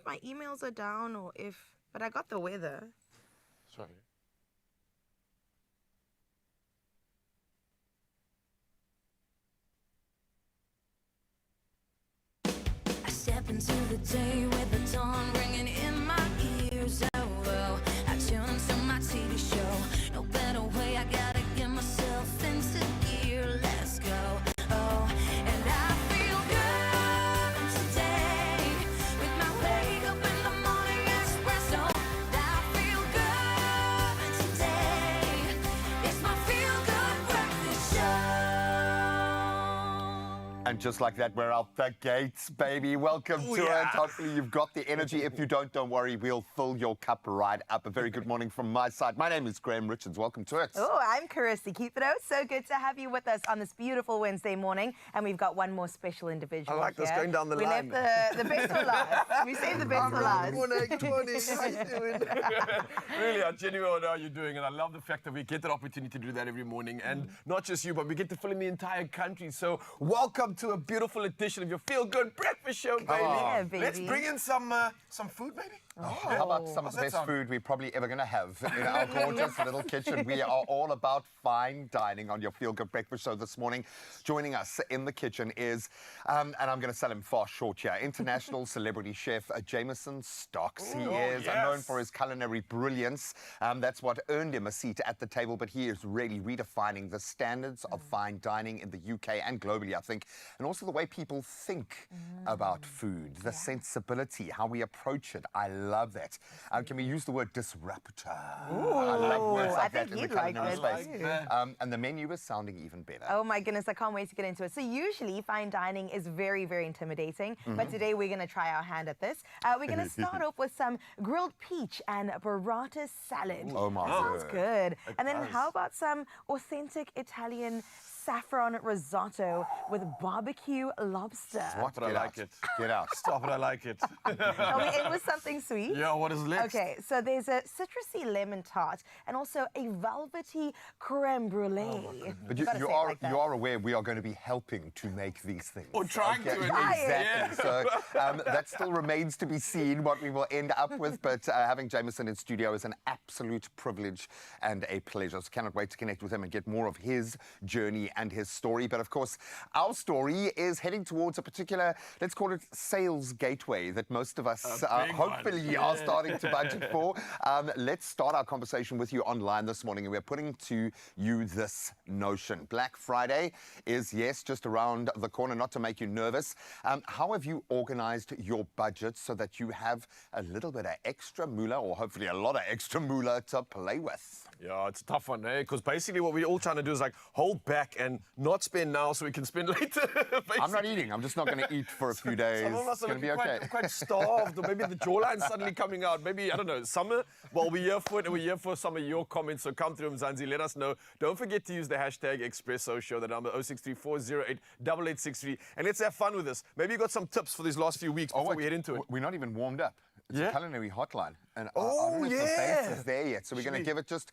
if my emails are down or if... But I got the weather. Sorry. I step into the day with the dawn ringing in my ears. Oh, well, I tune into my TV show. No better way, I gotta get myself into gear. Let's go. Oh, and I feel good today with my wake up in the morning espresso. I feel good today. It's my feel good breakfast show. And just like that, we're out the gates, baby. Welcome to it. Hopefully you've got the energy. If you don't worry. We'll fill your cup right up. A very good morning from my side. My name is Graham Richards. Welcome to it. Oh, I'm Carissa Keepido. So good to have you with us on this beautiful Wednesday morning. And we've got one more special individual I like here. this going down the line. We left the best for last. We saved the best for last. Morning, 20. How you doing? Really, I genuinely know how you're doing, and I love the fact that we get that opportunity to do that every morning. And not just you, but we get to fill in the entire country. So welcome to a beautiful edition of your Feel Good Breakfast Show, baby. Yeah, baby. Let's bring in some food, maybe. How about some of the best food we're probably ever going to have in our gorgeous little kitchen? We are all about fine dining on your Feel Good Breakfast Show this morning. Joining us in the kitchen is, and I'm going to sell him far short here, international celebrity chef Jameson Stocks. He is known for his culinary brilliance. That's what earned him a seat at the table, but he is really redefining the standards of fine dining in the UK and globally, I think, and also the way people think about food, the sensibility, how we approach it. I love that. Can we use the word disruptor? I love words like that in the culinary space. And the menu is sounding even better. Oh my goodness, I can't wait to get into it. So usually fine dining is very, very intimidating, but today we're going to try our hand at this. We're going to start off with some grilled peach and burrata salad. Oh my Sounds good. And then does. how about some authentic Italian saffron risotto with barbecue lobster? What? But I like it. Get out. Stop it, I like it. Shall we end with something sweet? Yeah, what is next? Okay, so there's a citrusy lemon tart and also a velvety creme brulee. But Gotta you say it are like that. you are aware we are going to be helping to make these things. Or trying to, Exactly. So that still remains to be seen what we will end up with. But having Jameson in studio is an absolute privilege and a pleasure. So cannot wait to connect with him and get more of his journey and his story. But of course, our story is heading towards a particular, let's call it sales gateway that most of us hopefully are starting to budget for. Let's start our conversation with you online this morning, and we're putting to you this notion. Black Friday is, yes, just around the corner, not to make you nervous. How have you organized your budget so that you have a little bit of extra moolah, or hopefully a lot of extra moolah to play with? Yeah, it's a tough one, eh? Because basically what we're all trying to do is like hold back and not spend now so we can spend later. I'm not eating. I'm just not going to eat for a few days. Some of us It's going to be quite, okay. quite starved, or maybe the jawline's suddenly coming out. Maybe, I don't know, summer. Well, we're here for it, and we're here for some of your comments. So come through, Mzansi, let us know. Don't forget to use the hashtag Expresso Show, the number 0634088863. And let's have fun with this. Maybe you got some tips for these last few weeks before we head into it. We're not even warmed up. It's a culinary hotline. And I Oh, don't know if the yeah. base is there yet. So we're going to give it just,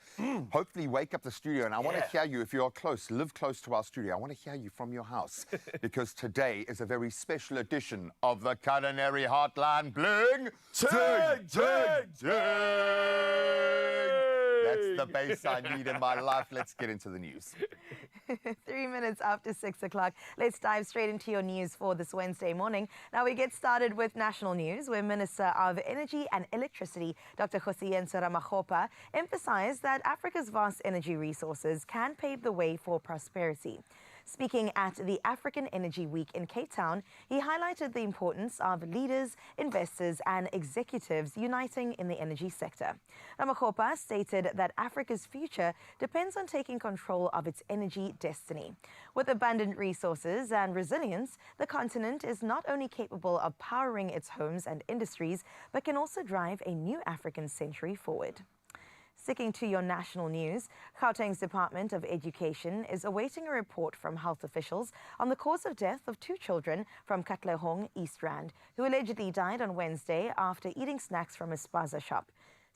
hopefully wake up the studio. And I want to hear you, if you are close, live close to our studio. I want to hear you from your house. Because today is a very special edition of the Culinary Hotline. Bling! Ting! Ting! Ting! That's the bass I need in my life. Let's get into the news. 3 minutes after 6 o'clock. Let's dive straight into your news for this Wednesday morning. Now we get started with national news, where Minister of Energy and Electricity, Dr. Kgosientsho Ramokgopa, emphasized that Africa's vast energy resources can pave the way for prosperity. Speaking at the African Energy Week in Cape Town, he highlighted the importance of leaders, investors and executives uniting in the energy sector. Ramokgopa stated that Africa's future depends on taking control of its energy destiny. With abundant resources and resilience, the continent is not only capable of powering its homes and industries, but can also drive a new African century forward. Sticking to your national news, Gauteng's Department of Education is awaiting a report from health officials on the cause of death of 2 children from Katlehong, East Rand, who allegedly died on Wednesday after eating snacks from a spaza shop.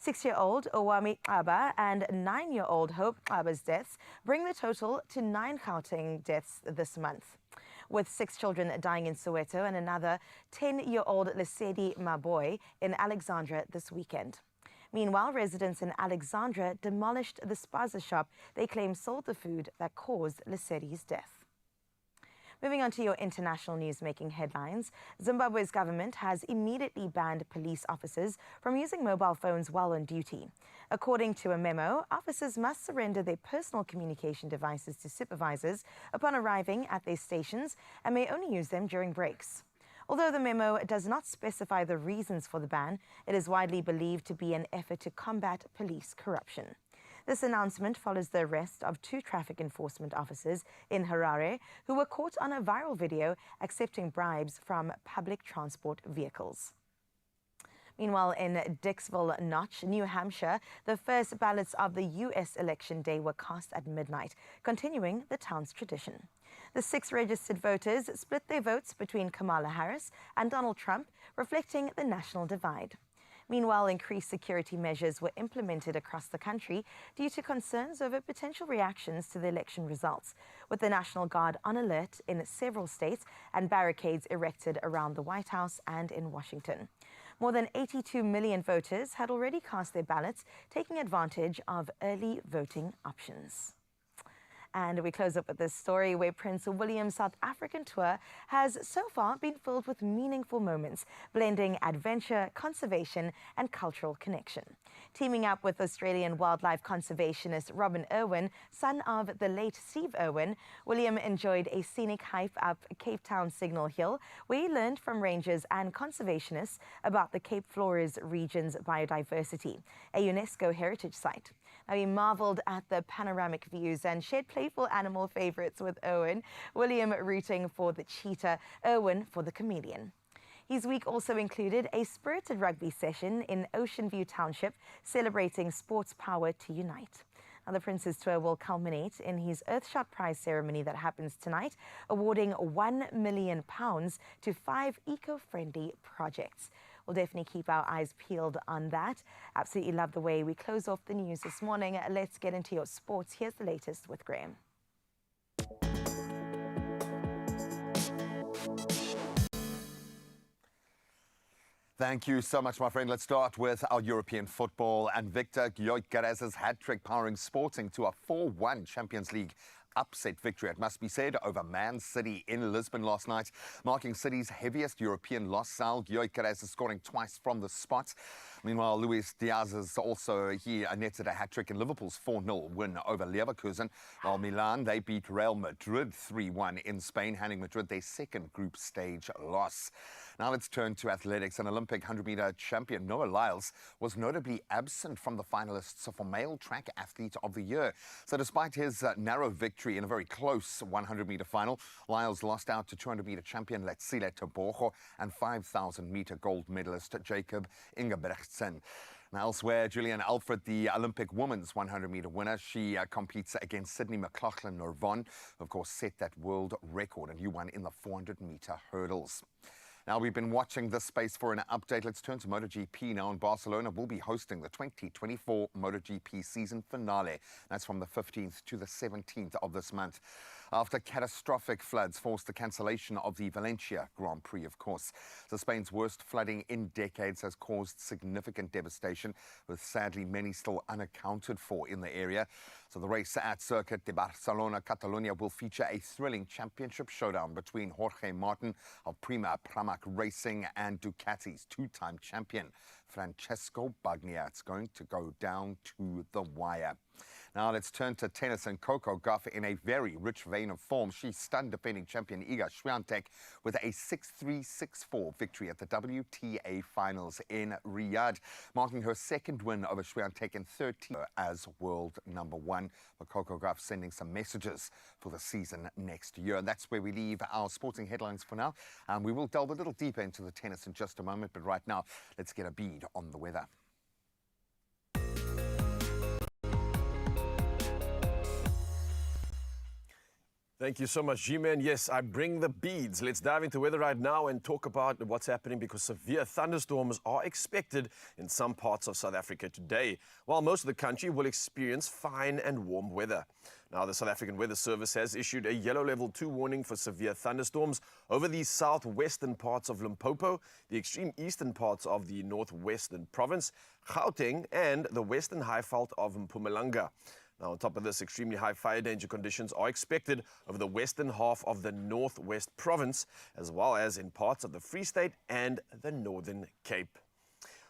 6-year-old Owami Aba and 9-year-old Hope Aba's deaths bring the total to 9 Gauteng deaths this month. with 6 children dying in Soweto and another 10-year-old Lesedi Maboy in Alexandra this weekend. Meanwhile, residents in Alexandra demolished the spaza shop they claim sold the food that caused Lesedi's death. Moving on to your international news making headlines, Zimbabwe's government has immediately banned police officers from using mobile phones while on duty. According to a memo, officers must surrender their personal communication devices to supervisors upon arriving at their stations and may only use them during breaks. Although the memo does not specify the reasons for the ban, it is widely believed to be an effort to combat police corruption. This announcement follows the arrest of 2 traffic enforcement officers in Harare who were caught on a viral video accepting bribes from public transport vehicles. Meanwhile, in Dixville Notch, New Hampshire, the first ballots of the U.S. election day were cast at midnight, continuing the town's tradition. The 6 registered voters split their votes between Kamala Harris and Donald Trump, reflecting the national divide. Meanwhile, increased security measures were implemented across the country due to concerns over potential reactions to the election results, with the National Guard on alert in several states and barricades erected around the White House and in Washington. More than 82 million voters had already cast their ballots, taking advantage of early voting options. And we close up with this story where Prince William's South African tour has so far been filled with meaningful moments, blending adventure, conservation and cultural connection. Teaming up with Australian wildlife conservationist Robin Irwin, son of the late Steve Irwin, William enjoyed a scenic hike up Cape Town Signal Hill, where he learned from rangers and conservationists about the Cape Flores region's biodiversity, a UNESCO heritage site. Now, he marveled at the panoramic views and shared playful animal favorites with Irwin, William rooting for the cheetah, Irwin for the chameleon. His week also included a spirited rugby session in Ocean View Township, celebrating sports power to unite. Now, the Prince's tour will culminate in his Earthshot Prize ceremony that happens tonight, awarding £1 million to 5 eco-friendly projects. We'll definitely keep our eyes peeled on that. Absolutely love the way we close off the news this morning. Let's get into your sports. Here's the latest with Graham. Thank you so much, my friend. Let's start with our European football and Victor Gyökeres's hat-trick powering Sporting to a 4-1 Champions League upset victory, it must be said, over Man City in Lisbon last night, marking City's heaviest European loss. Sal Gyökeres is scoring twice from the spot. Meanwhile, Luis Diaz is also netted a hat-trick in Liverpool's 4-0 win over Leverkusen, while Milan, they beat Real Madrid 3-1 in Spain, handing Madrid their second group stage loss. Now let's turn to athletics. An Olympic 100-meter champion, Noah Lyles, was notably absent from the finalists for Male Track Athlete of the Year. So despite his narrow victory in a very close 100-meter final, Lyles lost out to 200-meter champion Letsile Tebogo and 5,000-meter gold medalist Jacob Ingebrigtsen. Now, elsewhere, Julian Alfred, the Olympic women's 100-meter winner, she competes against Sydney McLaughlin-Nirvan, who, of course, set that world record, and you won in the 400-meter hurdles. Now, we've been watching this space for an update. Let's turn to MotoGP now. In Barcelona, we'll be hosting the 2024 MotoGP season finale. That's from the 15th to the 17th of this month, after catastrophic floods forced the cancellation of the Valencia Grand Prix, of course. So Spain's worst flooding in decades has caused significant devastation, with sadly many still unaccounted for in the area. So the race at Circuit de Barcelona, Catalonia, will feature a thrilling championship showdown between Jorge Martin of Prima Pramac Racing and Ducati's 2-time champion, Francesco Bagnaia. It's going to go down to the wire. Now let's turn to tennis, and Coco Gauff in a very rich vein of form. She stunned defending champion Iga Swiatek with a 6-3, 6-4 victory at the WTA Finals in Riyadh, marking her second win over Swiatek in 13 as world number 1. But Coco Gauff sending some messages for the season next year. And that's where we leave our sporting headlines for now. We will delve a little deeper into the tennis in just a moment, but right now, let's get a bead on the weather. Thank you so much, G-Man. Yes, I bring the beads. Let's dive into weather right now and talk about what's happening because severe thunderstorms are expected in some parts of South Africa today, while most of the country will experience fine and warm weather. Now, the South African Weather Service has issued a yellow level 2 warning for severe thunderstorms over the southwestern parts of Limpopo, the extreme eastern parts of the northwestern province, Gauteng, and the western highveld of Mpumalanga. Now, on top of this, extremely high fire danger conditions are expected over the western half of the northwest province, as well as in parts of the Free State and the Northern Cape.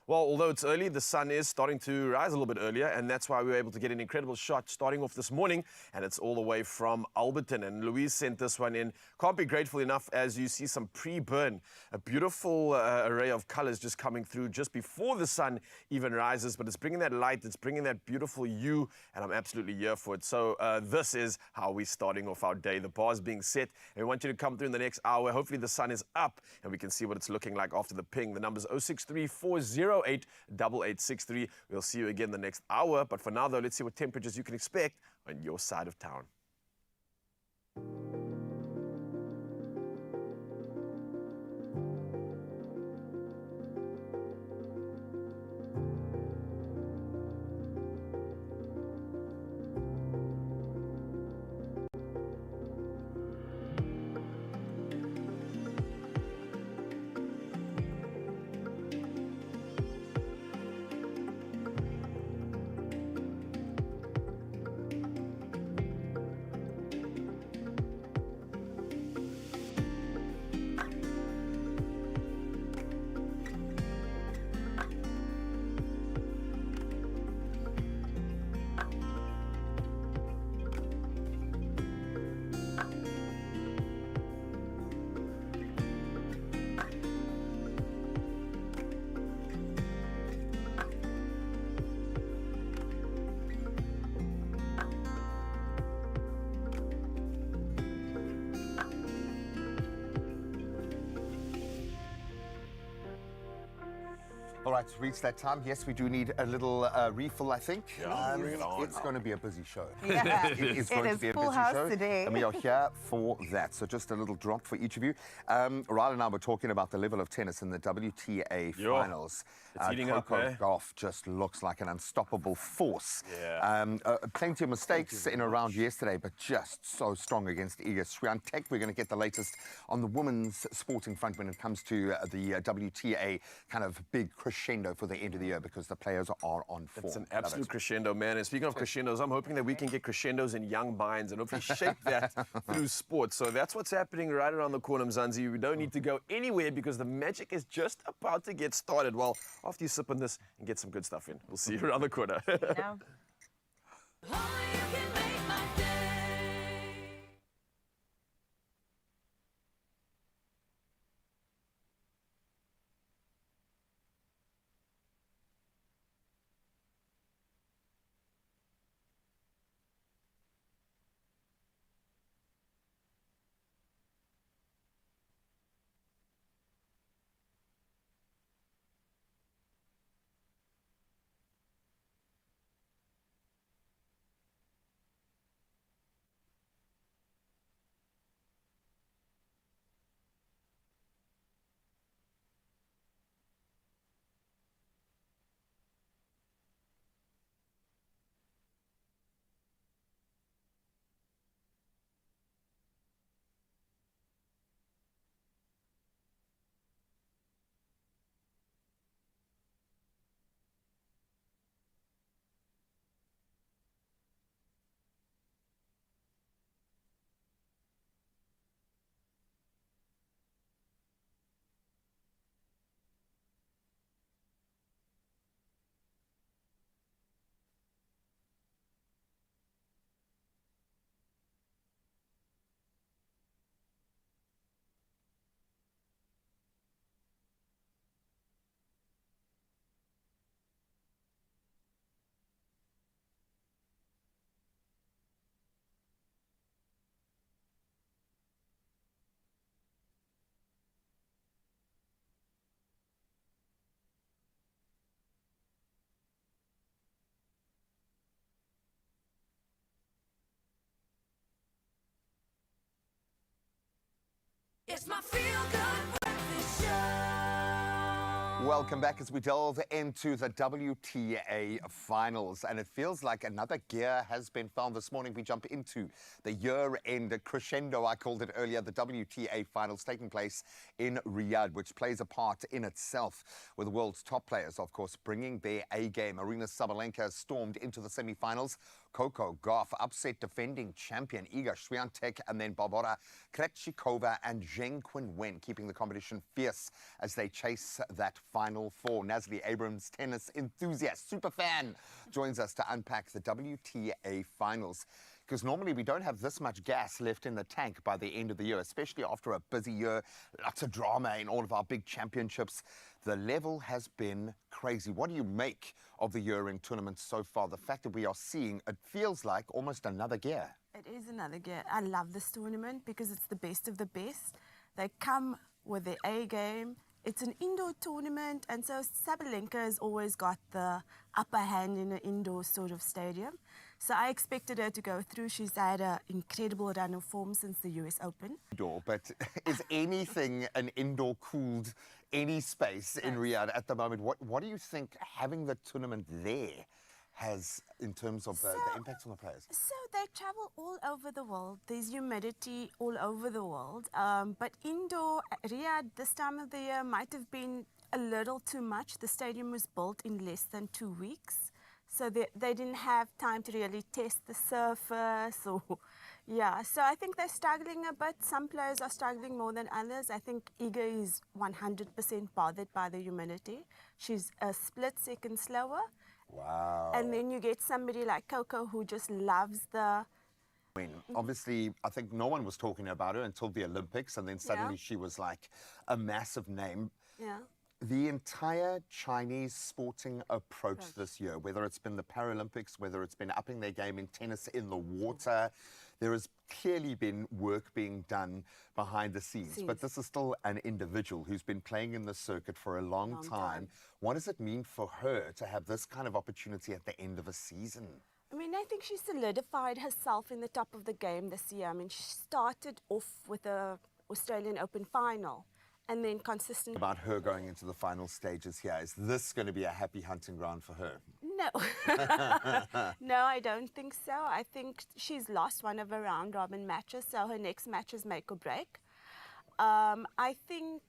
Well, although it's early, the sun is starting to rise a little bit earlier, and that's why we were able to get an incredible shot starting off this morning, and it's all the way from Alberton, and Louise sent this one in. Can't be grateful enough as you see some pre-burn, a beautiful array of colors just coming through just before the sun even rises, but it's bringing that light, it's bringing that beautiful hue, and I'm absolutely here for it. So this is how we're starting off our day. The bar's being set, and we want you to come through in the next hour. Hopefully the sun is up, and we can see what it's looking like after the ping. The number's 06340 8863. We'll see you again the next hour. But for now, though, let's see what temperatures you can expect on your side of town. All right, reached that time. Yes, we do need a little refill, I think. Yeah, bring it on. It's going to be a busy show. Yeah, It is going to be a full busy house show. today. And we are here for that. So just a little drop for each of you. Riley and I were talking about the level of tennis in the WTA Yo, finals. it's heating up, Coco eh? Gauff just looks like an unstoppable force. Yeah. Plenty of mistakes in a round yesterday, but just so strong against Iga Swiatek. We're going to get the latest on the women's sporting front when it comes to the WTA kind of big crescendo for the end of the year because the players are on form. It's an absolute crescendo, man. And speaking of crescendos, I'm hoping that we can get crescendos in young minds and hopefully shape that through sport. So that's what's happening right around the corner, Mzansi. We don't need to go anywhere because the magic is just about to get started. Well, after you sip on this and get some good stuff in, we'll see you around the corner. Now. Only you can make my day. It's my feel-good breakfast show. Welcome back as we delve into the WTA finals. And it feels like another gear has been found. This morning we jump into the year-end crescendo, I called it earlier, the WTA finals taking place in Riyadh, which plays a part in itself with the world's top players, of course, bringing their A-game. Aryna Sabalenka stormed into the semi-finals. Coco Gauff upset defending champion Iga Swiatek, and then Barbora Krejcikova and Zheng Qinwen keeping the competition fierce as they chase that Final Four. Nasli Abrams, tennis enthusiast, super fan, joins us to unpack the WTA finals. Because normally we don't have this much gas left in the tank by the end of the year, especially after a busy year, lots of drama in all of our big championships. The level has been crazy. What do you make of the year-end tournament so far? The fact that we are seeing, it feels like almost another gear. It is another gear. I love this tournament because it's the best of the best. They come with their A game. It's an indoor tournament, and so Sabalenka has always got the upper hand in an indoor sort of stadium. So I expected her to go through. She's had an incredible run of form since the US Open. Indoor, but is anything an indoor-cooled any space in Riyadh at the moment? What do you think having the tournament there has in terms of the impact on the players? So they travel all over the world. There's humidity all over the world. But indoor, Riyadh this time of the year might have been a little too much. The stadium was built in less than 2 weeks. So they didn't have time to really test the surface. So I think they're struggling a bit. Some players are struggling more than others. I think Iga is 100% bothered by the humidity. She's a split second slower. Wow. And then you get somebody like Coco who just loves the... Obviously, I think no one was talking about her until the Olympics, and then suddenly she was like a massive name. Yeah. The entire Chinese sporting approach this year, whether it's been the Paralympics, whether it's been upping their game in tennis in the water, there has clearly been work being done behind the scenes. But this is still an individual who's been playing in the circuit for a long time. What does it mean for her to have this kind of opportunity at the end of a season? I mean, I think she solidified herself in the top of the game this year. I mean, she started off with the Australian Open final. And then consistent. About her going into the final stages here, is this going to be a happy hunting ground for her? No. No, I don't think so. I think she's lost one of her round robin matches, so her next match is make or break. I think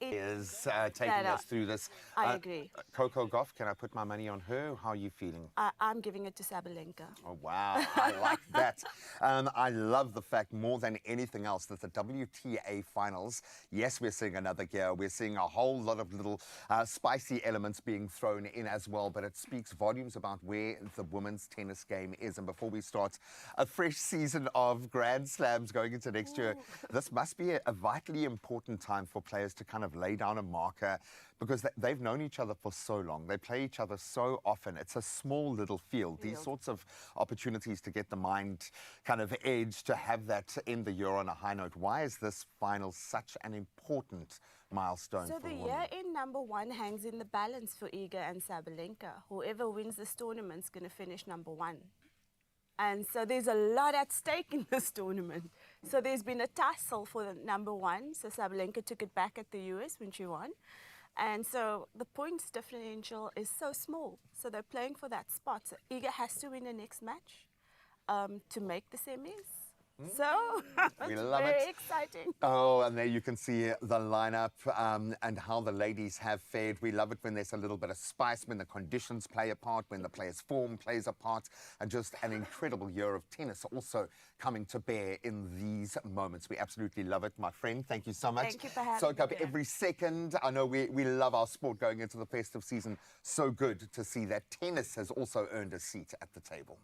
it is taking us through this. I agree. Coco Gauff, can I put my money on her? How are you feeling? I'm giving it to Sabalenka. Oh, wow. I like that. I love the fact more than anything else that the WTA finals, yes, we're seeing another gear. We're seeing a whole lot of little spicy elements being thrown in as well, but it speaks volumes about where the women's tennis game is. And before we start a fresh season of Grand Slams going into next year, this must be a vitally important time for players to kind of lay down a marker, because they've known each other for so long. They play each other so often. It's a small little field. These sorts of opportunities to get the mind kind of edge, to have that end the year on a high note. Why is this final such an important milestone for the women? year-end number one hangs in the balance for Iga and Sabalenka. Whoever wins this tournament's going to finish number one. And so there's a lot at stake in this tournament. So there's been a tussle for the number one. So Sabalenka took it back at the US when she won. And so the points differential is so small. So they're playing for that spot. So Iga has to win the next match to make the semis. So We it's love very it. exciting. Oh, and there you can see the lineup and how the ladies have fared. We love it when there's a little bit of spice, when the conditions play a part, when the players' form plays a part, and just an incredible year of tennis also coming to bear in these moments. We absolutely love it, my friend. Thank you so much. Thank you for having Soak up me. every second. I know we love our sport going into the festive season. So good to see that tennis has also earned a seat at the table.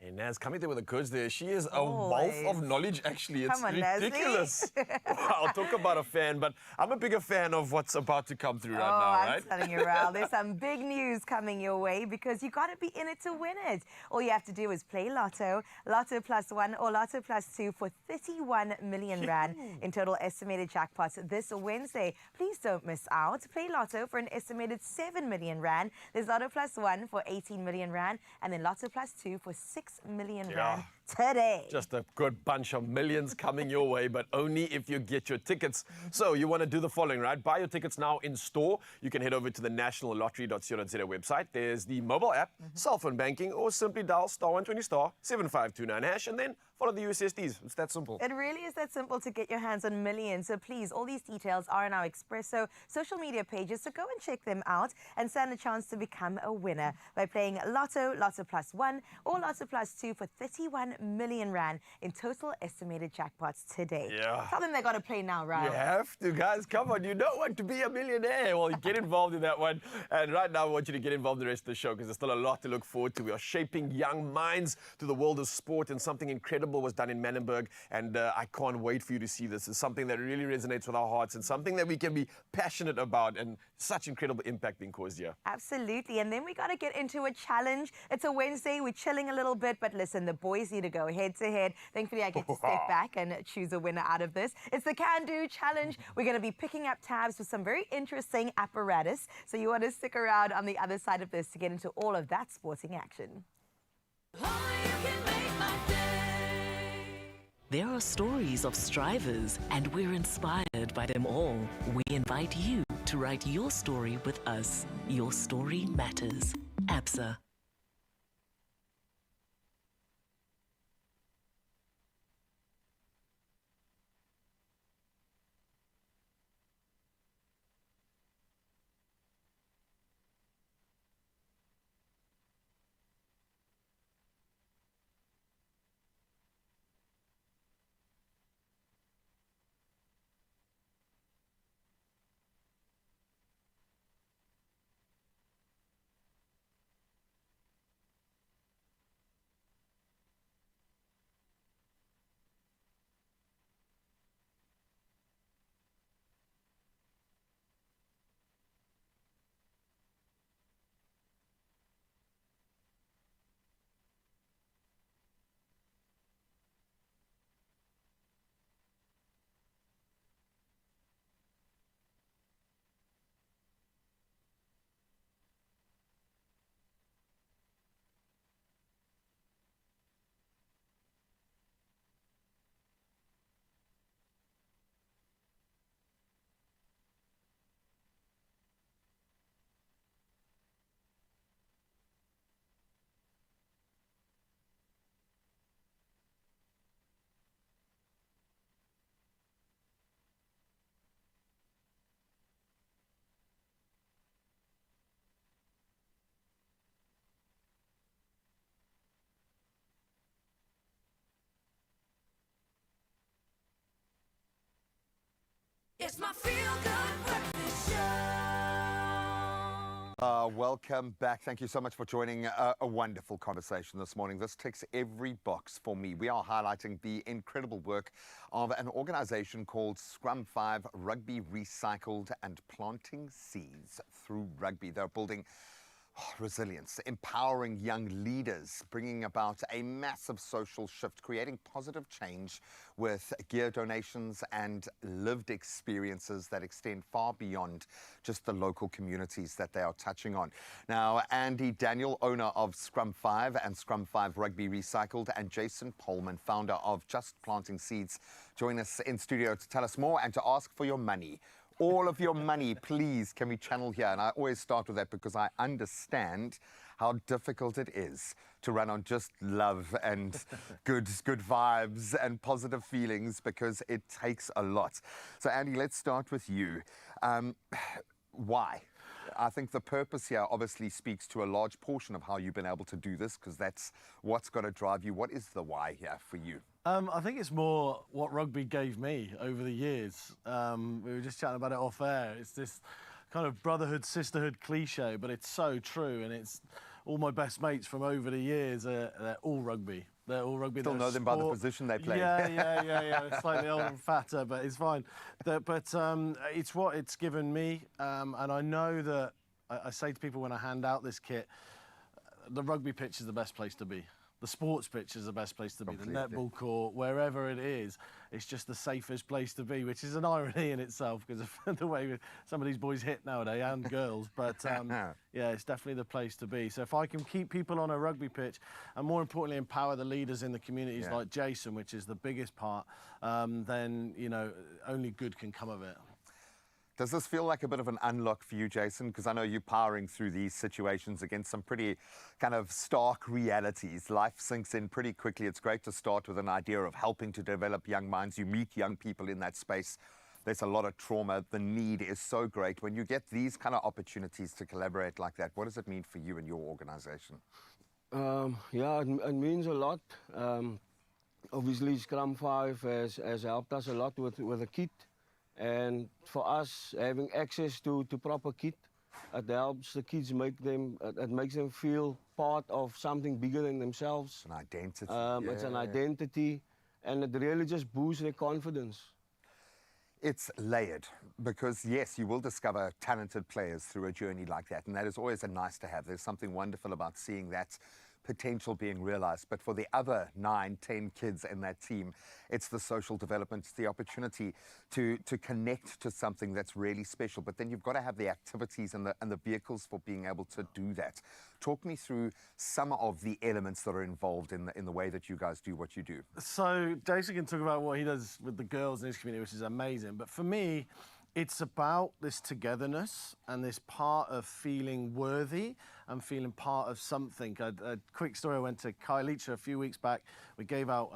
And Naz, coming there with the goods there, she is a wealth of knowledge, actually. It's Come on, ridiculous. Wow, talk about a fan, but I'm a bigger fan of what's about to come through right now, right? I'm telling you, Raul, there's some big news coming your way because you got to be in it to win it. All you have to do is play Lotto, Lotto plus 1 or Lotto plus 2 for 31 million rand in total estimated jackpots this Wednesday. Please don't miss out. Play Lotto for an estimated 7 million rand. There's Lotto plus 1 for 18 million rand and then Lotto plus 2 for 6 million rand. today. Just a good bunch of millions coming your way, but only if you get your tickets. So you want to do the following, right? Buy your tickets now in store. You can head over to the nationallottery.co.za website. There's the mobile app, cell phone banking, or simply dial *120 *7529 hash, and then follow the USSDs. It's that simple. It really is that simple to get your hands on millions. So please, all these details are on our Expresso social media pages. So go and check them out and stand a chance to become a winner by playing Lotto, Lotto Plus 1 or Lotto Plus 2 for 31 million rand in total estimated jackpots today. Yeah. Tell them they got to play now, right? You have to, guys. Come on. You don't want to be a millionaire. Well, get involved in that one. And right now, I want you to get involved in the rest of the show because there's still a lot to look forward to. We are shaping young minds to the world of sport, and something incredible was done in Manenberg. And I can't wait for you to see this. It's something that really resonates with our hearts and something that we can be passionate about, and such incredible impact being caused here. Absolutely. And then we got to get into a challenge. It's a Wednesday. We're chilling a little bit, but listen, the boys need to go head to head. Thankfully, I get to step back and choose a winner out of this. It's the Can Do Challenge. We're going to be picking up tabs with some very interesting apparatus. So you want to stick around on the other side of this to get into all of that sporting action. There are stories of strivers, and we're inspired by them all. We invite you to write your story with us. Your story matters. ABSA. It's my feel-good breakfast show. Welcome back. Thank you so much for joining a wonderful conversation this morning. This ticks every box for me. We are highlighting the incredible work of an organization called Scrum 5 Rugby Recycled and Planting Seeds through Rugby. They're building resilience, empowering young leaders, bringing about a massive social shift, creating positive change with gear donations and lived experiences that extend far beyond just the local communities that they are touching on. Now, Andy Daniel, owner of Scrum 5 and Scrum 5 Rugby Recycled, and Jason Polman, founder of Just Planting Seeds, join us in studio to tell us more and to ask for your money. All of your money, please, can we channel here? And I always start with that because I understand how difficult it is to run on just love and good vibes and positive feelings, because it takes a lot. So, Andy, let's start with you. Why? I think the purpose here obviously speaks to a large portion of how you've been able to do this, because that's what's got to drive you. What is the why here for you? I think it's more what rugby gave me over the years. We were just chatting about it off air. It's this kind of brotherhood, sisterhood cliche, but it's so true. And it's all my best mates from over the years, they're all rugby. They're all rugby. Still know them by the position they play. Yeah. It's slightly older and fatter, but it's fine. But it's what it's given me. And I know that I say to people when I hand out this kit, the rugby pitch is the best place to be. the sports pitch is the best place to be, the Completely. netball court, wherever it is, it's just the safest place to be, which is an irony in itself because of the way some of these boys hit nowadays, and girls. But yeah, it's definitely the place to be. So if I can keep people on a rugby pitch, and more importantly, empower the leaders in the communities like Jason, which is the biggest part, then, you know, only good can come of it. Does this feel like a bit of an unlock for you, Jason? Because I know you're powering through these situations against some pretty kind of stark realities. Life sinks in pretty quickly. It's great to start with an idea of helping to develop young minds. You meet young people in that space. There's a lot of trauma. The need is so great. When you get these kind of opportunities to collaborate like that, what does it mean for you and your organization? Yeah, it means a lot. Obviously, Scrum 5 has helped us a lot with the kit. And for us, having access to proper kit, it helps the kids it makes them feel part of something bigger than themselves. An identity. It's an identity, and it really just boosts their confidence. It's layered because, yes, you will discover talented players through a journey like that, and that is always a nice to have. There's something wonderful about seeing that potential being realized. But for the other 9, 10 kids in that team, it's the social development, it's the opportunity to connect to something that's really special. But then you've got to have the activities and the vehicles for being able to do that. Talk me through some of the elements that are involved in the way that you guys do what you do. So Jason can talk about what he does with the girls in his community, which is amazing. But for me, it's about this togetherness and this part of feeling worthy and feeling part of something. A quick story, I went to Kailicha a few weeks back. We gave out,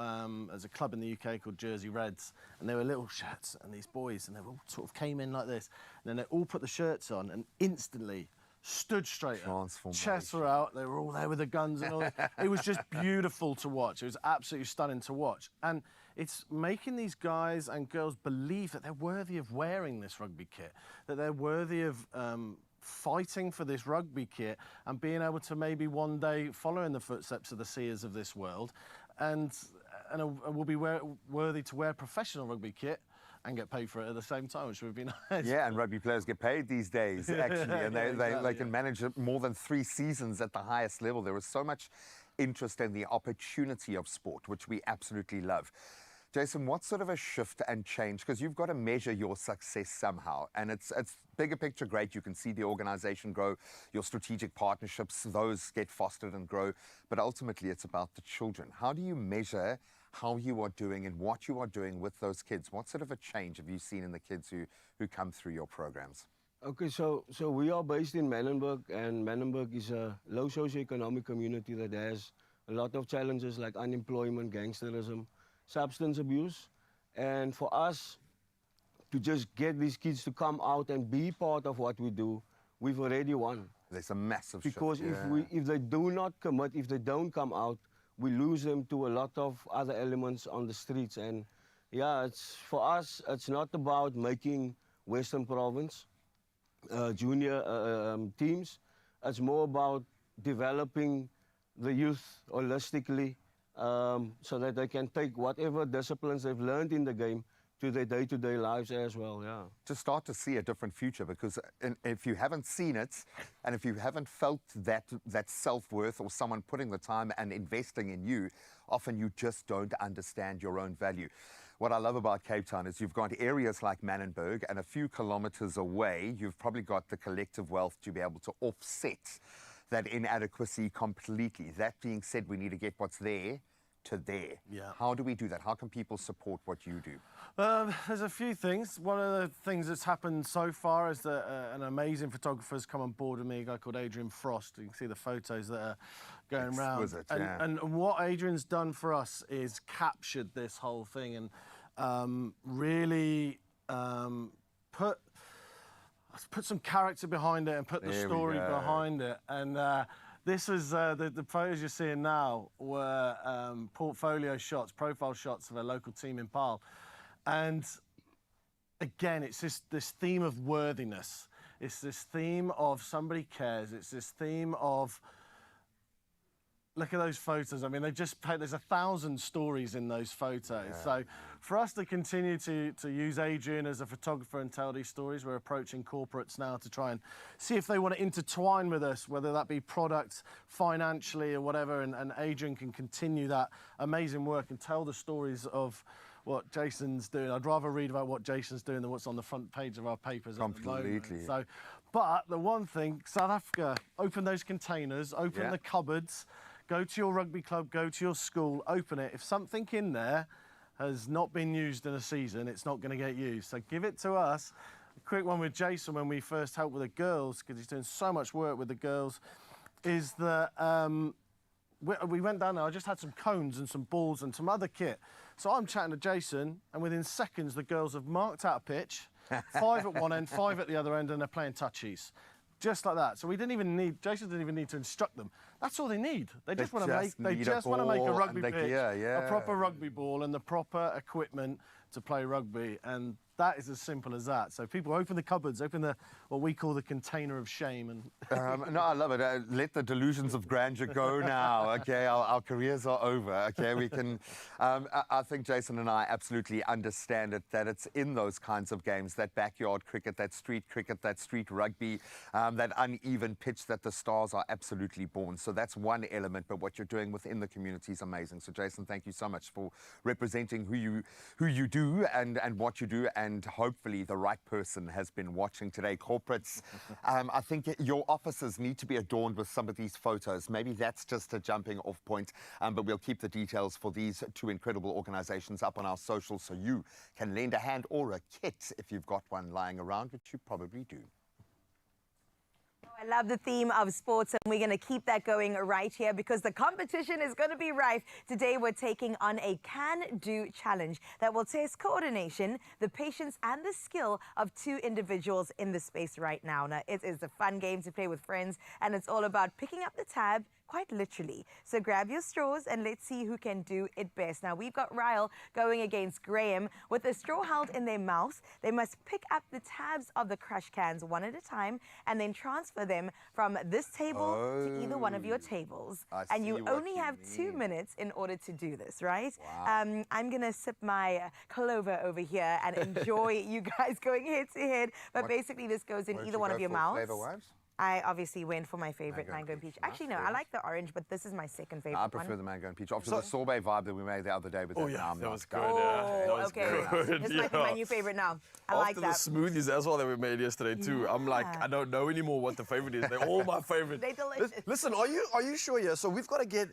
as a club in the UK called Jersey Reds, and they were little shirts, and these boys, and they all sort of came in like this. And then they all put the shirts on and instantly stood straight up. Chests were out, they were all there with the guns and all that. It was just beautiful to watch. It was absolutely stunning to watch. And it's making these guys and girls believe that they're worthy of wearing this rugby kit, that they're worthy of fighting for this rugby kit and being able to maybe one day follow in the footsteps of the seers of this world and will be worthy to wear professional rugby kit and get paid for it at the same time, which would be nice. Yeah, and rugby players get paid these days, actually, and they can manage more than 3 seasons at the highest level. There is so much interest in the opportunity of sport, which we absolutely love. Jason, what sort of a shift and change? Because you've got to measure your success somehow, and it's bigger picture great. You can see the organization grow, your strategic partnerships, those get fostered and grow, but ultimately it's about the children. How do you measure how you are doing and what you are doing with those kids? What sort of a change have you seen in the kids who come through your programs? Okay, so we are based in Menenberg, and Menenberg is a low socioeconomic community that has a lot of challenges like unemployment, gangsterism, substance abuse. And for us to just get these kids to come out and be part of what we do, we've already won. There's a massive because shift. if they do not commit, if they don't come out, we lose them to a lot of other elements on the streets. And yeah, for us, it's not about making Western Province junior teams. It's more about developing the youth holistically, so that they can take whatever disciplines they've learned in the game to their day-to-day lives as well, yeah. To start to see a different future, because if you haven't seen it, and if you haven't felt that self-worth or someone putting the time and investing in you, often you just don't understand your own value. What I love about Cape Town is you've got areas like Menenberg, and a few kilometers away, you've probably got the collective wealth to be able to offset that inadequacy completely. That being said, we need to get what's there to there. Yeah. How do we do that? How can people support what you do? There's a few things. One of the things that's happened so far is that an amazing photographer's come on board with me, a guy called Adrian Frost. You can see the photos that are going around. And what Adrian's done for us is captured this whole thing and really put some character behind it and put the story behind it. And this is the photos you're seeing now were portfolio shots, profile shots of a local team in Paarl. And again, it's this theme of worthiness. It's this theme of somebody cares. It's this theme of look at those photos. I mean, there's 1,000 stories in those photos. So for us to continue to use Adrian as a photographer and tell these stories, we're approaching corporates now to try and see if they want to intertwine with us, whether that be products, financially or whatever, and Adrian can continue that amazing work and tell the stories of what Jason's doing. I'd rather read about what Jason's doing than what's on the front page of our papers at the moment. Completely. So, but the one thing, South Africa, open those containers, open the cupboards, go to your rugby club, go to your school, open it. If something in there has not been used in a season, it's not going to get used. So give it to us. A quick one with Jason when we first helped with the girls, because he's doing so much work with the girls, is that we went down there, I just had some cones and some balls and some other kit. So I'm chatting to Jason, and within seconds, the girls have marked out a pitch, 5 at one end, 5 at the other end, and they're playing touchies. Just like that. So Jason didn't even need to instruct them. That's all they need. They just want to make a rugby pitch, a proper rugby ball and the proper equipment to play rugby. And that is as simple as that. So people open the cupboards, open what we call the container of shame. And no, I love it. Let the delusions of grandeur go now. Okay, our careers are over. Okay, we can. I think Jason and I absolutely understand it, that it's in those kinds of games, that backyard cricket, that street rugby, that uneven pitch, that the stars are absolutely born. So that's one element. But what you're doing within the community is amazing. So Jason, thank you so much for representing who you do and what you do. And hopefully the right person has been watching today. Corporates, I think your offices need to be adorned with some of these photos. Maybe that's just a jumping off point, but we'll keep the details for these two incredible organizations up on our socials so you can lend a hand or a kit if you've got one lying around, which you probably do. I love the theme of sports, and we're going to keep that going right here because the competition is going to be rife. Today, we're taking on a can-do challenge that will test coordination, the patience, and the skill of 2 individuals in the space right now. Now, it is a fun game to play with friends, and it's all about picking up the tab, quite literally. So grab your straws and let's see who can do it best. Now, we've got Ryle going against Graham. With the straw held in their mouth, they must pick up the tabs of the crush cans one at a time and then transfer them from this table to either one of your tables. And you only have 2 minutes in order to do this, right? Wow. I'm going to sip my clover over here and enjoy you guys going head to head. But basically, this goes in either one of your mouths. Flavor-wise? I obviously went for my favorite mango and peach. Actually, no, I like the orange, but this is my second favorite I prefer the mango and peach. After the sorbet vibe that we made the other day with that. That was good. Oh, okay. Good, This might be my new favorite now. I like that. After the smoothies as well that we made yesterday too, I'm like, I don't know anymore what the favorite is. They're all my favorite. They're delicious. Listen, are you sure? Yeah. So we've got to get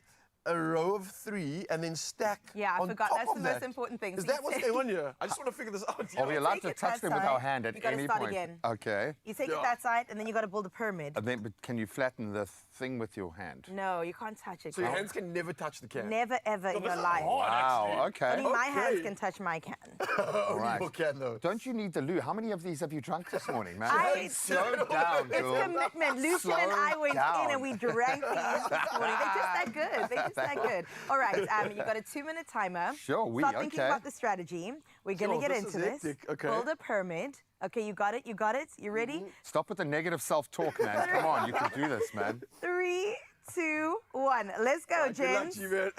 a row of 3 and then stack. Yeah, I on forgot. top That's of the that. most important thing. Is So that you what's take- going on here? I just want to figure this out. Are we allowed to Take it touch that them with our side. hand at You gotta any start point? again. Okay. You take it that side, and then you got to build a pyramid. But can you flatten the thing with your hand? No, you can't touch it. So your hands can never touch the can. Never, ever in this your is life. hard, actually. Wow, okay. Only my hands Okay. can touch my can. All right. Your can though. Don't you need the loo? How many of these have you drunk this morning, man? I- Slow down, It's girl. commitment. Lucian and I went in and we drank these this morning. They're just that good. They're just that good. All right, you got a 2-minute timer. Sure, Start thinking okay. about the strategy. We're going to Sure, get this into is this. hectic. Okay. Build a pyramid. Okay, you got it. You got it. You ready? Stop with the negative self-talk, man. Come on, you can do this, man. 3, 2, 1. Let's go, Good luck James. to you, man.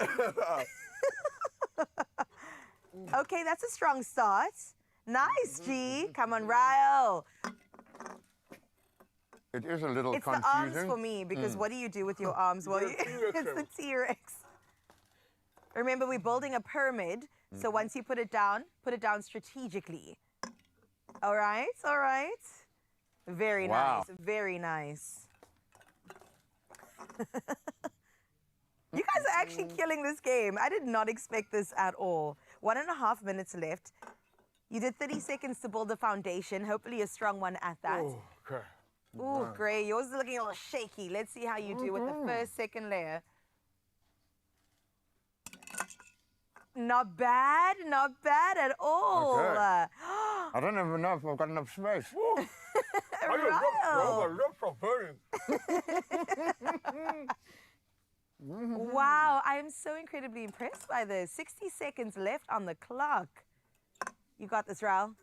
Okay, that's a strong start. Nice, G. Come on, Ryle. It is a little It's the confusing. arms for me because what do you do with your arms? Well, it's the T-Rex. Remember, we're building a pyramid, so once you put it down strategically. All right, all right. Very Wow. nice, very nice. You guys are actually killing this game. I did not expect this at all. 1.5 minutes left. You did 30 seconds to build a foundation, hopefully a strong one at that. Okay. Ooh, Gray, yours is looking a little shaky. Let's see how you do with the first, second layer. Not bad at all. Okay. I don't even know if I've got enough space. Ryle. Wow, I am so incredibly impressed by this. 60 seconds left on the clock. You got this, Ryle.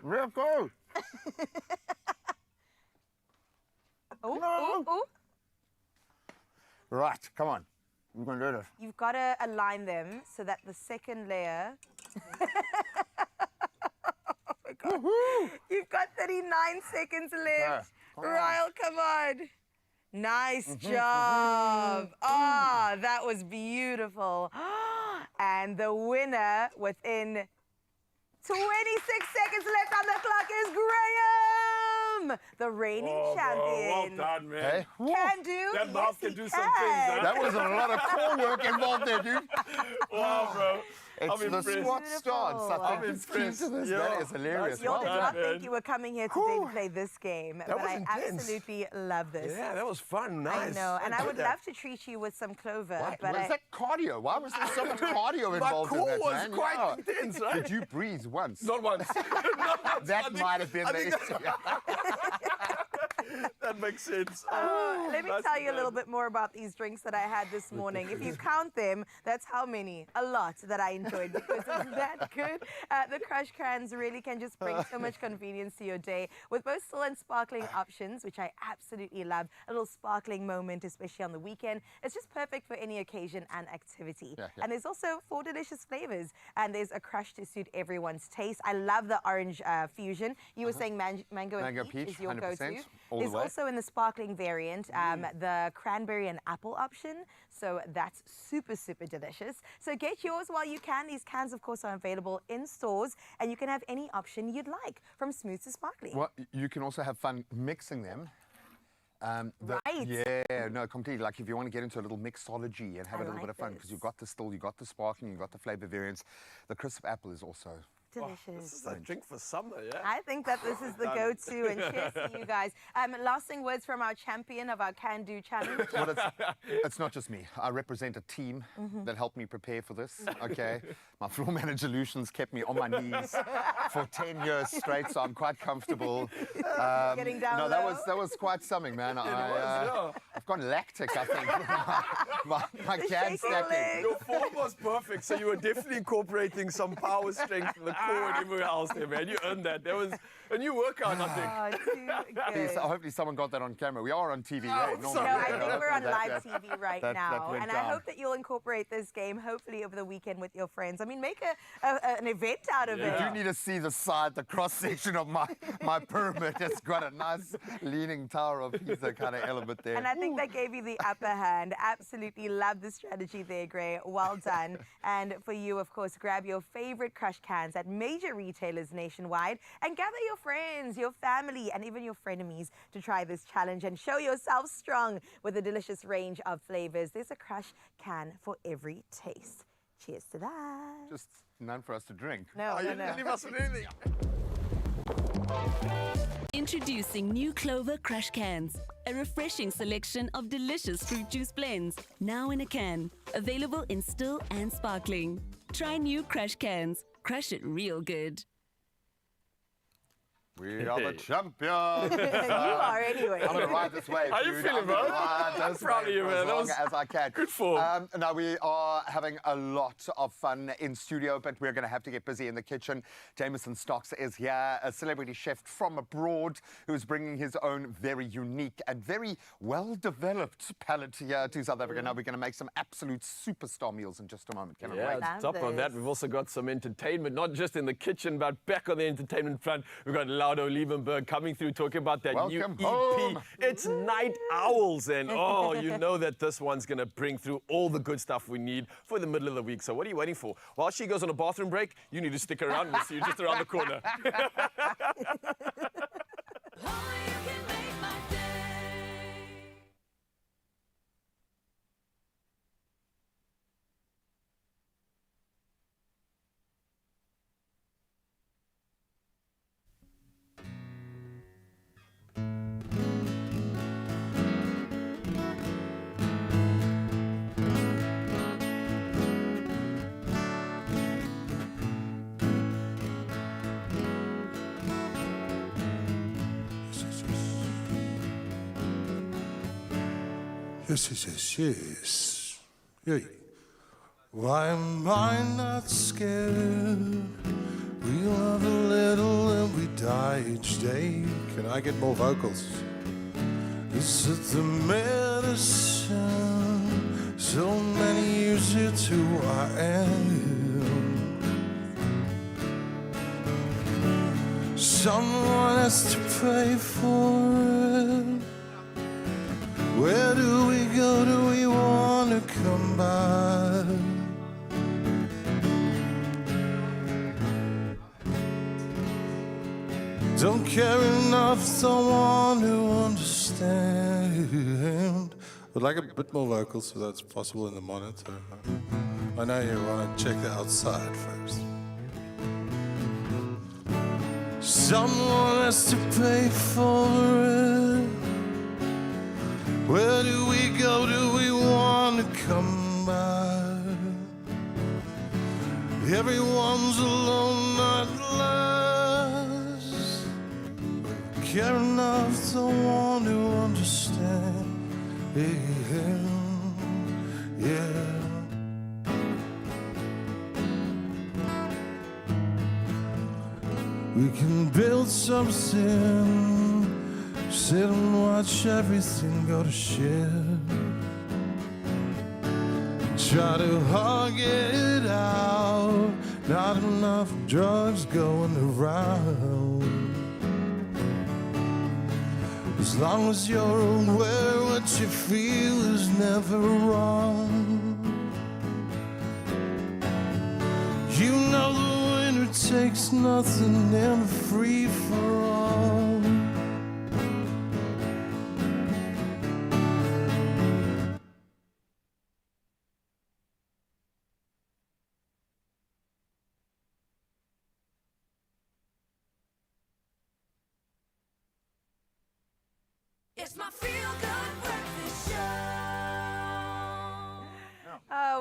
Real cool. Oh, oh, oh. Right, come on. We're going to do this. You've got to align them so that the second layer... Oh my God. You've got 39 seconds left. Ryle, come on. Nice job. Ah, that was beautiful. And the winner within 26 seconds left on the clock is Graham, the reigning champion. Well done, man. Hey? Can do. That mouth yes, can do he some things, huh? That was a lot of core work involved there, dude. Wow, bro. It's I'm the impressed. squat stance. I I'm think it's key impressed. to this. Yeah. That is hilarious. Nice You all did Well not done, think man. you were coming here today to play this game, but was I intense. absolutely love this. Yeah, that was fun. I Nice. know, and I would that. love to treat you with some clover, but Was that cardio? Why was there so much cardio involved My in core that, was man? quite Yeah. intense, right? Did you breathe once? Not once. Not once. That might have been I the think issue. that makes sense. let me That's tell you a good. little bit more about these drinks that I had this morning. If you count them, that's how many. A lot that I enjoyed because it's that good. The Crush cans really can just bring so much convenience to your day with both still and sparkling options, which I absolutely love. A little sparkling moment, especially on the weekend. It's just perfect for any occasion and activity. Yeah. And there's also 4 delicious flavors, and there's a Crush to suit everyone's taste. I love the orange fusion. You were saying mango and peach is your 100%, go-to. all the There's way. also in the sparkling variant, the cranberry and apple option. So that's super, super delicious. So get yours while you can. These cans, of course, are available in stores, and you can have any option you'd like, from smooth to sparkling. Well, you can also have fun mixing them. Right. Yeah, no, completely. Like if you want to get into a little mixology and have I a little like bit of fun, this. because you've got the still, you've got the sparkling, you've got the flavor variants. The crisp apple is also. Delicious. This is a drink for summer, yeah? I think that this is the go-to, and cheers to you guys. Lasting words from our champion of our Can Do Challenge. Well, it's not just me. I represent a team that helped me prepare for this, okay? My floor manager, Lucian's, kept me on my knees for 10 years straight, so I'm quite comfortable. Getting down No, low. that was quite something, man. yeah. I've gone lactic, I think. my The can shaking stacking. leg. Your form was perfect, so you were definitely incorporating some power strength in the core and everywhere else there, man. You earned that. That was a new workout, I think. Oh, too Please, good. hopefully someone got that on camera. We are on TV, Oh, right? I'm No, sorry. I think we're on That- live TV right that now, went and I down. hope that you'll incorporate this game, hopefully over the weekend with your friends. I mean, make an event out of You it. do need to see the side, the cross section of my pyramid. It's got a nice leaning tower of Pisa kind of element there. And I think that gave you the upper hand. Absolutely love the strategy there, Gray. Well done. And for you, of course, grab your favorite Crush cans at major retailers nationwide and gather your friends, your family, and even your frenemies to try this challenge and show yourself strong with a delicious range of flavors. There's a Crush can for every taste. Cheers to that. Just none for us to drink. No, You no, didn't leave no. us with anything. Introducing new Clover Crush cans, a refreshing selection of delicious fruit juice blends, now in a can, available in still and sparkling. Try new Crush cans. Crush it real good. We are the champions. You are anyway. I'm going to ride this wave. How you dude. feeling, I'm gonna bro? ride I'm this proud of wave you, for man. As That long was as I can. good form. Now, we are having a lot of fun in studio, but we're going to have to get busy in the kitchen. Jameson Stocks is here, a celebrity chef from abroad who's bringing his own very unique and very well-developed palate here to South Africa. Now, we're going to make some absolute superstar meals in just a moment. Cannot Yeah, wait. on Love top of that, this. we've also got some entertainment, not just in the kitchen, but back on the entertainment front. We've got Laudo Liebenberg coming through talking about that Welcome new EP. home. It's Night Owls, and oh, you know that this one's going to bring through all the good stuff we need for the middle of the week. So what are you waiting for? While she goes on a bathroom break, you need to stick around. We'll see you just around the corner. Oh, you can make my day. Yes. Hey. Why am I not scared? We love a little and we die each day. Can I get more vocals? Is it the medicine? So many years it's who I am. Someone has to pay for it. Where do we go? Do we want to come back? Don't care enough, don't want to understand. Would like a bit more vocals so that's possible in the monitor. I know you want to check the outside first. Someone has to pay for it. Where do we go? Do we want to come back? Everyone's alone at last. Care enough, don't want to understand. Yeah. We can build something, sit and watch everything go to shit. Try to hug it out, not enough drugs going around. As long as you're aware what you feel is never wrong. You know the winner takes nothing and free for all. It's my feel-good breakfast show.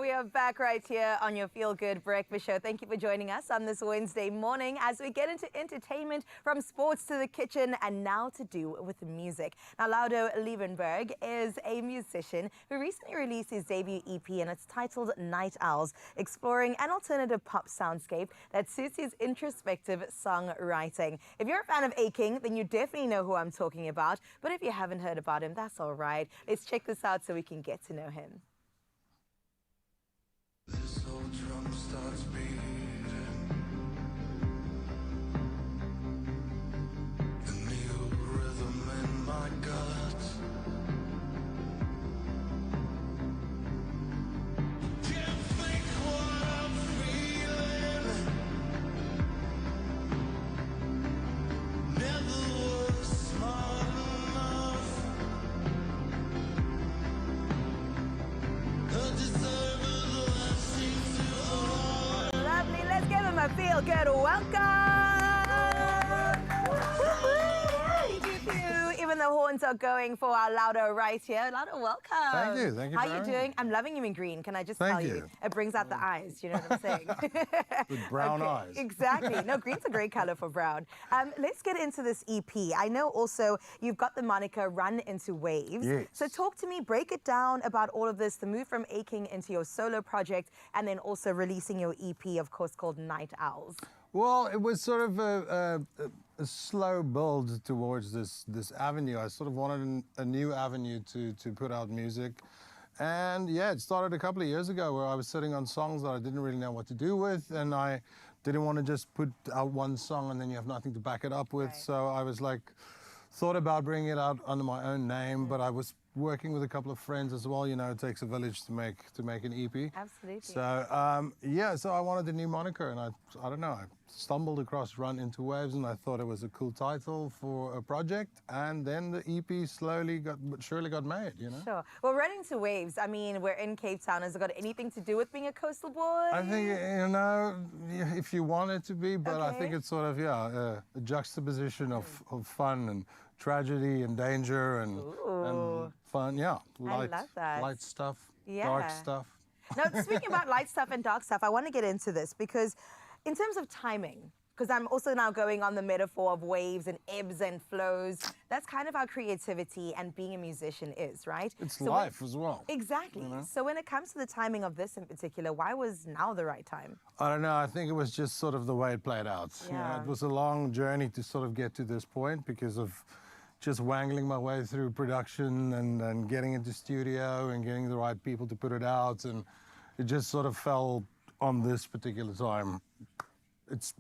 We are back right here on your Feel Good Breakfast Show. Thank you for joining us on this Wednesday morning as we get into entertainment, from sports to the kitchen, and now to do with music. Now, Laudo Liebenberg is a musician who recently released his debut EP, and it's titled Night Owls, exploring an alternative pop soundscape that suits his introspective songwriting. If you're a fan of Aching, then you definitely know who I'm talking about. But if you haven't heard about him, that's all right. Let's check this out so we can get to know him. This old drum starts beating. The new rhythm in my gut. Can't think what I'm feeling. Never was smart enough. I deserve Lovely. Let's give him a feel good welcome. Even the horns are going for our Laudo right here. Laudo, welcome. Thank you. Thank you How for are you having doing? me. I'm loving you in green. Can I just Thank tell you? you. It brings out the eyes. You know what I'm saying? With brown eyes. Exactly. No, green's a great color for brown. Let's get into this EP. I know also you've got the moniker Run Into Waves. Yes. So talk to me, break it down about all of this, the move from Aching into your solo project, and then also releasing your EP, of course, called Night Owls. Well, it was sort of a slow build towards this avenue. I sort of wanted a new avenue to put out music. And yeah, it started a couple of years ago where I was sitting on songs that I didn't really know what to do with, and I didn't want to just put out one song and then you have nothing to back it up with. Right. So I was like, thought about bringing it out under my own name, but I was working with a couple of friends as well. You know, it takes a village to make an EP. Absolutely. So yeah, so I wanted a new moniker, and I don't know, I stumbled across Run Into Waves, and I thought it was a cool title for a project, and then the EP slowly but surely got made, you know? Sure. Well, Run Into Waves, I mean, we're in Cape Town. Has it got anything to do with being a coastal boy? I think, you know, if you want it to be, but I think Okay. it's sort of, yeah, a juxtaposition of fun and tragedy and danger and fun, yeah. love that. Light stuff, Yeah. dark stuff. Now, speaking about light stuff and dark stuff, I want to get into this because in terms of timing, because I'm also now going on the metaphor of waves and ebbs and flows, that's kind of how creativity and being a musician is, right? It's So life as well. Exactly. You know? So when it comes to the timing of this in particular, why was now the right time? I don't know, I think it was just sort of the way it played out. You know, Yeah. it was a long journey to sort of get to this point because of, just wangling my way through production and getting into studio and getting the right people to put it out, and it just sort of fell on this particular time.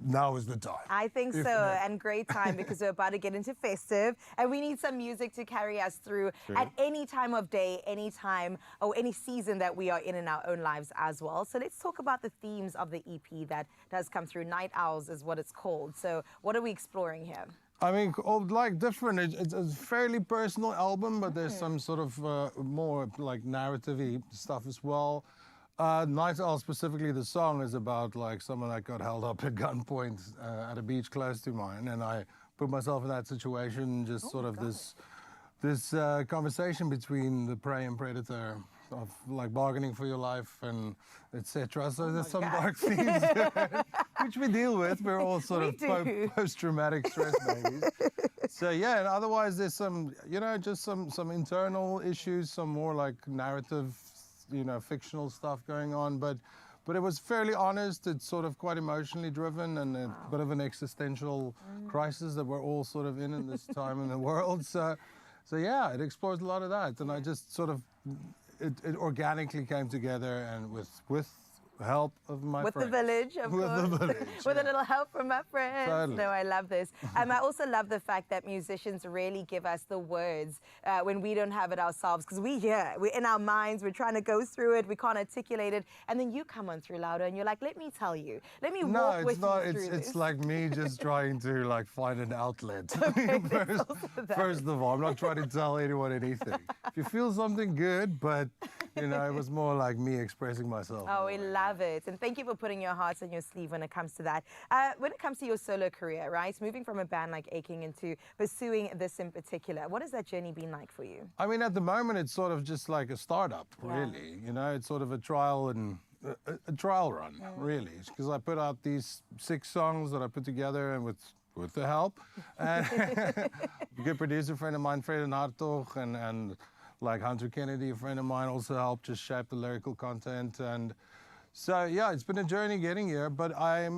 Now is the time. I think so, and great time because we're about to get into festive, and we need some music to carry us through at any time of day, any time, or any season that we are in our own lives as well. So let's talk about the themes of the EP that does come through. Night Owls is what it's called. So what are we exploring here? I mean, like different. It's a fairly personal album, but there's some sort of more like narrative-y stuff as well. Night Owl, specifically, the song is about like someone that got held up at gunpoint at a beach close to mine, and I put myself in that situation. Just sort of this conversation between the prey and predator, of like bargaining for your life and etc. So there's some dark themes which we deal with. We're all sort of post-traumatic stress babies. So yeah, and otherwise there's some, just some internal issues, some more like narrative, fictional stuff going on, but it was fairly honest. It's sort of quite emotionally driven and a bit of an existential crisis that we're all sort of in this time in the world. So yeah, it explores a lot of that, and I just sort of it organically came together, and with help of my friends. With the village, of course. With a little help from my friends. Totally. No, I love this. I also love the fact that musicians really give us the words when we don't have it ourselves, because we're in our minds, we're trying to go through it, we can't articulate it, and then you come on through louder and you're like, let me tell you, let me walk with you through this. It's like me just trying to like find an outlet. First of all, I'm not trying to tell anyone anything. If you feel something, good, but it was more like me expressing myself. Oh, we love it. And thank you for putting your hearts on your sleeve when it comes to that. When it comes to your solo career, right? Moving from a band like Aching into pursuing this in particular, what has that journey been like for you? I mean, at the moment, it's sort of just like a startup, really. It's sort of a trial and a trial run, really. Because I put out these 6 songs that I put together, and with the help. And a good producer friend of mine, Fred and Hartog, and like Hunter Kennedy, a friend of mine, also helped just shape the lyrical content. And so, yeah, it's been a journey getting here, but I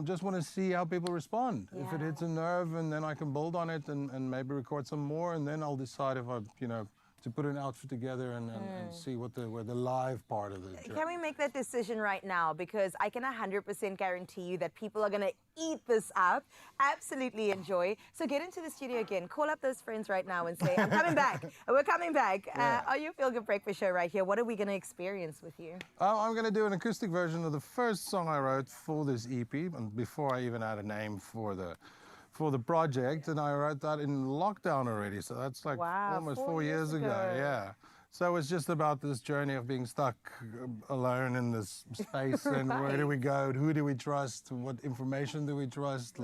just want to see how people respond. If it hits a nerve, and then I can build on it and maybe record some more, and then I'll decide if I, to put an outfit together and see where the live part of the journey. Can we make that decision right now? Because I can 100% guarantee you that people are going to eat this up, absolutely enjoy. So get into the studio again, call up those friends right now and say, I'm coming back, we're coming back. Are you Feel Good Breakfast Show right here? What are we going to experience with you? I'm going to do an acoustic version of the first song I wrote for this EP, and before I even had a name for the project, and I wrote that in lockdown already, so that's like almost 4 years ago. Yeah. So it's just about this journey of being stuck alone in this space, and where do we go? Who do we trust? What information do we trust?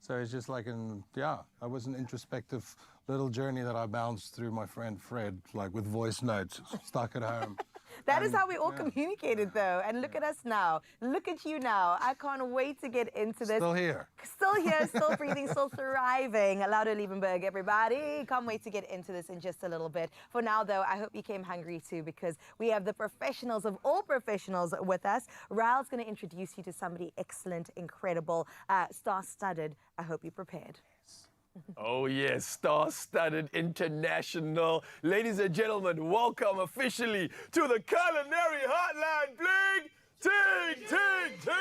So it's just like I was an introspective little journey that I bounced through my friend Fred, like with voice notes, stuck at home. That is how we all communicated, though. And look at us now. Look at you now. I can't wait to get into this. Still here. Still here, still breathing, still thriving. Louder Liebenberg, everybody. Can't wait to get into this in just a little bit. For now, though, I hope you came hungry, too, because we have the professionals of all professionals with us. Raul's going to introduce you to somebody excellent, incredible, star-studded. I hope you're prepared. Oh yes, star-studded international. Ladies and gentlemen, welcome officially to the Culinary Hotline. Bling, ting, ting, ting.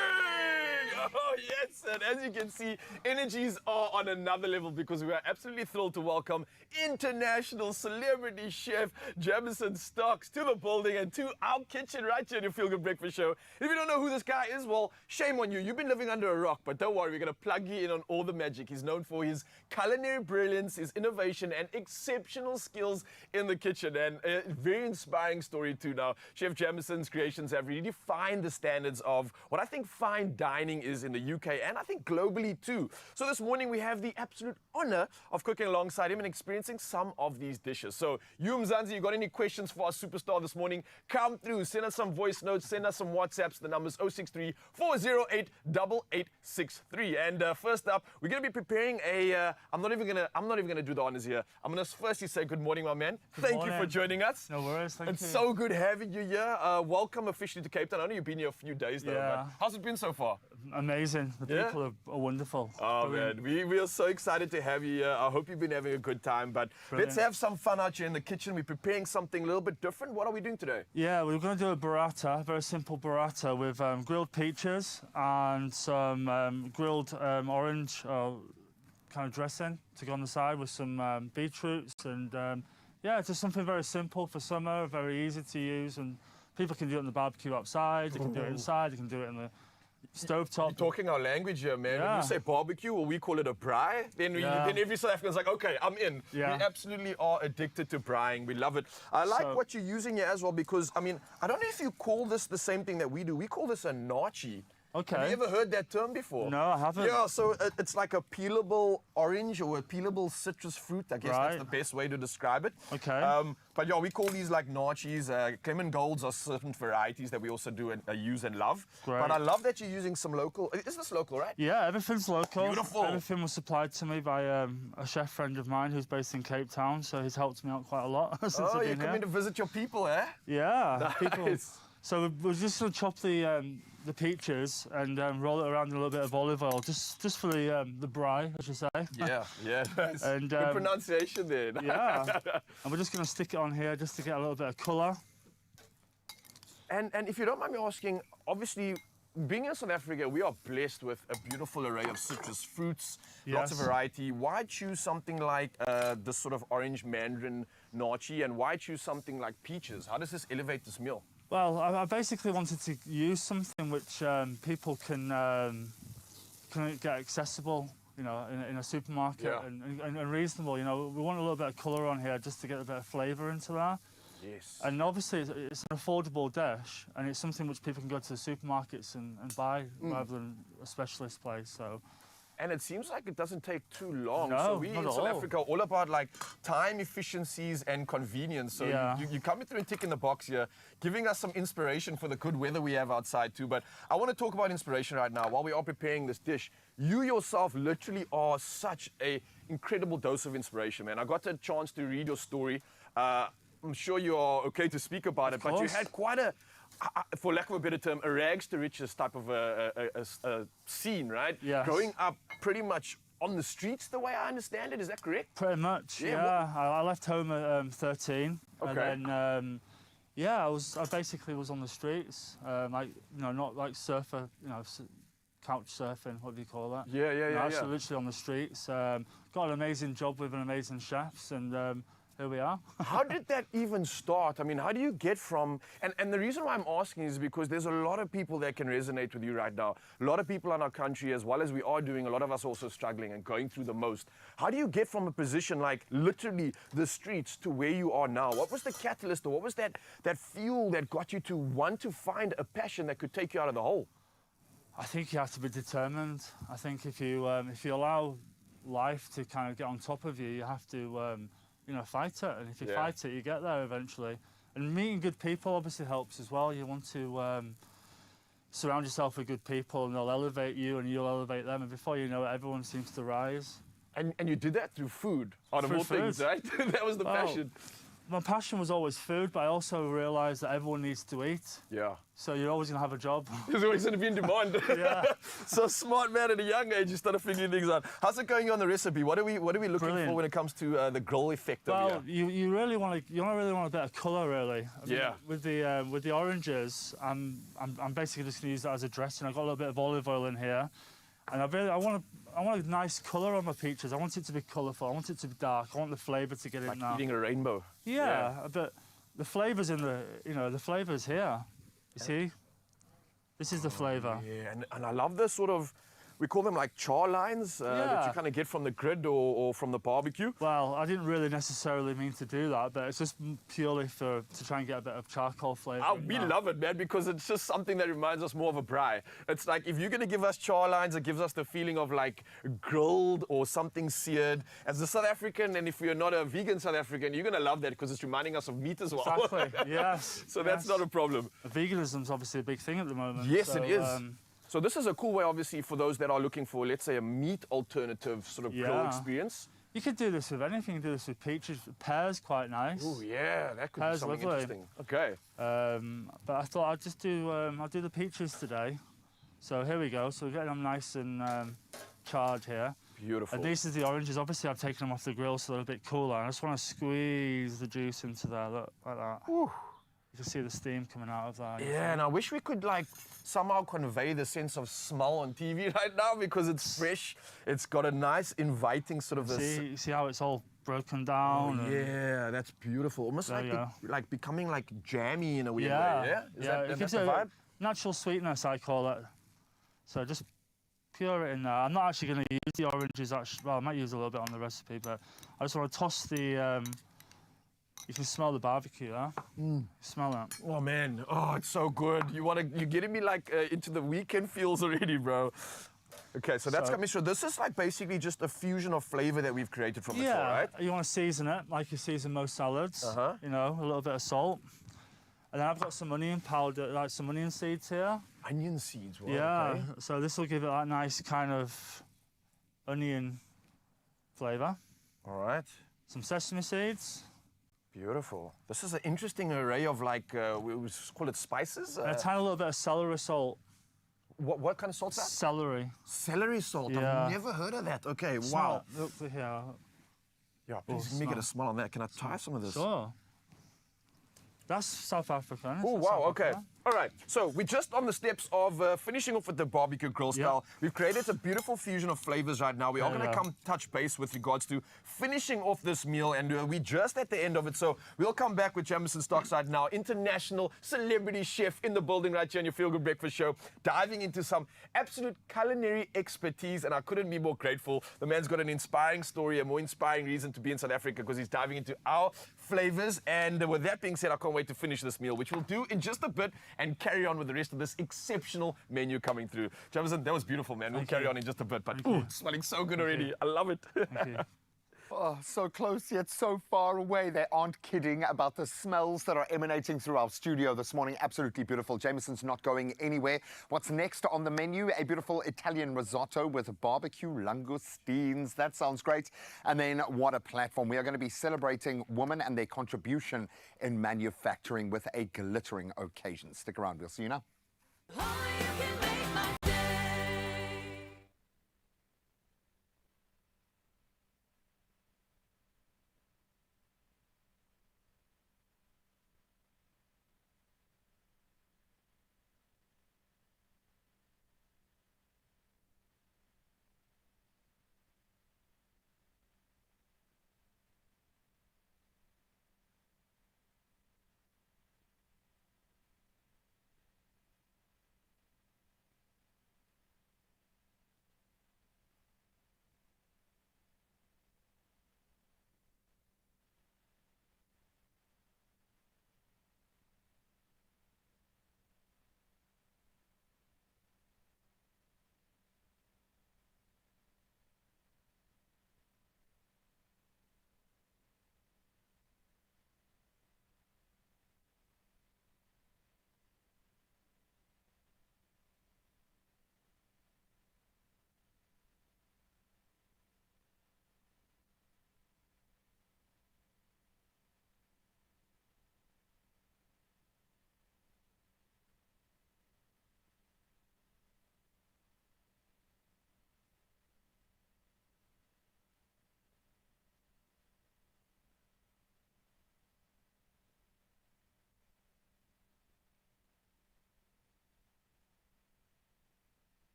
Oh yes, and as you can see, energies are on another level because we are absolutely thrilled to welcome international celebrity chef Jamison Stocks to the building and to our kitchen right here at your Feel Good Breakfast Show. If you don't know who this guy is, well, shame on you. You've been living under a rock, but don't worry, we're going to plug you in on all the magic. He's known for his culinary brilliance, his innovation, and exceptional skills in the kitchen. And a very inspiring story too now. Chef Jamison's creations have really defined the standards of what I think fine dining is in the UK, and I think globally too. So this morning we have the absolute honor of cooking alongside him and experiencing some of these dishes. So you Mzansi, you got any questions for our superstar this morning? Come through, send us some voice notes, send us some WhatsApps. The number's 063 408 8863. And first up, we're gonna be preparing a I'm not even gonna do the honors here. I'm gonna firstly say good morning, my man. Thank you for joining us. No worries, thank you. It's so good having you here. Welcome officially to Cape Town. I know you've been here a few days though, but how's it been so far? Amazing. The Yeah? people are wonderful. Oh Brilliant. man, we are so excited to have you here. I hope you've been having a good time. But Brilliant. let's have some fun out here in the kitchen. We're preparing something a little bit different. What are we doing today? Yeah, we're going to do a burrata, a very simple burrata with grilled peaches and some grilled orange kind of dressing to go on the side with some beetroots and yeah, just something very simple for summer, very easy to use, and people can do it on the barbecue outside, they can do it inside, they can do it in the stovetop. You're talking our language here, man. When Yeah. you say barbecue, well, we call it a braai. Then, then every South African's like, okay, I'm in. Yeah. We absolutely are addicted to braaiing. We love it. I like what you're using here as well because, I mean, I don't know if you call this the same thing that we do. We call this a nachi. Okay. Have you ever heard that term before? No, I haven't. Yeah, so it's like a peelable orange or a peelable citrus fruit. I guess that's Right. the best way to describe it. Okay. But yeah, we call these like nachis. Clement Golds are certain varieties that we also do and use and love. Great. But I love that you're using some local. Is this local, right? Yeah, everything's local. Beautiful. Everything was supplied to me by a chef friend of mine who's based in Cape Town, so he's helped me out quite a lot since Oh, I've you're been here. coming to visit your people, eh? Yeah, people. Nice. So we're just going to chop the peaches and roll it around in a little bit of olive oil, just for the braai, I should say. Yeah, yeah. Nice. And, good pronunciation there. Yeah. And we're just going to stick it on here just to get a little bit of colour. And if you don't mind me asking, obviously, being in South Africa, we are blessed with a beautiful array of citrus fruits, lots of Yes. variety. Why choose something like this sort of orange mandarin nachi, and why choose something like peaches? How does this elevate this meal? Well, I basically wanted to use something which people can get accessible, you know, in a supermarket Yeah. and reasonable. You know, we want a little bit of colour on here just to get a bit of flavour into that. Yes. And obviously, it's an affordable dish, and it's something which people can go to the supermarkets and buy rather than a specialist place. So. And it seems like it doesn't take too long. No, so we not in at South all. Africa are all about like time efficiencies and convenience. So Yeah. you coming through and ticking the box here, giving us some inspiration for the good weather we have outside too. But I want to talk about inspiration right now while we are preparing this dish. You yourself literally are such a incredible dose of inspiration, man. I got a chance to read your story. I'm sure you are okay to speak about it, but you course. had quite a, for lack of a better term, a rags to riches type of a scene, right? Yes. Growing up pretty much on the streets, the way I understand it. Is that correct? Pretty much, Yeah, yeah. I left home at 13, Okay. and then yeah, I basically was on the streets, like not like surfer, couch surfing. What do you call that? Yeah, yeah, yeah, Actually, yeah. literally on the streets. Got an amazing job with an amazing chefs, and here we are. How did that even start? I mean, how do you get from... And the reason why I'm asking is because there's a lot of people that can resonate with you right now. A lot of people in our country, as well as we are doing, a lot of us also struggling and going through the most. How do you get from a position like literally the streets to where you are now? What was the catalyst, or what was that fuel that got you to want to find a passion that could take you out of the hole? I think you have to be determined. I think if you allow life to kind of get on top of you, you have to fight it. And if you fight it, you get there eventually. And meeting good people obviously helps as well. You want to surround yourself with good people, and they'll elevate you, and you'll elevate them. And before you know it, everyone seems to rise. And you did that through food, out of Through all things, food. right? That was the Well, passion. My passion was always food, but I also realised that everyone needs to eat. Yeah. So you're always going to have a job. There's always going to be in demand. Yeah. So smart, man, at a young age, you started figuring things out. How's it going on the recipe? What are we looking Brilliant. for when it comes to the grill effect over Well, here? you really want a bit of colour, really. I mean, Yeah. With the oranges, I'm basically just going to use that as a dressing. I've got a little bit of olive oil in here, and I want a nice colour on my peaches. I want it to be colourful. I want it to be dark. I want the flavour to get in Like now. eating a rainbow. Yeah, but the flavour's in the flavour's here. You see? This is the flavour. Yeah, and I love this sort of, we call them like char lines that Yeah. you kind of get from the grid or from the barbecue. Well, I didn't really necessarily mean to do that, but it's just purely to try and get a bit of charcoal flavour. in We that. love it, man, because it's just something that reminds us more of a braai. It's like, if you're going to give us char lines, it gives us the feeling of like grilled or something seared. As a South African, and if you're not a vegan South African, you're going to love that because it's reminding us of meat as well. Exactly, yes. So that's yes. not a problem. Veganism's obviously a big thing at the moment. Yes, so, it is. So this is a cool way, obviously, for those that are looking for, let's say, a meat alternative sort of grill Yeah. experience. You could do this with anything. You can do this with peaches. Pears, quite nice. Oh, yeah, that could be Pears, something lovely. interesting. Okay. But I thought I'd just do I'll do the peaches today. So here we go. So we're getting them nice and charred here. Beautiful. And these are the oranges. Obviously, I've taken them off the grill so they're a bit cooler. I just want to squeeze the juice into there, look, like that. Whew. You can see the steam coming out of that. Yeah, and I wish we could like somehow convey the sense of smell on TV right now because it's fresh. It's got a nice, inviting sort of See how it's all broken down? Oh, yeah, that's beautiful. Almost There like you go. like becoming like jammy in a weird Yeah, way. Yeah, it that's gives the it vibe? a natural sweetness, I call it. So just pour it in there. I'm not actually going to use the oranges. Actually, well, I might use a little bit on the recipe, but I just want to toss the. You can smell the barbecue, huh? Smell that. Oh man, oh it's so good. You're getting me like into the weekend feels already, bro. Okay, so that's coming. So this is like basically just a fusion of flavor that we've created from the flour, right? You want to season it like you season most salads. You know, a little bit of salt. And then I've got some onion powder, like some onion seeds here. Onion seeds, wow, Yeah, okay. so this will give it that nice kind of onion flavour. All right. Some sesame seeds. Beautiful. This is an interesting array of like, we call it spices. And a tiny little bit of celery salt. What kind of salt's that? Celery. Celery salt. Yeah. I've never heard of that. Okay, Smell wow. it. Look here. Yeah, please let me get a smell on that. Can I try some of this? Sure. That's South African. Oh, wow, okay. All right, so we're just on the steps of finishing off with the barbecue grill style. We've created a beautiful fusion of flavors right now. We are going to come touch base with regards to finishing off this meal, and we're just at the end of it. So we'll come back with Jamison Stockside now, international celebrity chef in the building right here on your Feel Good Breakfast Show, diving into some absolute culinary expertise, and I couldn't be more grateful. The man's got an inspiring story, a more inspiring reason to be in South Africa because he's diving into our flavors. And with that being said, I can't wait to finish this meal, which we'll do in just a bit and carry on with the rest of this exceptional menu coming through. Jamison, that was beautiful, man. We'll carry on in just a bit, but it's smelling so good already. I love it. Thank you. Oh, so close yet so far away. They aren't kidding about the smells that are emanating through our studio this morning. Absolutely beautiful. Jamison's not going anywhere. What's next on the menu? A beautiful Italian risotto with barbecue langoustines. That sounds great. And then what a platform. We are going to be celebrating women and their contribution in manufacturing with a glittering occasion. Stick around. We'll see you now.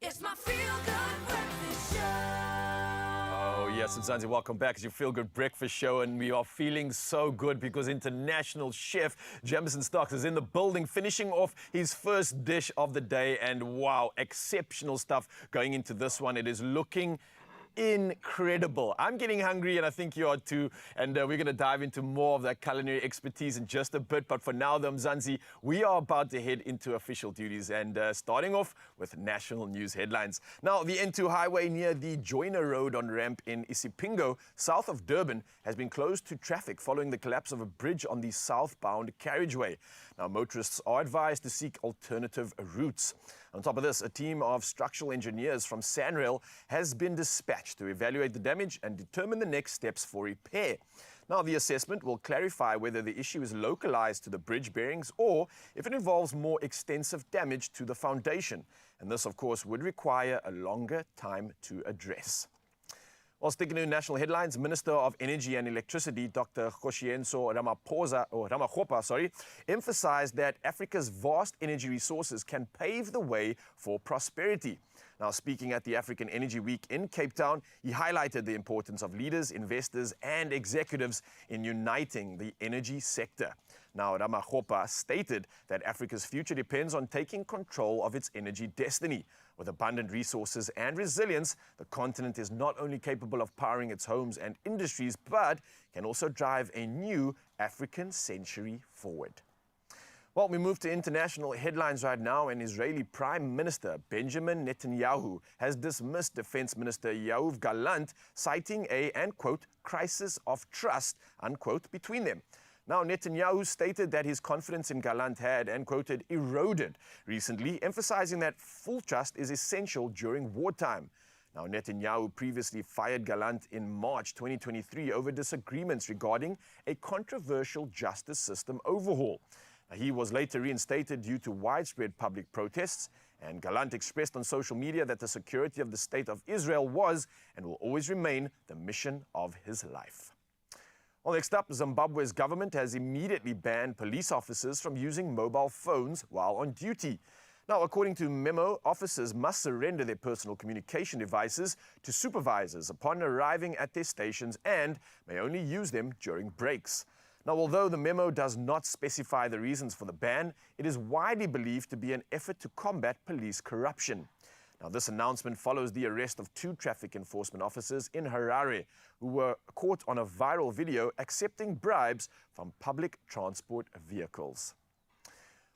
It's my Feel Good Breakfast Show. Oh, yes, it's Zanzi. Welcome back. It's your Feel Good Breakfast Show, and we are feeling so good because international chef Jamison Stocks is in the building, finishing off his first dish of the day. And wow, exceptional stuff going into this one. It is looking incredible. I'm getting hungry, and I think you are too. And we're going to dive into more of that culinary expertise in just a bit. But for now, the Mzansi, we are about to head into official duties, and starting off with national news headlines. Now, the N2 highway near the Joyner Road on ramp in Isipingo, south of Durban, has been closed to traffic following the collapse of a bridge on the southbound carriageway. Now, motorists are advised to seek alternative routes. On top of this, a team of structural engineers from SANRAL has been dispatched to evaluate the damage and determine the next steps for repair. Now, the assessment will clarify whether the issue is localized to the bridge bearings or if it involves more extensive damage to the foundation. And this, of course, would require a longer time to address. While sticking to national headlines, Minister of Energy and Electricity, Dr. Kgosienso Ramokgopa, emphasized that Africa's vast energy resources can pave the way for prosperity. Now, speaking at the African Energy Week in Cape Town, he highlighted the importance of leaders, investors, and executives in uniting the energy sector. Now, Ramokgopa stated that Africa's future depends on taking control of its energy destiny. With abundant resources and resilience, the continent is not only capable of powering its homes and industries, but can also drive a new African century forward. Well, we move to international headlines right now, and Israeli Prime Minister Benjamin Netanyahu has dismissed Defense Minister Yoav Gallant, citing a, and quote, crisis of trust, unquote, between them. Now, Netanyahu stated that his confidence in Gallant had, and quoted, eroded recently, emphasizing that full trust is essential during wartime. Now, Netanyahu previously fired Gallant in March 2023 over disagreements regarding a controversial justice system overhaul. Now, he was later reinstated due to widespread public protests, and Gallant expressed on social media that the security of the State of Israel was and will always remain the mission of his life. Well, next up, Zimbabwe's government has immediately banned police officers from using mobile phones while on duty. Now, according to memo, officers must surrender their personal communication devices to supervisors upon arriving at their stations and may only use them during breaks. Now, although the memo does not specify the reasons for the ban, it is widely believed to be an effort to combat police corruption. Now, this announcement follows the arrest of 2 traffic enforcement officers in Harare who were caught on a viral video accepting bribes from public transport vehicles.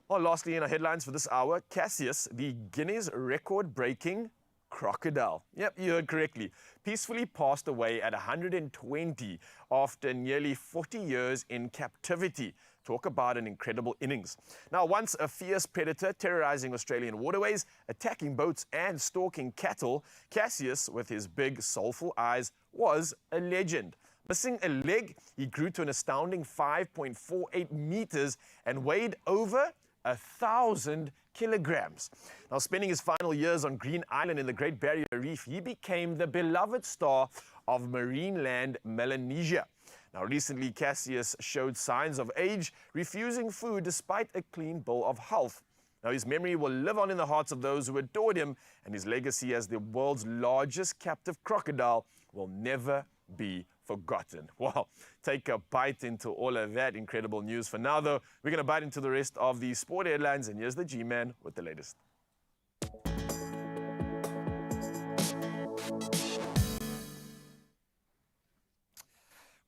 Well, lastly, in our headlines for this hour, Cassius, the Guinness record-breaking crocodile, yep, you heard correctly, peacefully passed away at 120 after nearly 40 years in captivity. Talk about an incredible innings. Now, once a fierce predator terrorizing Australian waterways, attacking boats and stalking cattle, Cassius, with his big, soulful eyes, was a legend. Missing a leg, he grew to an astounding 5.48 meters and weighed over 1,000 kilograms. Now, spending his final years on Green Island in the Great Barrier Reef, he became the beloved star of marine land Melanesia. Now, recently, Cassius showed signs of age, refusing food despite a clean bill of health. Now, his memory will live on in the hearts of those who adored him, and his legacy as the world's largest captive crocodile will never be forgotten. Wow, take a bite into all of that incredible news. For now, though, we're going to bite into the rest of the sport headlines, and here's the G-Man with the latest.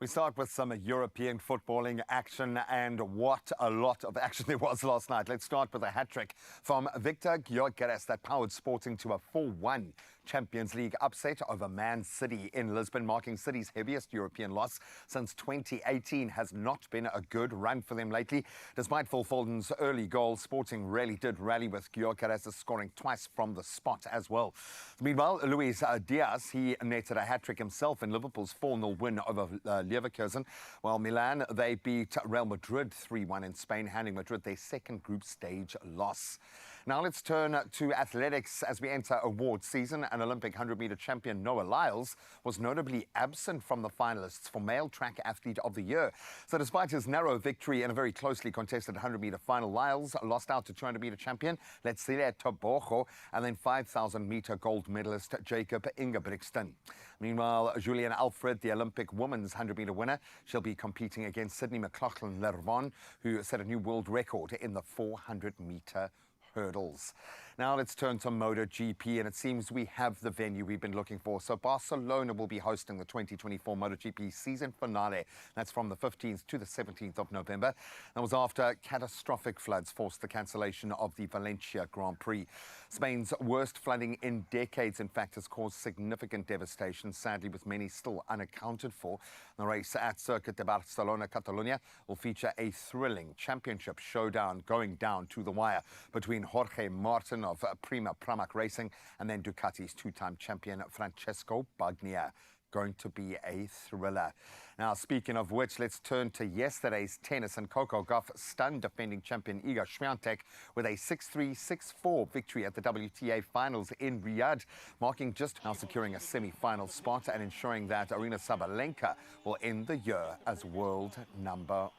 We start with some European footballing action, and what a lot of action there was last night. Let's start with a hat-trick from Victor Gyökeres that powered Sporting to a 4-1 Champions League upset over Man City in Lisbon, marking City's heaviest European loss since 2018. Has not been a good run for them lately. Despite Phil Foden's early goal, Sporting really did rally, with Gyökeres scoring twice from the spot as well. Meanwhile, Luis Diaz, he netted a hat-trick himself in Liverpool's 4-0 win over Leverkusen, while Milan, they beat Real Madrid 3-1 in Spain, handing Madrid their second group stage loss. Now let's turn to athletics as we enter awards season. An Olympic 100-meter champion, Noah Lyles, was notably absent from the finalists for Male Track Athlete of the Year. So despite his narrow victory in a very closely contested 100-meter final, Lyles lost out to 200-meter champion Letsile Tebogo and then 5,000-meter gold medalist Jacob Ingebrigtsen. Meanwhile, Julian Alfred, the Olympic women's 100-meter winner, she'll be competing against Sydney McLaughlin-Lervon, who set a new world record in the 400-meter hurdles. Now let's turn to MotoGP, and it seems we have the venue we've been looking for. So Barcelona will be hosting the 2024 MotoGP season finale. That's from the 15th to the 17th of November. That was after catastrophic floods forced the cancellation of the Valencia Grand Prix. Spain's worst flooding in decades, in fact, has caused significant devastation, sadly with many still unaccounted for. The race at Circuit de Barcelona, Catalonia, will feature a thrilling championship showdown going down to the wire between Jorge Martin of Prima Pramac Racing and then Ducati's two-time champion Francesco Bagnaia. Going to be a thriller. Now, speaking of which, let's turn to yesterday's tennis, and Coco Gauff stunned defending champion Iga Swiatek with a 6-3, 6-4 victory at the WTA Finals in Riyadh, marking just now securing a semi-final spot and ensuring that Aryna Sabalenka will end the year as world #1.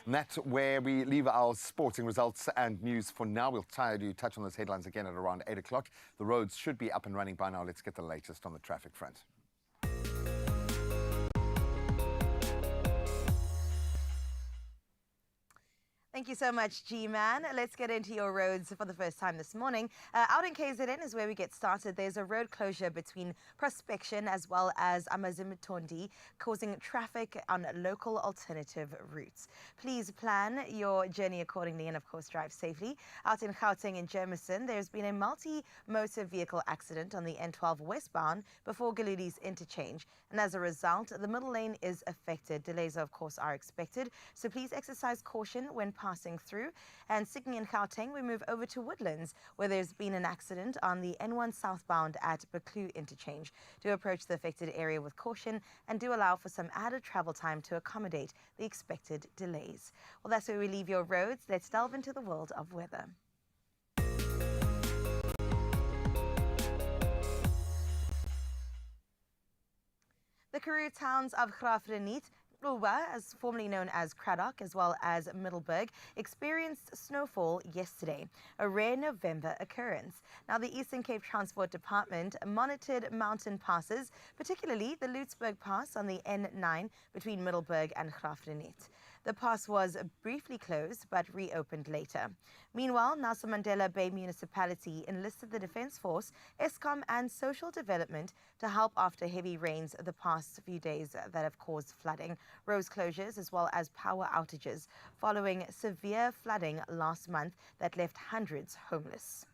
And that's where we leave our sporting results and news for now. We'll try to touch on those headlines again at around 8 o'clock. The roads should be up and running by now. Let's get the latest on the traffic front. Thank you so much, G-Man. Let's get into your roads for the first time this morning. Out in KZN is where we get started. There's a road closure between Prospection as well as Amazimitondi, causing traffic on local alternative routes. Please plan your journey accordingly and, of course, drive safely. Out in Gauteng and Germiston, there's been a multi-motor vehicle accident on the N12 westbound before Galudi's interchange. And as a result, the middle lane is affected. Delays, of course, are expected. So please exercise caution when passing through. And sticking in Gauteng, we move over to Woodlands, where there's been an accident on the N1 southbound at Baklu interchange. Do approach the affected area with caution and do allow for some added travel time to accommodate the expected delays. Well, that's where we leave your roads. Let's delve into the world of weather. The Karoo towns of Graaff-Reinet, Ruwa, as formerly known as Cradock, as well as Middelburg, experienced snowfall yesterday, a rare November occurrence. Now, the Eastern Cape Transport Department monitored mountain passes, particularly the Lootsburg Pass on the N9 between Middelburg and Graaff-Reinet. The pass was briefly closed but reopened later. Meanwhile, Nelson Mandela Bay Municipality enlisted the Defence Force, Eskom and Social Development to help after heavy rains the past few days that have caused flooding, road closures as well as power outages following severe flooding last month that left hundreds homeless.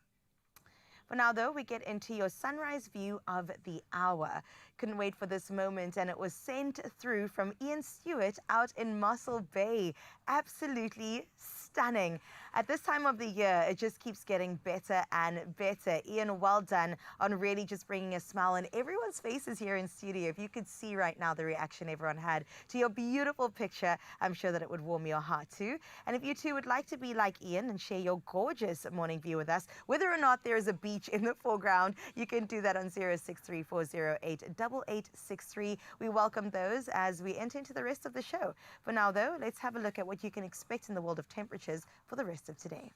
For now, though, we get into your sunrise view of the hour. Couldn't wait for this moment, and it was sent through from Ian Stewart out in Mossel Bay. Absolutely stunning. At this time of the year, it just keeps getting better and better. Ian, well done on really just bringing a smile on everyone's faces here in studio. If you could see right now the reaction everyone had to your beautiful picture, I'm sure that it would warm your heart too. And if you too would like to be like Ian and share your gorgeous morning view with us, whether or not there is a beach in the foreground, you can do that on 0634088863. We welcome those as we enter into the rest of the show. For now, though, let's have a look at what you can expect in the world of temperatures for the rest of today.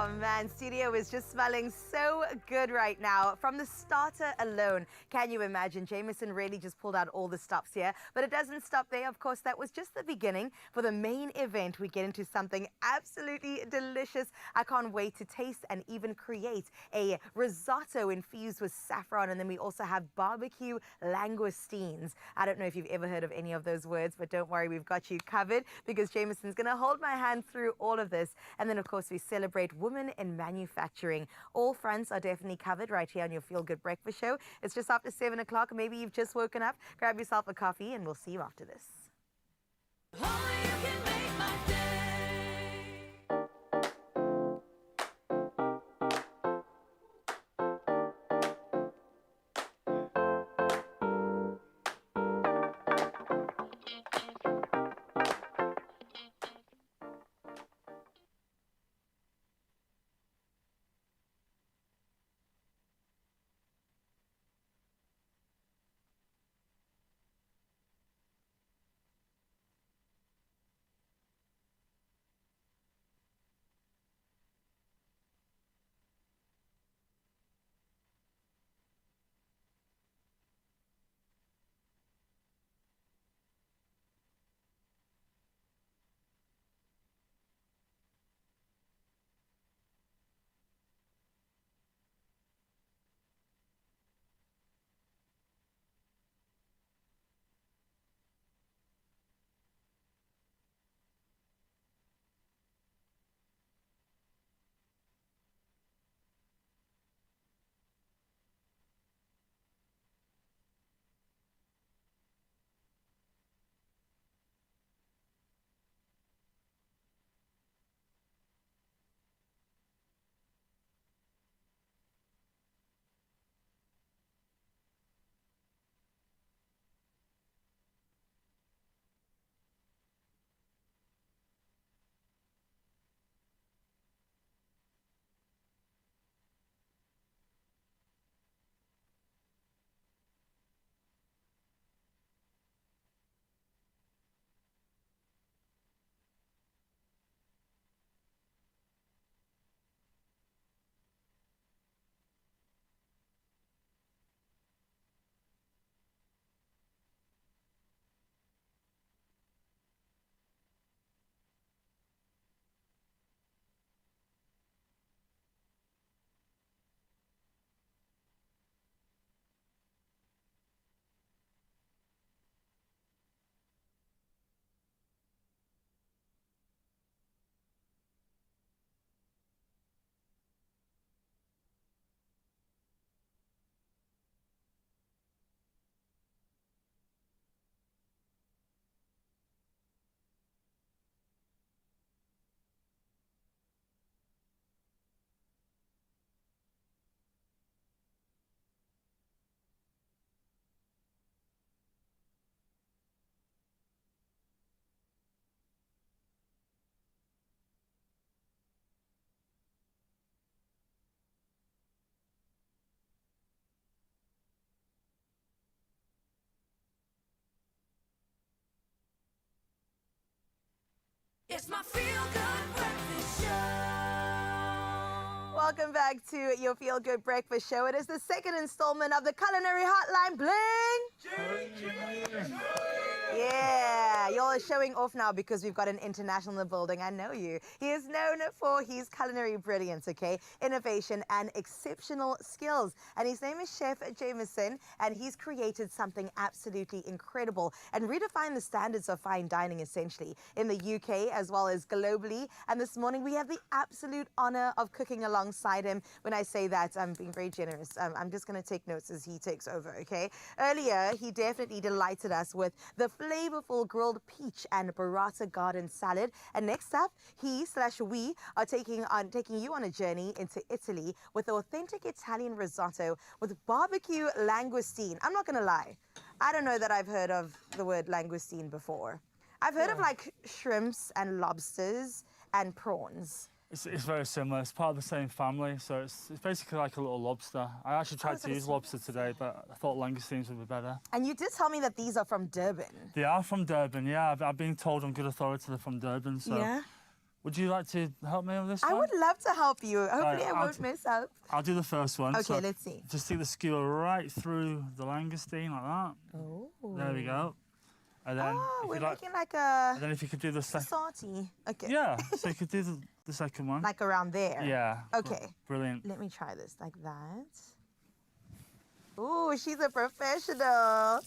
Oh man, studio is just smelling so good right now. From the starter alone, can you imagine? Jameson really just pulled out all the stops here. But it doesn't stop there. Of course, that was just the beginning. For the main event, we get into something absolutely delicious. I can't wait to taste and even create a risotto infused with saffron. And then we also have barbecue langoustines. I don't know if you've ever heard of any of those words, but don't worry, we've got you covered because Jameson's going to hold my hand through all of this. And then, of course, we celebrate women in manufacturing. All fronts are definitely covered right here on your Feel Good Breakfast Show. It's just after 7 o'clock. Maybe you've just woken up. Grab yourself a coffee and we'll see you after this. Only you can make my day. It's my Feel Good Breakfast Show. Welcome back to your Feel Good Breakfast Show. It is the second installment of the Culinary Hotline Bling. Yeah, y'all are showing off now because we've got an international in the building. I know you. He is known for his culinary brilliance, okay? Innovation and exceptional skills. And his name is Chef Jameson, and he's created something absolutely incredible and redefined the standards of fine dining, essentially, in the UK as well as globally. And this morning, we have the absolute honor of cooking alongside him. When I say that, I'm being very generous. I'm just going to take notes as he takes over, okay? Earlier, he definitely delighted us with the flavorful grilled peach and burrata garden salad. And next up, we are taking you on a journey into Italy with authentic Italian risotto with barbecue langoustine. I'm not going to lie. I don't know that I've heard of the word langoustine before. I've heard of like shrimps and lobsters and prawns. It's very similar. It's part of the same family, so it's basically like a little lobster. I actually tried to use lobster today, but I thought langoustines would be better. And you did tell me that these are from Durban. They are from Durban, yeah. I've been told on good authority they're from Durban, so yeah. Would you like to help me on this I one? would love to help you. Hopefully I I'll won't mess up. I'll do the first one. Okay, So let's see. just stick the skewer right through the langoustine like that. Oh. There we go. And then, Oh, if we're you like, making like a and then if you could do the second, salty. Okay. yeah. So you could do the second one. Like around there. Yeah. Okay. Brilliant. Let me try this like that. Ooh, she's a professional.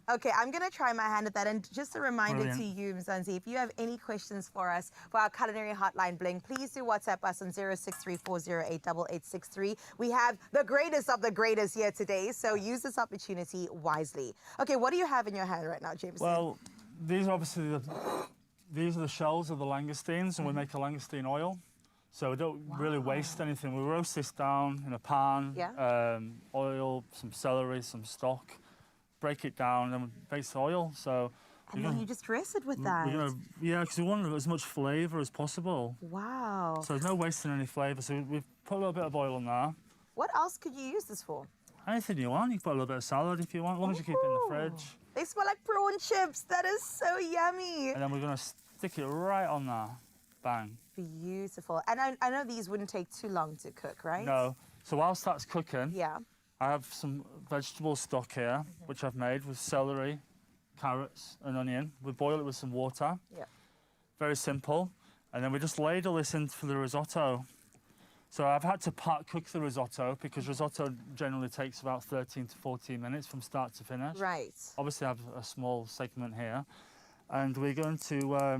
Okay, I'm gonna try my hand at that. And just a reminder Brilliant. to you, Mzansi, if you have any questions for us for our culinary hotline bling, please do WhatsApp us on 0634088863. We have the greatest of the greatest here today, so use this opportunity wisely. Okay, what do you have in your hand right now, Jameson? Well, these are obviously these are the shells of the langoustines, and we make a langoustine oil. So we don't really waste anything. We roast this down in a pan, oil, some celery, some stock, break it down, and base the oil. So and then you just dress it with that. Yeah, because we want as much flavour as possible. Wow. So there's no wasting any flavour. So we've put a little bit of oil on there. What else could you use this for? Anything you want. You can put a little bit of salad if you want, as long as you keep it in the fridge. They smell like prawn chips. That is so yummy. And then we're going to stick it right on there. Bang. Beautiful. And I know these wouldn't take too long to cook, right? No. So whilst that's cooking, yeah, I have some vegetable stock here, which I've made with celery, carrots and onion. We boil it with some water. Yeah. Very simple. And then we just ladle this in for the risotto. So I've had to part cook the risotto because risotto generally takes about 13 to 14 minutes from start to finish. Right. Obviously I have a small segment here. And we're going to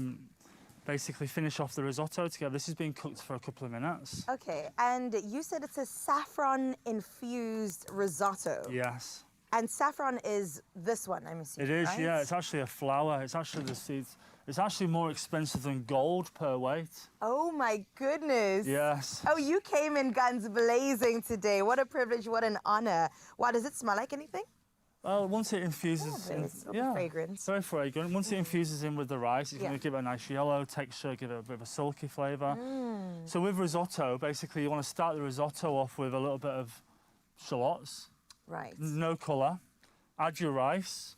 basically finish off the risotto together. This has been cooked for a couple of minutes. Okay, and you said it's a saffron-infused risotto. Yes. And saffron is this one, I'm assuming, It is, right? yeah. It's actually a flour. It's actually the seeds. It's actually more expensive than gold per weight. Oh, my goodness. Yes. Oh, you came in guns blazing today. What a privilege, what an honor. Why, does it smell like anything? Well, once it infuses fragrance. Very fragrant. Once it infuses in with the rice, it's going to give it a nice yellow texture, give it a bit of a silky flavour. So with risotto, basically you want to start the risotto off with a little bit of shallots. Right. No colour. Add your rice,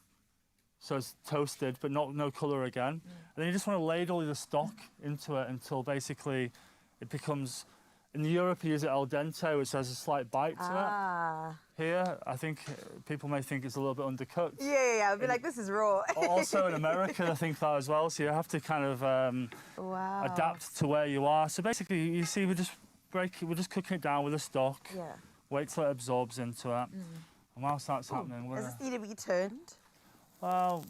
so it's toasted, but no colour again. And then you just want to ladle the stock into it until basically it becomes... In Europe, you use it al dente, which has a slight bite to it. Here, I think people may think it's a little bit undercooked. Yeah. I'd be like, this is raw. Also in America, I think that as well. So you have to kind of adapt to where you are. So basically, you see, we're just cooking it down with the stock. Yeah. Wait till it absorbs into it. And whilst that's happening, Does this need to be turned? Well,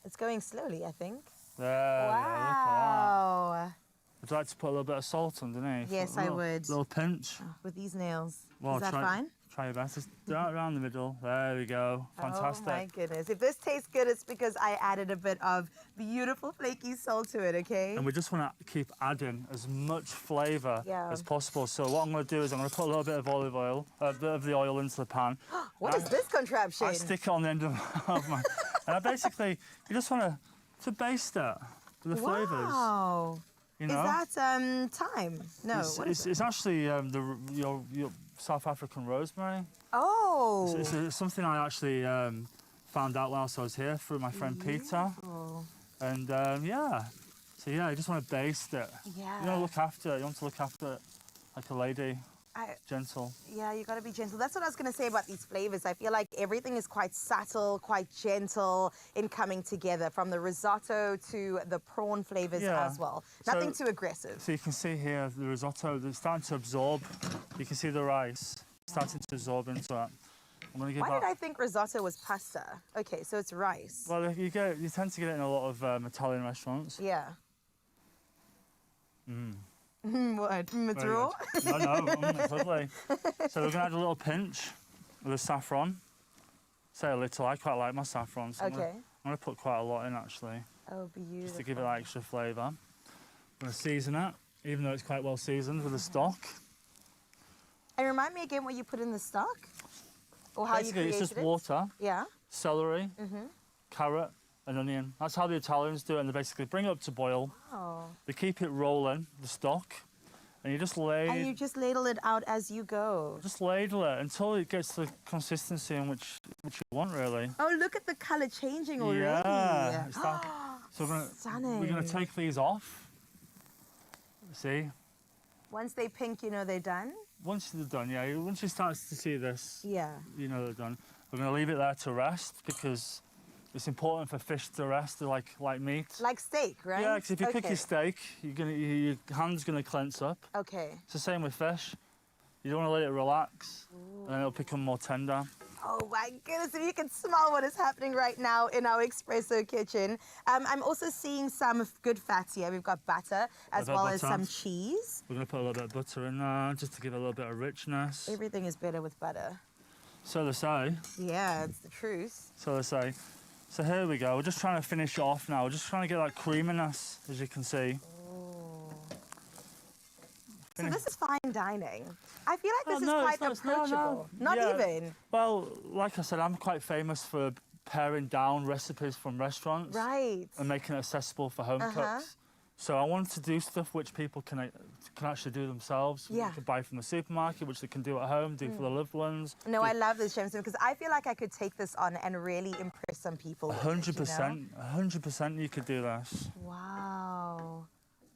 it's going slowly, I think. There, yeah, look at that. Wow. Would you like to put a little bit of salt underneath? Yes, I would. Little pinch. With these nails. Well, is that fine? Try your best. Just right around the middle. There we go. Fantastic. Oh my goodness. If this tastes good, it's because I added a bit of beautiful flaky salt to it, okay? And we just want to keep adding as much flavour as possible. So what I'm going to do is I'm going to put a little bit of olive oil, a bit of the oil into the pan. What is this contraption? I stick it on the end of my... And I basically, you just want to baste it with the flavours. Wow. You know? Is that thyme? No. It's actually your South African rosemary. Oh. It's something I actually found out whilst I was here through my friend Peter. And yeah. So yeah, you just want to baste it. Yeah. You don't look after it. You want to look after it like a lady. Gentle. Yeah, you got to be gentle. That's what I was going to say about these flavors. I feel like everything is quite subtle, quite gentle in coming together, from the risotto to the prawn flavors as well. Nothing too aggressive. So you can see here the risotto, it's starting to absorb. You can see the rice starting to absorb into it. I'm going to give Why did I think risotto was pasta? Okay, so it's rice. Well, you tend to get it in a lot of Italian restaurants. Yeah. What? It's raw? No, it's lovely. So we're going to add a little pinch of the saffron. Say a little, I quite like my saffron. So I'm going to put quite a lot in, actually. Oh, beautiful. Just to give it that extra flavour. I'm going to season it, even though it's quite well seasoned with the stock. And remind me again what you put in the stock? Or how Basically, you created it's just it? water, celery, carrot, and onion. That's how the Italians do it, and they basically bring it up to boil. Oh. They keep it rolling, the stock, and you just And you just ladle it out as you go. Just ladle it until it gets the consistency in which you want, really. Oh, look at the colour changing already. Yeah. So Stunning. we're gonna take these off. See? Once they pink, you know they're done? Once they're done, yeah. Once you start to see this, Yeah. you know they're done. We're gonna leave it there to rest because it's important for fish to rest, like meat. Like steak, right? Yeah, because if you cook your steak, your hand's gonna clench up. Okay. It's the same with fish. You don't want to let it relax, and then it'll become more tender. Oh my goodness, if you can smell what is happening right now in our Expresso kitchen. I'm also seeing some good fats here. We've got butter as well as some cheese. We're going to put a little bit of butter in there just to give it a little bit of richness. Everything is better with butter. So they say. Yeah, it's the truth. So they say. So here we go. We're just trying to finish it off now. We're just trying to get that creaminess, as you can see. So this is fine dining. I feel like this is quite it's approachable. Not Yeah. even. Well, like I said, I'm quite famous for paring down recipes from restaurants. Right. And making it accessible for home cooks. So I wanted to do stuff which people can actually do themselves. Yeah. They can buy from the supermarket, which they can do at home, do for the loved ones. No, I love this, Jameson, because I feel like I could take this on and really impress some people. 100%, 100% you could do this. Wow.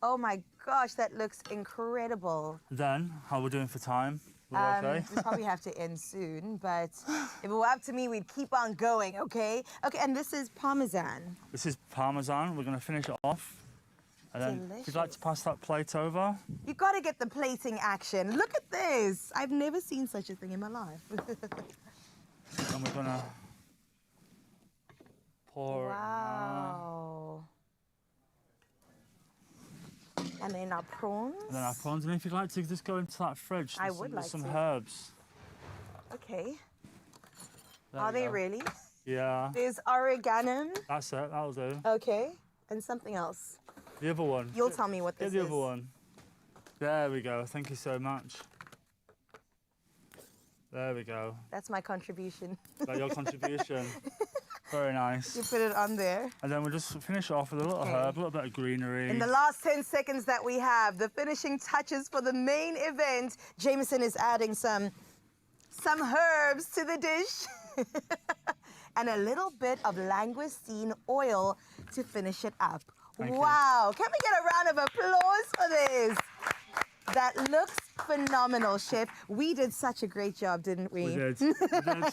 Oh my gosh, that looks incredible. Then, how we're doing for time? We're okay? We probably have to end soon, but if it were up to me, we'd keep on going, okay? Okay, and this is Parmesan. This is Parmesan. We're going to finish it off. And then, if you'd like to pass that plate over. You got to get the plating action. Look at this. I've never seen such a thing in my life. And we're going to pour it. Wow. And then our prawns. And then our prawns. And if you'd like to just go into that fridge, I there's would like some to. herbs. Okay. There Are we they go. really? Yeah. There's oregano. That's it. That'll do. Okay. And something else. The other one. You'll tell me what this Get is. the other one. There we go. Thank you so much. There we go. That's my contribution. That's your contribution. Very nice. You put it on there. And then we'll just finish off with a little herb, a little bit of greenery. In the last 10 seconds that we have, the finishing touches for the main event, Jameson is adding some herbs to the dish and a little bit of langoustine oil to finish it up. Thank you. Wow, can we get a round of applause for this? That looks phenomenal, Chef. We did such a great job, didn't we? We did. We did.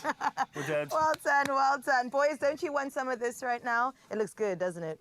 We did. Well done, well done. Boys, don't you want some of this right now? It looks good, doesn't it?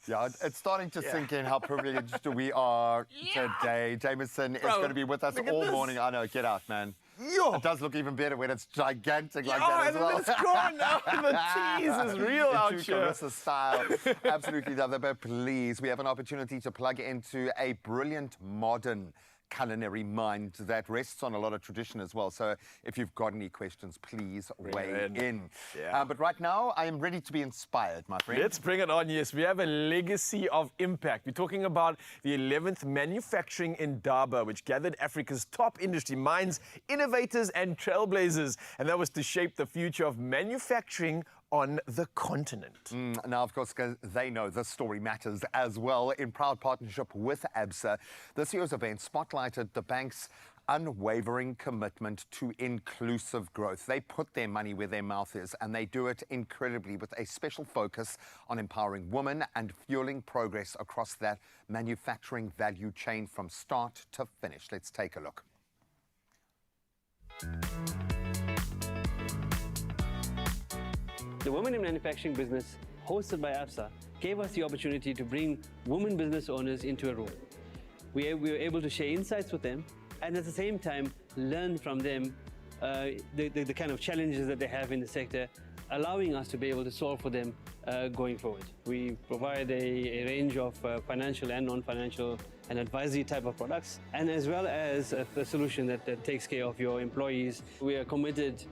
Yeah, it's starting to sink in how privileged we are today. Jameson is going to be with us all morning. I know, get out, man. It does look even better when it's gigantic like that as well. It's gone now. The tease is real out True here. Carissa style. Absolutely love it. But please, we have an opportunity to plug into a brilliant modern culinary mind that rests on a lot of tradition as well. So if you've got any questions, please weigh in. Yeah. But right now, I am ready to be inspired, my friend. Let's bring it on, yes. We have a legacy of impact. We're talking about the 11th Manufacturing Indaba, which gathered Africa's top industry minds, innovators and trailblazers. And that was to shape the future of manufacturing on the continent. Now, of course, they know this story matters as well. In proud partnership with ABSA, this year's event spotlighted the bank's unwavering commitment to inclusive growth. They put their money where their mouth is, and they do it incredibly with a special focus on empowering women and fueling progress across that manufacturing value chain from start to finish. Let's take a look. The Women in Manufacturing business, hosted by ABSA, gave us the opportunity to bring women business owners into a room. We were able to share insights with them and at the same time learn from them the kind of challenges that they have in the sector, allowing us to be able to solve for them going forward. We provide a range of financial and non-financial and advisory type of products, and as well as a solution that takes care of your employees. We are committed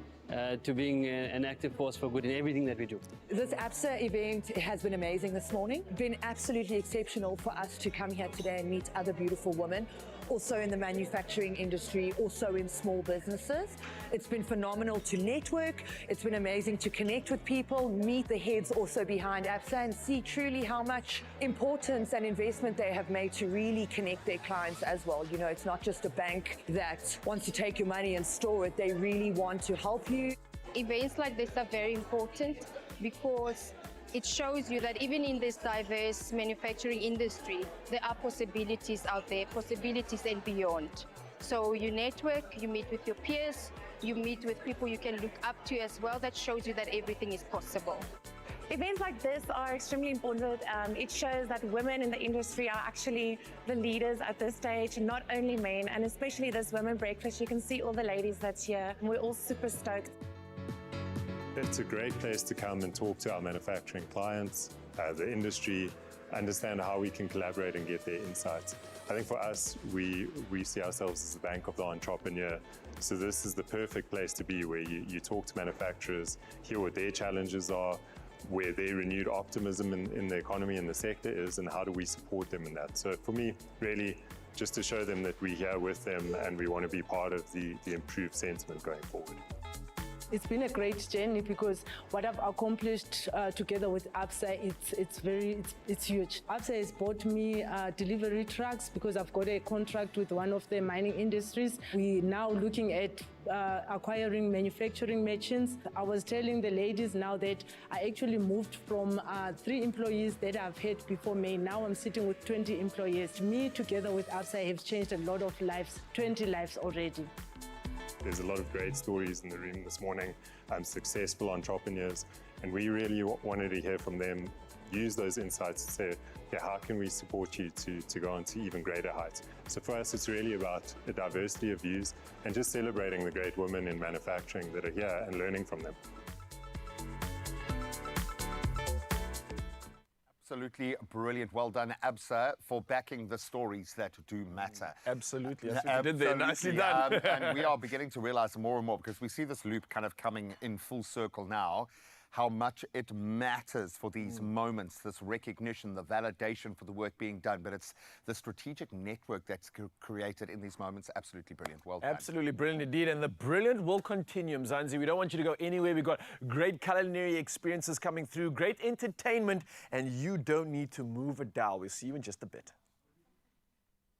to being an active force for good in everything that we do. This ABSA event has been amazing this morning. Been absolutely exceptional for us to come here today and meet other beautiful women, also in the manufacturing industry, also in small businesses. It's been phenomenal to network. It's been amazing to connect with people, meet the heads also behind ABSA and see truly how much importance and investment they have made to really connect their clients as well. You know, it's not just a bank that wants to take your money and store it. They really want to help you. Events like this are very important because It shows you that even in this diverse manufacturing industry, there are possibilities out there, possibilities and beyond. So you network, you meet with your peers, you meet with people you can look up to as well. That shows you that everything is possible. Events like this are extremely important. It shows that women in the industry are actually the leaders at this stage, not only men, and especially this women breakfast. You can see all the ladies that's here. We're all super stoked. It's a great place to come and talk to our manufacturing clients, the industry, understand how we can collaborate and get their insights. I think for us, we see ourselves as the bank of the entrepreneur. So this is the perfect place to be, where you talk to manufacturers, hear what their challenges are, where their renewed optimism in the economy and the sector is, and how do we support them in that. So for me, really, just to show them that we're here with them and we want to be part of the improved sentiment going forward. It's been a great journey, because what I've accomplished together with ABSA, it's huge. ABSA has bought me delivery trucks because I've got a contract with one of the mining industries. We're now looking at acquiring manufacturing machines. I was telling the ladies now that I actually moved from 3 employees that I've had before May. Now I'm sitting with 20 employees. Me, together with ABSA, have changed a lot of lives, 20 lives already. There's a lot of great stories in the room this morning, successful entrepreneurs, and we really wanted to hear from them, use those insights to say, yeah, how can we support you to go on to even greater heights? So for us, it's really about a diversity of views and just celebrating the great women in manufacturing that are here and learning from them. Absolutely brilliant. Well done, ABSA, for backing the stories that do matter. Absolutely. I think you did there. Nicely done. And we are beginning to realize more and more, because we see this loop kind of coming in full circle now, how much it matters for these moments, this recognition, the validation for the work being done. But it's the strategic network that's created in these moments. Absolutely brilliant. Well done. Absolutely brilliant indeed. And the brilliant will continue, Mzansi. We don't want you to go anywhere. We've got great culinary experiences coming through, great entertainment, and you don't need to move a dial. We'll see you in just a bit.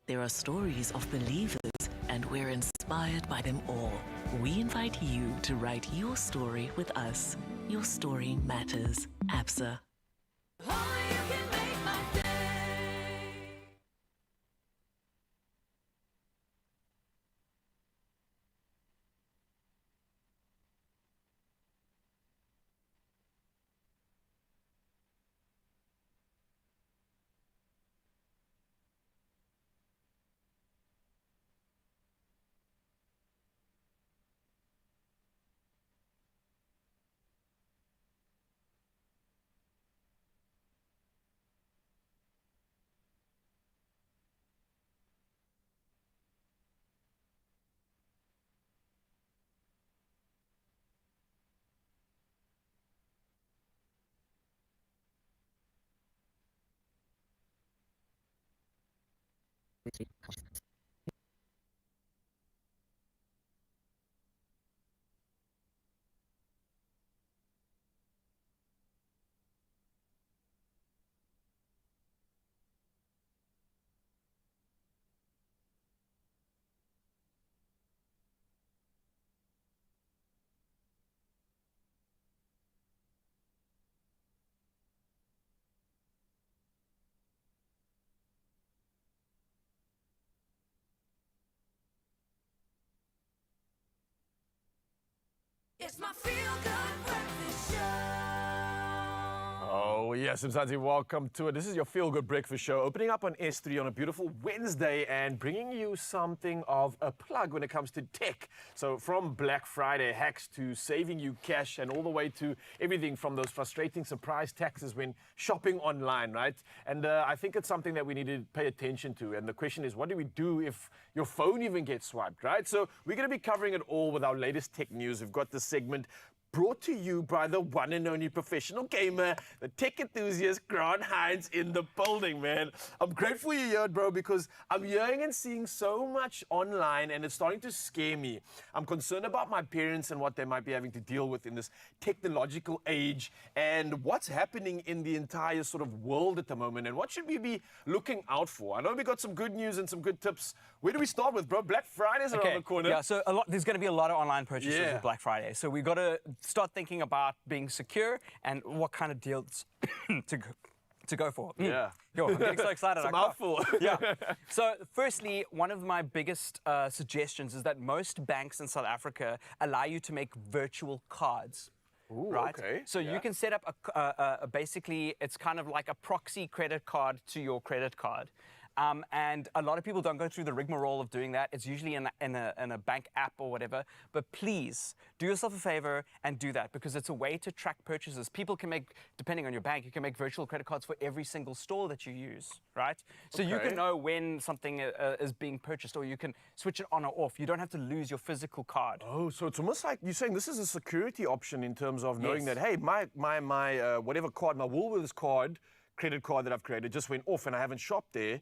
There are stories of believers, and we're inspired by them all. We invite you to write your story with us. Your story matters. ABSA. It's my feel-good breakfast show. Oh, yes, Mzansi, welcome to it. This is your Feel Good Breakfast Show, opening up on S3 on a beautiful Wednesday and bringing you something of a plug when it comes to tech. So from Black Friday hacks to saving you cash, and all the way to everything from those frustrating surprise taxes when shopping online, right? And I think it's something that we need to pay attention to. And the question is, what do we do if your phone even gets swiped, right? So we're going to be covering it all with our latest tech news. We've got this segment brought to you by the one and only professional gamer, the tech enthusiast, Grant Hines, in the building, man. I'm grateful you're here, bro, because I'm hearing and seeing so much online, and it's starting to scare me. I'm concerned about my parents and what they might be having to deal with in this technological age, and what's happening in the entire sort of world at the moment, and what should we be looking out for? I know we got some good news and some good tips. Where do we start with, bro? Black Friday's around the corner. Yeah, so there's going to be a lot of online purchases with Black Friday. So we've got to start thinking about being secure and what kind of deals to go for. Yeah. Yo, I'm getting so excited. It's a I can't. mouthful. Yeah. So firstly, one of my biggest suggestions is that most banks in South Africa allow you to make virtual cards. Ooh, Right? okay. So you can set up basically, it's kind of like a proxy credit card to your credit card. And a lot of people don't go through the rigmarole of doing that. It's usually in a bank app or whatever. But please do yourself a favor and do that, because it's a way to track purchases. People can make, depending on your bank, you can make virtual credit cards for every single store that you use, right? So you Okay. can know when something is being purchased, or you can switch it on or off. You don't have to lose your physical card. Oh, so it's almost like you're saying this is a security option in terms of knowing Yes. that, hey, my whatever card, my Woolworths card, credit card that I've created just went off and I haven't shopped there.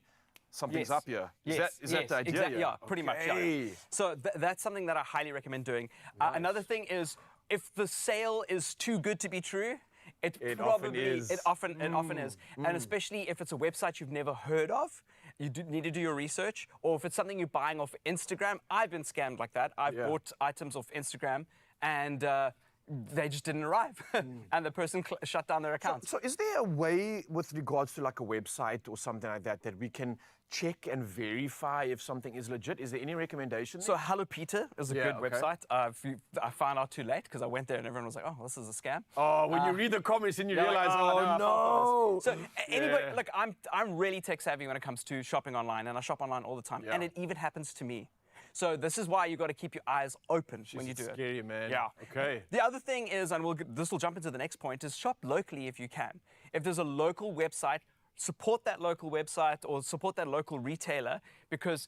Something's Yes. up here. Yes, Is that the idea? exactly, yeah, pretty much. Yeah. Okay. So that's something that I highly recommend doing. Another thing is, if the sale is too good to be true, it often is. It often is, and especially if it's a website you've never heard of, you need to do your research. Or if it's something you're buying off Instagram, I've been scammed like that. I've bought items off Instagram, and they just didn't arrive, and the person shut down their account. So is there a way with regards to like a website or something like that that we can check and verify if something is legit? Is there any recommendation? So Hello Peter is a Yeah, good okay. website. I found out too late because I went there and everyone was like, "Oh, this is a scam." Oh, when you read the comments and you they're like, realize, no, I fell no. for this. So anybody, Yeah. look, I'm really tech savvy when it comes to shopping online, and I shop online all the time, and it even happens to me. So this is why you got to keep your eyes open when you do it's it. scary, man. Yeah. Okay. The other thing is, and this will jump into the next point, is shop locally if you can. If there's a local website, support that local website or support that local retailer, because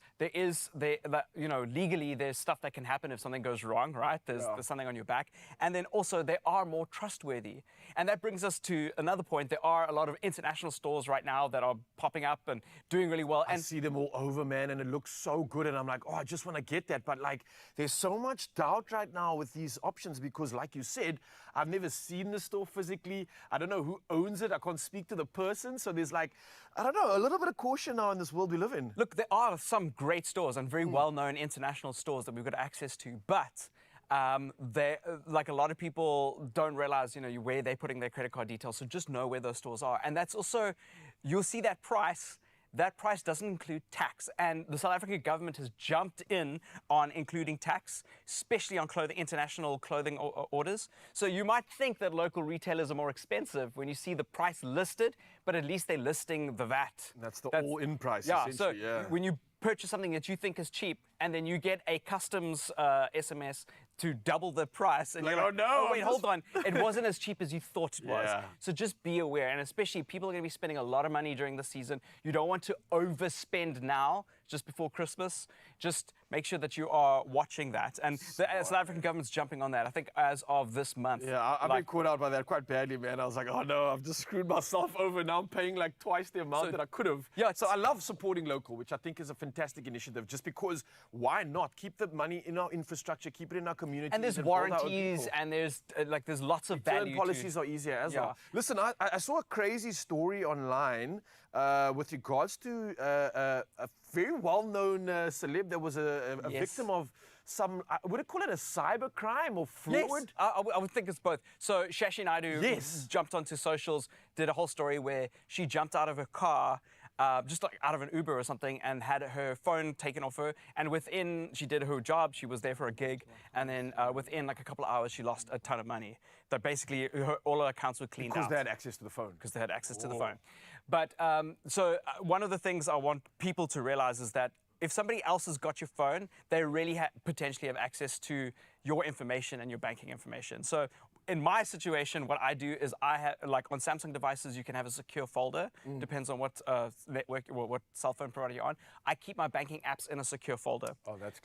legally there's stuff that can happen if something goes wrong, right? There's something on your back. And then also they are more trustworthy. And that brings us to another point. There are a lot of international stores right now that are popping up and doing really well. I And see them all over, man, and it looks so good. And I'm like, oh, I just want to get that. But like, there's so much doubt right now with these options because, like you said, I've never seen the store physically. I don't know who owns it. I can't speak to the person. So there's like, I don't know, a little bit of caution now in this world we live in. look, there are some great stores and very well-known international stores that we've got access to, but like a lot of people don't realize, where they're putting their credit card details. So just know where those stores are. And that's also, you'll see that price. That price doesn't include tax. And the South African government has jumped in on including tax, especially on international clothing orders. So you might think that local retailers are more expensive when you see the price listed, but at least they're listing the VAT. That's the all-in price, Yeah, so essentially, yeah. when you purchase something that you think is cheap, and then you get a customs SMS to double the price, and Like, you're like, oh, no, wait, hold on, it wasn't as cheap as you thought it was. Yeah. So just be aware, and especially people are going to be spending a lot of money during the season. You don't want to overspend now, just before Christmas. Just make sure that you are watching that. And the South African government's jumping on that, I think, as of this month. Yeah, I've been caught out by that quite badly, man. I was like, oh no, I've just screwed myself over. Now I'm paying like twice the amount that I could have. Yeah, so I love supporting local, which I think is a fantastic initiative, just because why not? Keep the money in our infrastructure, keep it in our community. And there's warranties, and there's lots of value. Policies are easier as Yeah. well. Listen, I saw a crazy story online with regards to a very well-known celeb that was a Yes. victim of some, would it call it a cyber crime or fraud? Yes, I would think it's both. So Shashi Naidu jumped onto socials, did a whole story where she jumped out of her car, just like out of an Uber or something, and had her phone taken off her. And she did her job. She was there for a gig, and then within like a couple of hours, she lost a ton of money. That basically all her accounts were cleaned out. Because they had access to the phone. Because they had access to the phone. But one of the things I want people to realize is that if somebody else has got your phone, they really potentially have access to your information and your banking information. So in my situation, what I do is I have, like on Samsung devices, you can have a secure folder. Depends on what network or what cell phone provider you're on. I keep my banking apps in a secure folder. Oh, that's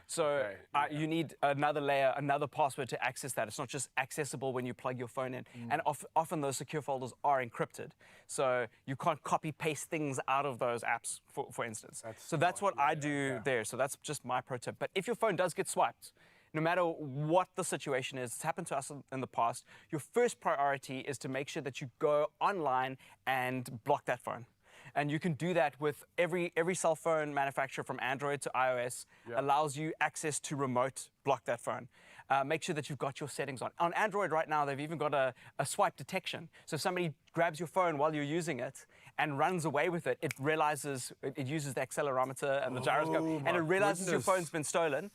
So you need another layer, another password to access that. It's not just accessible when you plug your phone in. And often those secure folders are encrypted. So you can't copy paste things out of those apps, for instance. That's what I do there. So that's just my pro tip. But if your phone does get swiped, no matter what the situation is, it's happened to us in the past, your first priority is to make sure that you go online and block that phone. And you can do that with every cell phone manufacturer from Android to iOS allows you access to remote block that phone. make sure that you've got your settings on. On Android right now, they've even got a swipe detection. So if somebody grabs your phone while you're using it and runs away with it, it realizes, it uses the accelerometer and the gyroscope, and it realizes your phone's been stolen,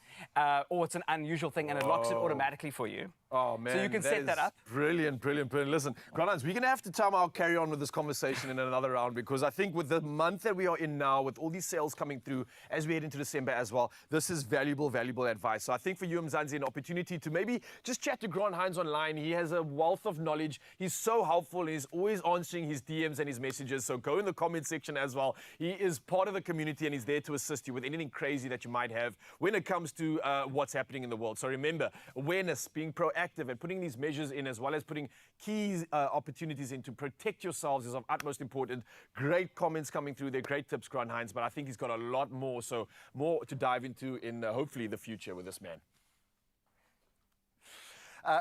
or it's an unusual thing, and it locks it automatically for you. Oh, man. So you can set that up. Brilliant, brilliant, brilliant. Listen, Grandhans, we're going to have to somehow carry on with this conversation in another round, because I think with the month that we are in now, with all these sales coming through as we head into December as well, this is valuable, valuable advice. So I think for you, Mzansi, an opportunity to maybe just chat to Grandhans online. He has a wealth of knowledge. He's so helpful. He's always answering his DMs and his messages. So go in the comment section as well. He is part of the community, and he's there to assist you with anything crazy that you might have when it comes to what's happening in the world. So remember, awareness, being proactive, and putting these measures in, as well as putting key opportunities in to protect yourselves, is of utmost importance. Great comments coming through there, great tips, Grandhans, but I think he's got a lot more, so more to dive into in hopefully the future with this man.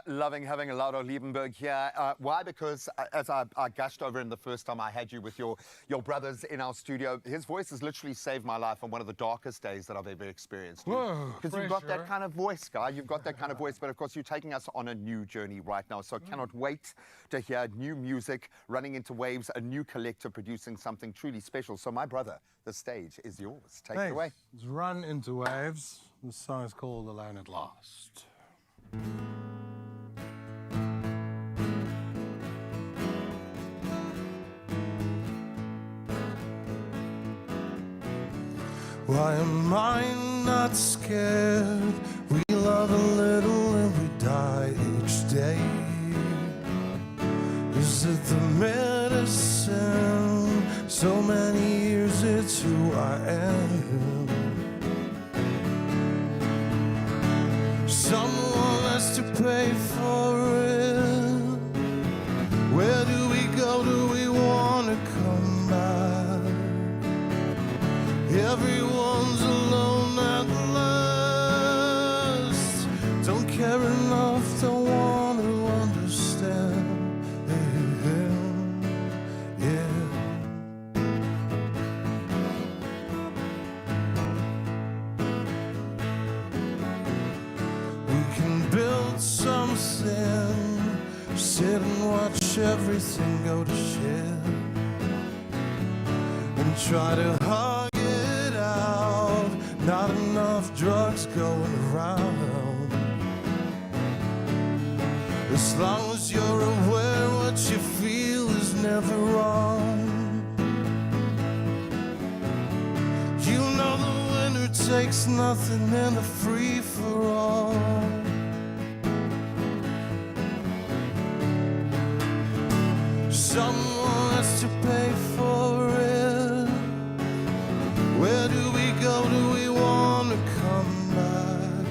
Loving having Lauro Liebenberg here. Why? Because as I gushed over in the first time I had you with your brothers in our studio, his voice has literally saved my life on one of the darkest days that I've ever experienced. Because you've got that kind of voice, guy. You've got that kind of voice. But of course, you're taking us on a new journey right now. So I cannot wait to hear new music running into waves, a new collective producing something truly special. So my brother, the stage is yours. Take it away. It's Run Into Waves. The song is called Alone at Last. Why am I not scared? We love a little and we die each day. Is it the medicine? So many years it's who I am. Someone has to pay for it. Where do we go? Do we want to come back? Everyone's alone at last. Don't care enough, don't want to understand. Yeah. We can build something, sit and watch everything go to shit, and try to hug. Not enough drugs going around. As long as you're aware, what you feel is never wrong. You know the winner takes nothing in a free-for-all. Someone has to pay for it. Where do we go? Do we want to come back?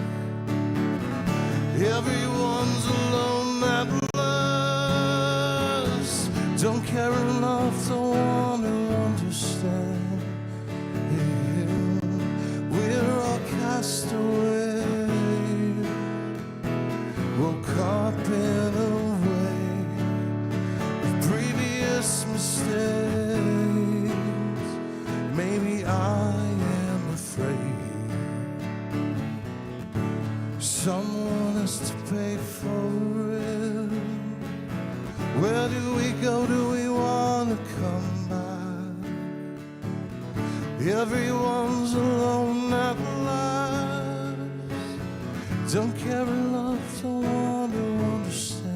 Everyone's alone at last. Don't care enough, don't want to understand. Yeah. We're all cast away. Woke up in a way of previous mistakes. Maybe I am afraid. Someone has to pay for it. Where do we go? Do we want to come back? Everyone's alone at last. Don't care enough, don't want to understand.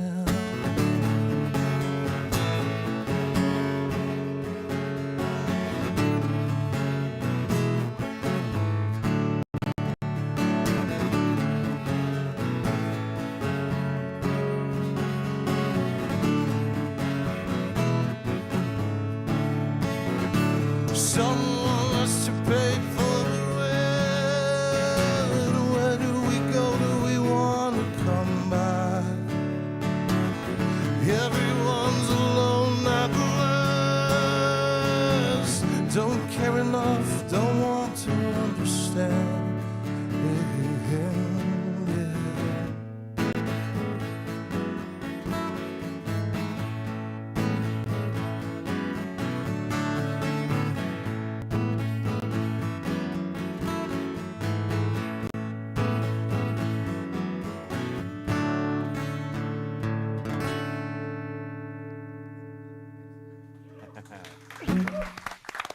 Someone has to pay for it. Where do we go? Do we want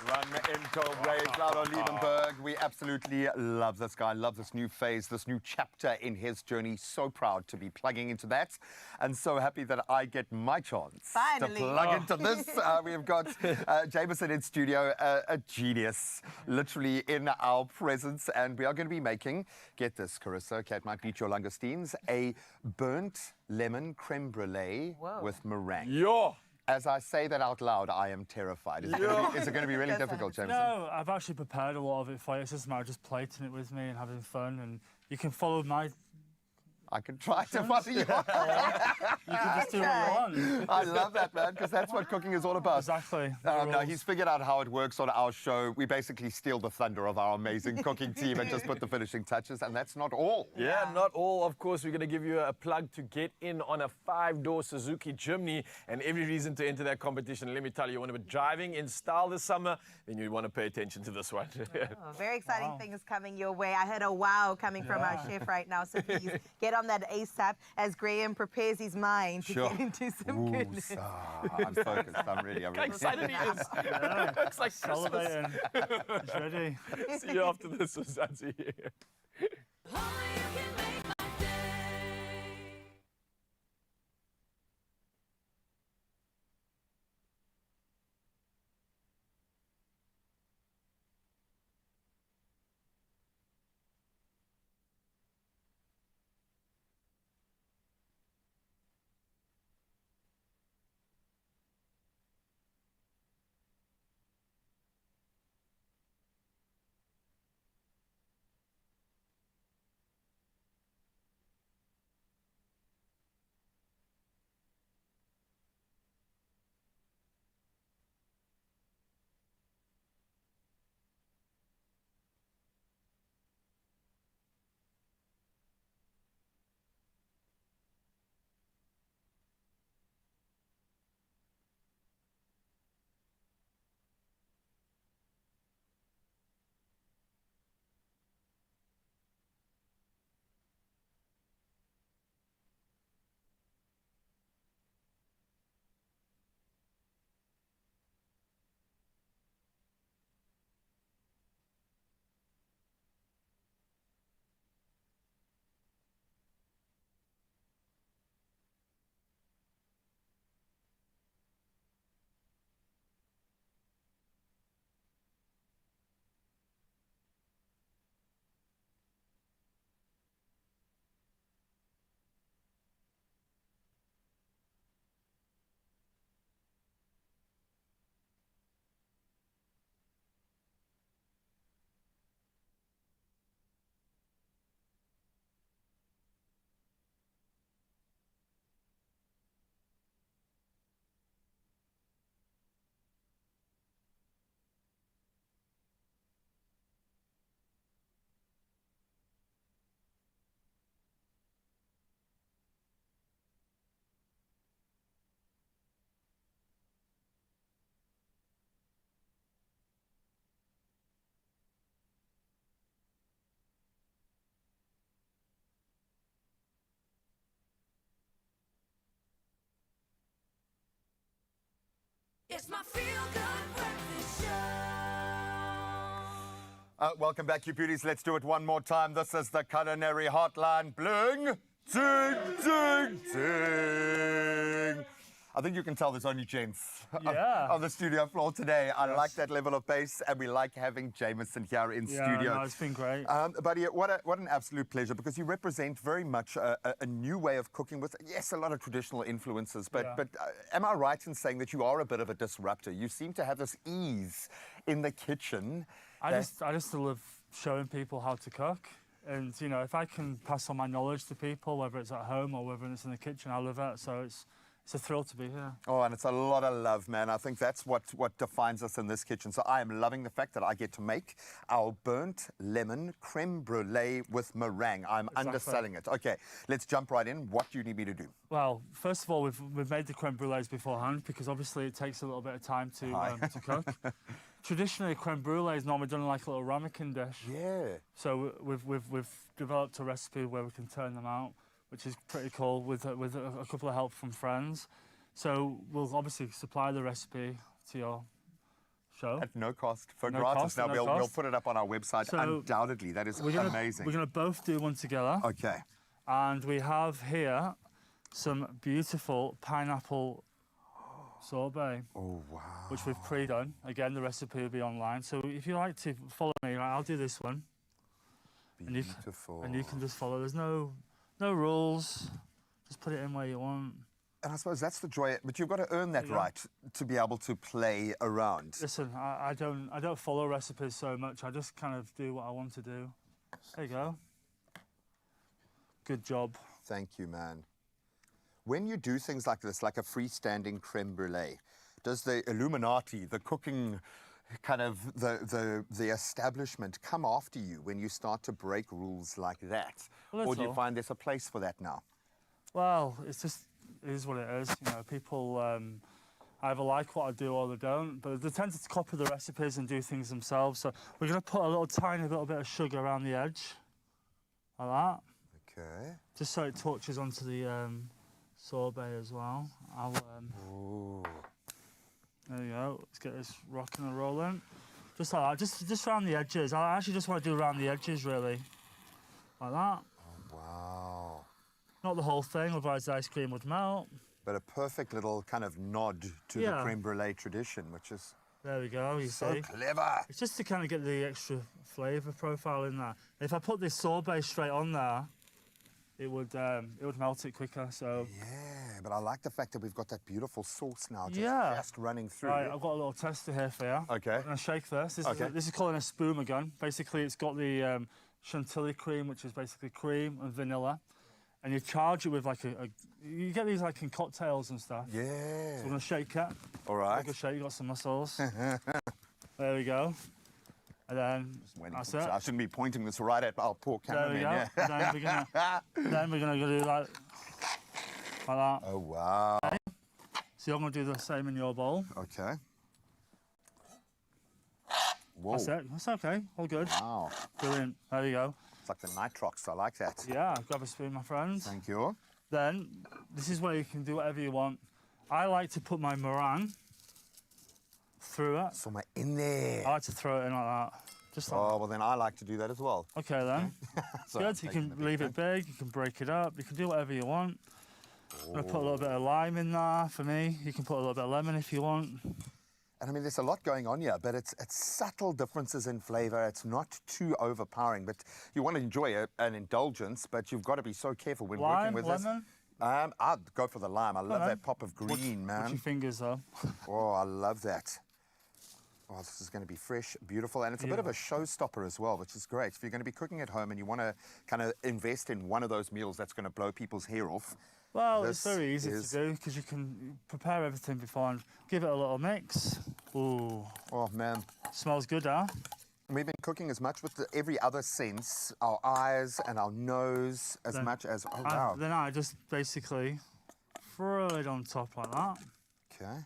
Run into Laura Liebenberg. We absolutely love this guy, love this new phase, this new chapter in his journey. So proud to be plugging into that, and so happy that I get my chance Finally. to plug into this. We've got Jameson in studio, a genius, literally in our presence, and we are going to be making, get this, Carissa, Kat might beat your langoustines, a burnt lemon creme brulee with meringue. Yo! As I say that out loud, I am terrified. Is it going to be really difficult, Jameson? No, I've actually prepared a lot of it for you. It's just a matter of just plating it with me and having fun. And you can follow my... I can try to follow you. You can just do what you want. I love that, man, because that's what cooking is all about. Exactly. No, he's figured out how it works on our show. We basically steal the thunder of our amazing cooking team and just put the finishing touches, and that's not all. Yeah, not all. Of course, we're going to give you a plug to get in on a 5-door Suzuki Jimny, and every reason to enter that competition. Let me tell you, you want to be driving in style this summer, then you want to pay attention to this one. Very exciting things coming your way. I heard a wow coming from our chef right now, so please get on that ASAP as Graham prepares his mind to get into some goodness. I'm focused. I'm really excited he is. Yeah. It's like celebrating. It's ready. See you after this, Zanzi. It's my feel-good breakfast show. Welcome back, you beauties. Let's do it one more time. This is the Culinary Hotline. Bling, ding, ding, ding. I think you can tell there's only gents on the studio floor today. I like that level of bass, and we like having Jameson here in studio. No, it's been great. Buddy, what an absolute pleasure, because you represent very much a new way of cooking with, yes, a lot of traditional influences, but am I right in saying that you are a bit of a disruptor? You seem to have this ease in the kitchen. I just love showing people how to cook. And, you know, if I can pass on my knowledge to people, whether it's at home or whether it's in the kitchen, I love it. So it's a thrill to be here. Oh, and it's a lot of love, man. I think that's what defines us in this kitchen. So I am loving the fact that I get to make our burnt lemon creme brulee with meringue. I'm underselling it. Okay, let's jump right in. What do you need me to do? Well, first of all, we've made the creme brulees beforehand, because obviously it takes a little bit of time to cook. Traditionally, creme brulee is normally done like a little ramekin dish. Yeah. So we've developed a recipe where we can turn them out, which is pretty cool, with a couple of help from friends. So we'll obviously supply the recipe to your show. At no cost, for No gratis. cost, Now, no we'll cost. put it up on our website, So undoubtedly. That is amazing. We're going to both do one together. Okay. And we have here some beautiful pineapple sorbet. Oh, wow. Which we've pre-done. Again, the recipe will be online. So if you like to follow me, I'll do this one. Beautiful. And you can just follow. There's no rules. Just put it in where you want. And I suppose that's the joy, but you've got to earn that right to be able to play around. Listen, I don't follow recipes so much. I just kind of do what I want to do. There you go. Good job. Thank you, man. When you do things like this, like a freestanding creme brulee, does the Illuminati, the cooking kind of the establishment come after you when you start to break rules like that? Or do you find there's a place for that now? Well, it's just, it is what it is. You know, people either like what I do or they don't, but they tend to copy the recipes and do things themselves. So we're going to put a tiny little bit of sugar around the edge, like that. Okay. Just so it touches onto the sorbet as well. Ooh. There you go. Let's get this rocking and rolling. Just like that. Just around the edges. I actually just want to do around the edges, really. Like that. Oh, wow. Not the whole thing, otherwise the ice cream would melt. But a perfect little kind of nod to the creme brulee tradition, which is there we go. You so see, clever. It's just to kind of get the extra flavour profile in there. If I put this sorbet straight on there, it would melt it quicker. So yeah, but I like the fact that we've got that beautiful sauce now, just running through. Right, I've got a little tester here for you. Okay. I'm gonna shake this. This is called a spuma gun. Basically, it's got the chantilly cream, which is basically cream and vanilla, and you charge it with like you get these like in cocktails and stuff. Yeah. So we're gonna shake it. All right. Like a shake. You got some muscles. There we go. And then that's it. I shouldn't be pointing this right at our poor cameraman. There we go. Yeah. then we're gonna do like that. Oh wow. Okay. So you're gonna do the same in your bowl. Okay. Whoa. That's it. That's okay. All good. Wow. Brilliant. There you go. It's like the nitrox. I like that. Yeah. Grab a spoon, my friend. Thank you. Then this is where you can do whatever you want. I like to put my meringue through it. Somewhere in there. I like to throw it in like that. Just like well then I like to do that as well. Okay then. Sorry, good. You can leave it big, you can break it up, you can do whatever you want. I'm gonna put a little bit of lime in there for me. You can put a little bit of lemon if you want. And I mean, there's a lot going on here, but it's subtle differences in flavour. It's not too overpowering, but you want to enjoy an indulgence, but you've got to be so careful when working with lemon? this. I'd go for the lime. I love that pop of green, man. Watch your fingers, though. Oh, I love that. Oh, this is going to be fresh, beautiful, and it's a bit of a showstopper as well, which is great. If you're going to be cooking at home and you want to kind of invest in one of those meals that's going to blow people's hair off. Well, it's very easy to do because you can prepare everything before and give it a little mix. Ooh. Oh, man. Smells good, huh? We've been cooking as much with every other sense, our eyes and our nose, as much as, oh, wow. Then I just basically throw it on top like that. Okay.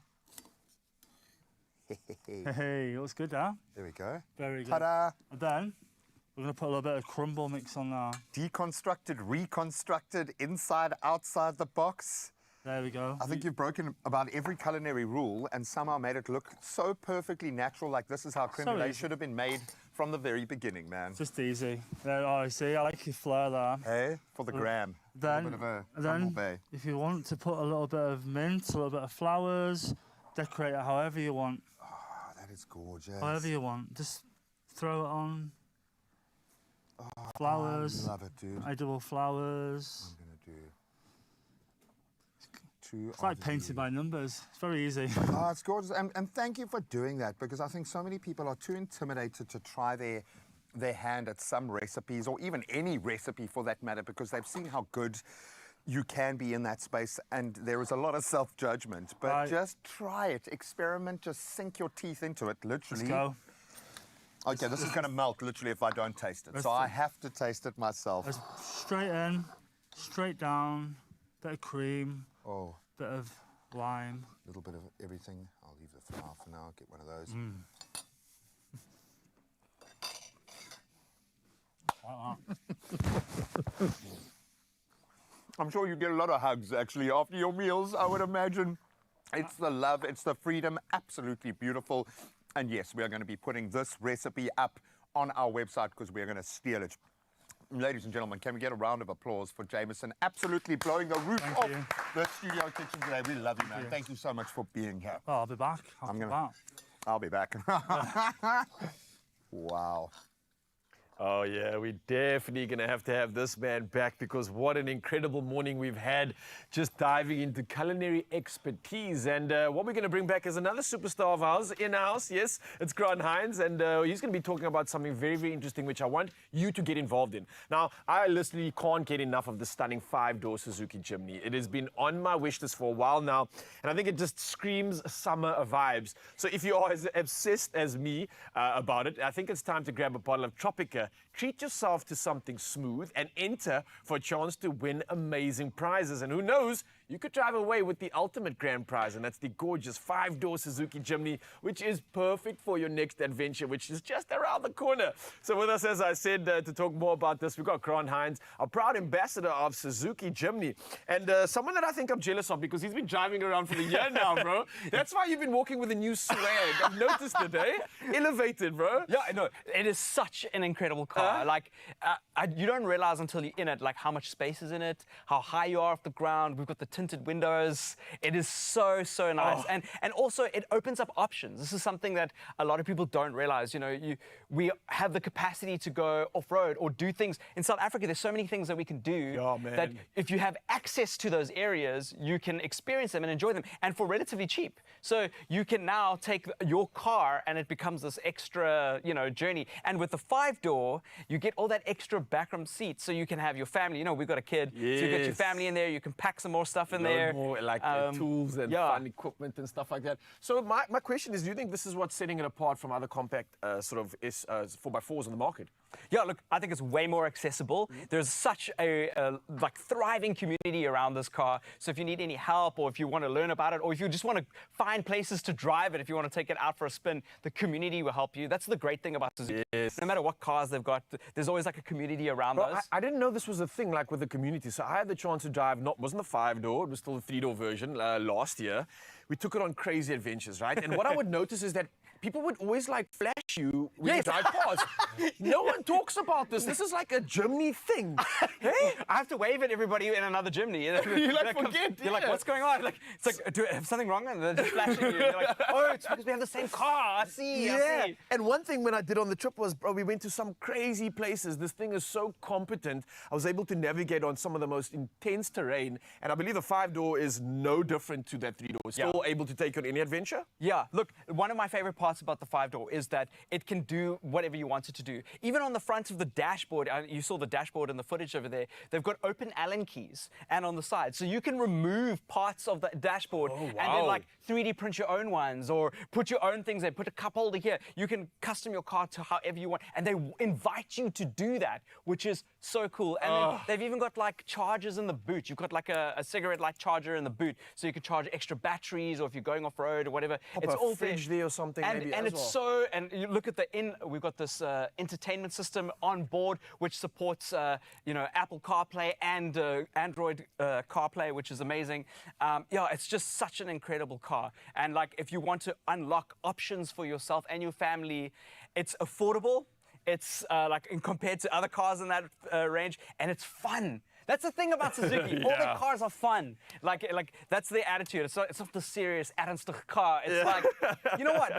Hey, looks good, huh? There we go. Very good. Ta-da! And then we're going to put a little bit of crumble mix on there. Deconstructed, reconstructed, inside, outside the box. There we go. I think you've broken about every culinary rule and somehow made it look so perfectly natural, like this is how creme brulee should have been made from the very beginning, man. Just easy. There, oh, see, I like your flair there. Hey, for the gram. Then, a bit of a humble bay. If you want to put a little bit of mint, a little bit of flowers, decorate it however you want. Oh, that is gorgeous. However you want. Just throw it on. Oh, flowers. I love it, dude. Edible flowers. I'm going to do It's like painting by numbers. It's very easy. Oh, it's gorgeous. And thank you for doing that, because I think so many people are too intimidated to try their hand at some recipes, or even any recipe for that matter, because they've seen how good you can be in that space, and there is a lot of self-judgment. But just try it, experiment, just sink your teeth into it, literally. Let's go. Okay, this is going to melt, literally, if I don't taste it. So I have to taste it myself. Straight in, straight down, bit of cream, bit of lime. A little bit of everything. I'll leave the flour for now, get one of those. I'm sure you get a lot of hugs, actually, after your meals, I would imagine. It's the love, it's the freedom, absolutely beautiful. And yes, we are going to be putting this recipe up on our website because we're going to steal it. Ladies and gentlemen, can we get a round of applause for Jameson absolutely blowing the roof off the studio kitchen today? We love you, man. Thank you so much for being here. Oh, I'll be back. I'll be back. Wow. Oh, yeah, we're definitely going to have this man back because what an incredible morning we've had just diving into culinary expertise. And what we're going to bring back is another superstar of ours in-house. Yes, it's Grant Hines, and he's going to be talking about something very, very interesting, which I want you to get involved in. Now, I literally can't get enough of the stunning 5-door Suzuki Jimny. It has been on my wish list for a while now, and I think it just screams summer vibes. So if you are as obsessed as me about it, I think it's time to grab a bottle of Tropica. Treat yourself to something smooth and enter for a chance to win amazing prizes. And who knows, you could drive away with the ultimate grand prize, and that's the gorgeous 5-door Suzuki Jimny, which is perfect for your next adventure, which is just around the corner. So with us, as I said, to talk more about this, we've got Grant Hines, a proud ambassador of Suzuki Jimny, and someone that I think I'm jealous of because he's been driving around for the year now, bro. That's why you've been walking with a new swag. I've noticed it, eh? Elevated, bro. Yeah, I know. It is such an incredible car. You don't realize until you're in it, like how much space is in it, how high you are off the ground. We've got the tinted windows. It is so nice. And also it opens up options. This is something that a lot of people don't realize. You know, we have the capacity to go off-road or do things. In South Africa, there's so many things that we can do that if you have access to those areas, you can experience them and enjoy them, and for relatively cheap. So you can now take your car and it becomes this extra, journey. And with the 5-door, you get all that extra backroom seats, so you can have your family. You know, we've got a kid, so you get your family in there. You can pack some more stuff in there, more like tools and fun equipment and stuff like that. So my question is, do you think this is what's setting it apart from other compact sort of 4x4s on the market? Yeah, look, I think it's way more accessible. There's such a thriving community around this car. So if you need any help, or if you want to learn about it, or if you just want to find places to drive it, if you want to take it out for a spin, the community will help you. That's the great thing about Suzuki. Yes. No matter what cars they've got, there's always like a community around those. I didn't know this was a thing like with the community. So I had the chance to drive, wasn't the 5-door, it was still the 3-door version last year. We took it on crazy adventures, right? And what I would notice is that people would always like flash you when you drive past. No one talks about this. This is like a Jimny thing. Hey, I have to wave at everybody in another Jimny. You forget. You're like, what's going on? It's like, do I have something wrong? And they're just flashing you. You're like, oh, it's because we have the same car. I see. I see. And one thing when I did on the trip was, bro, we went to some crazy places. This thing is so competent. I was able to navigate on some of the most intense terrain. And I believe the 5-door is no different to that 3-door. Still able to take you on any adventure? Yeah, look, one of my favorite parts about the 5-door is that it can do whatever you want it to do. Even on the front of the dashboard, you saw the dashboard in the footage over there, they've got open Allen keys, and on the side. So you can remove parts of the dashboard and then like 3D print your own ones, or put your own things there, put a cup holder here. You can custom your car to however you want, and they invite you to do that, which is so cool. And then they've even got like chargers in the boot. You've got like a cigarette light charger in the boot, so you can charge extra batteries, or if you're going off-road or whatever. It's all fridge there or something, and, maybe and it's so, and you look at we've got this entertainment system on board which supports Apple CarPlay and Android CarPlay, which is amazing. It's just such an incredible car, and like if you want to unlock options for yourself and your family, it's affordable. It's compared to other cars in that range, and it's fun. That's the thing about Suzuki. All their cars are fun. Like that's their attitude. It's not the serious ernstige car. It's like, you know what?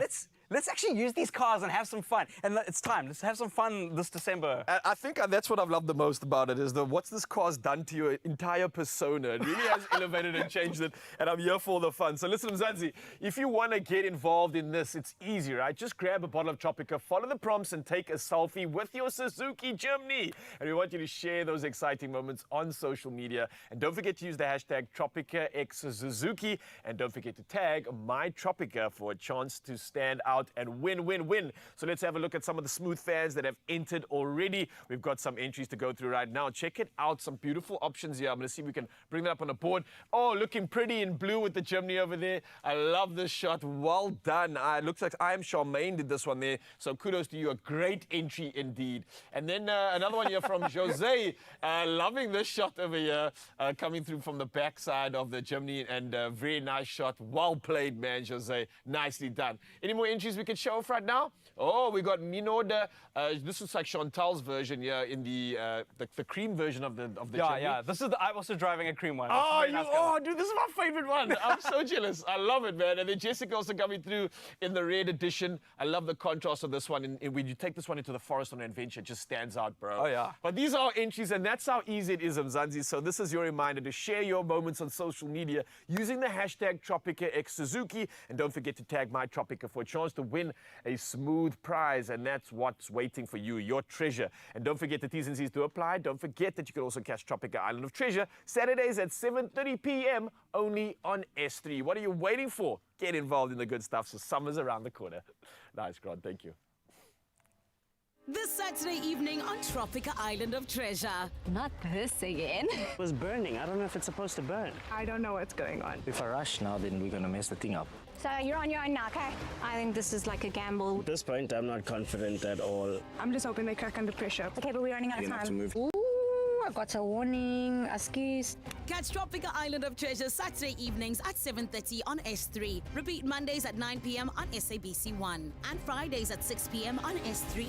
Let's actually use these cars and have some fun. And it's time. Let's have some fun this December. I think that's what I've loved the most about it, is what's this car's done to your entire persona. It really has elevated and changed it, and I'm here for the fun. So listen, Mzansi, if you want to get involved in this, it's easy, right? Just grab a bottle of Tropica, follow the prompts, and take a selfie with your Suzuki Jimny. And we want you to share those exciting moments on social media. And don't forget to use the hashtag TropicaXSuzuki. And don't forget to tag MyTropica for a chance to stand out out and win, win, win. So let's have a look at some of the smooth fans that have entered already. We've got some entries to go through right now. Check it out. Some beautiful options here. I'm going to see if we can bring that up on the board. Oh, looking pretty in blue with the chimney over there. I love this shot. Well done. It looks like I Am Charmaine did this one there. So kudos to you. A great entry indeed. And then another one here from Jose. Loving this shot over here. Coming through from the backside of the chimney. And very nice shot. Well played, man, Jose. Nicely done. Any more entries we can show off right now? Oh, we got Minoda. This is like Chantal's version here in the cream version of the chimney. Yeah. This is I'm also driving a cream one. Dude, this is my favorite one. I'm so jealous. I love it, man. And then Jessica also coming through in the red edition. I love the contrast of this one. And when you take this one into the forest on an adventure, it just stands out, bro. Oh, yeah. But these are entries, and that's how easy it is, Mzansi. So this is your reminder to share your moments on social media using the hashtag TropicaXSuzuki. And don't forget to tag my Tropica for a chance to win a smooth prize. And that's what's waiting for you, your treasure. And don't forget the T's and C's do apply. Don't forget that you can also catch Tropica Island of Treasure Saturdays at 7:30 p.m. only on S3. What are you waiting for? Get involved in the good stuff. So summer's around the corner. Nice, Grant. Thank you. This Saturday evening on Tropica Island of Treasure. Not this again. It was burning. I don't know if it's supposed to burn. I don't know what's going on. If I rush now, then we're going to mess the thing up. So you're on your own now, okay? I think this is like a gamble. At this point, I'm not confident at all. I'm just hoping they crack under pressure. Okay, but we're running out of You're gonna time. have to move. Ooh, I got a warning. Excuse. Catch Tropica Island of Treasure Saturday evenings at 7:30 on S3. Repeat Mondays at 9 p.m. on SABC1 and Fridays at 6 p.m. on S3.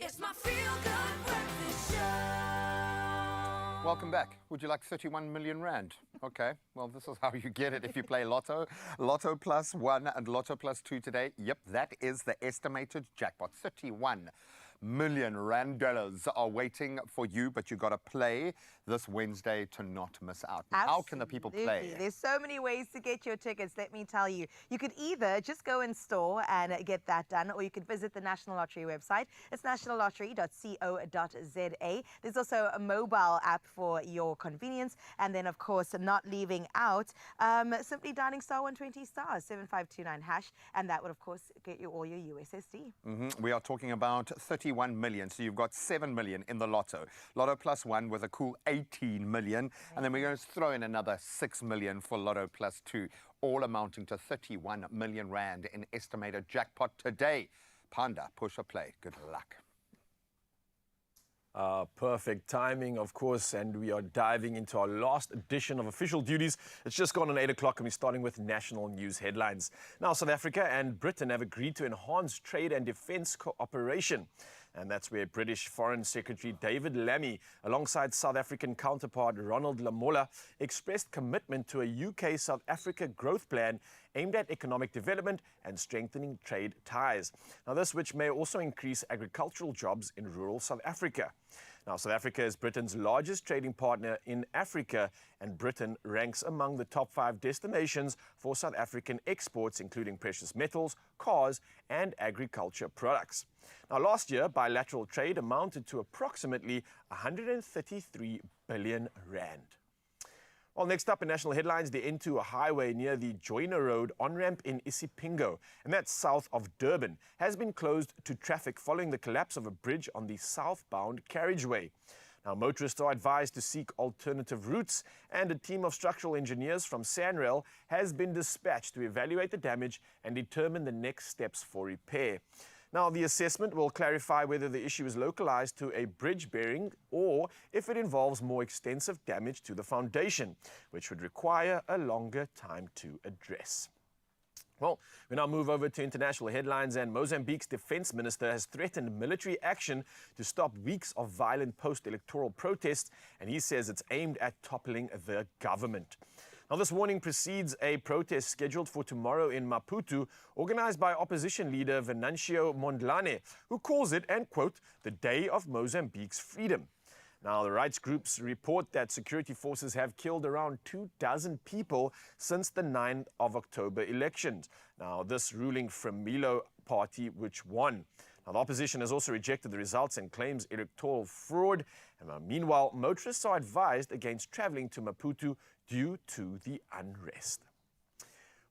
It's my feel-good breakfast show. Welcome back. Would you like 31 million rand? Okay, well, this is how you get it if you play Lotto. Lotto plus 1 and Lotto plus 2 today. Yep, that is the estimated jackpot. 31 million rand dollars are waiting for you, but you got to play this Wednesday to not miss out. How can the people play? There's so many ways to get your tickets, let me tell you. You could either just go in store and get that done, or you could visit the National Lottery website. It's nationallottery.co.za. There's also a mobile app for your convenience, and then, of course, not leaving out, simply dialing *120 *7529 hash, and that would, of course, get you all your USSD. We are talking about 31 million, so you've got 7 million in the Lotto. Lotto plus 1 with a cool 18 million, and then we're going to throw in another 6 million for Lotto plus 2, all amounting to 31 million rand in estimated jackpot today. Panda, push or play. Good luck. Perfect timing, of course, and we are diving into our last edition of Official Duties. It's just gone on 8 o'clock, and we're starting with national news headlines. Now, South Africa and Britain have agreed to enhance trade and defence cooperation. And that's where British Foreign Secretary David Lammy, alongside South African counterpart Ronald Lamola, expressed commitment to a UK-South Africa growth plan aimed at economic development and strengthening trade ties. Now, this which may also increase agricultural jobs in rural South Africa. Now, South Africa is Britain's largest trading partner in Africa, and Britain ranks among the top 5 destinations for South African exports, including precious metals, cars, and agriculture products. Now, last year, bilateral trade amounted to approximately 133 billion rand. Well, next up in national headlines, the N2 highway near the Joyner Road on-ramp in Isipingo, and that's south of Durban, has been closed to traffic following the collapse of a bridge on the southbound carriageway. Now, motorists are advised to seek alternative routes, and a team of structural engineers from SANRAL has been dispatched to evaluate the damage and determine the next steps for repair. Now, the assessment will clarify whether the issue is localized to a bridge bearing or if it involves more extensive damage to the foundation, which would require a longer time to address. Well, we now move over to international headlines, and Mozambique's defense minister has threatened military action to stop weeks of violent post-electoral protests, and he says it's aimed at toppling the government. Now, this warning precedes a protest scheduled for tomorrow in Maputo, organized by opposition leader Venancio Mondlane, who calls it, and quote, the day of Mozambique's freedom. Now, the rights groups report that security forces have killed around 24 people since the 9th of October elections. Now, this ruling Fremilo party which won. Now, the opposition has also rejected the results and claims electoral fraud. And meanwhile, motorists are advised against traveling to Maputo due to the unrest.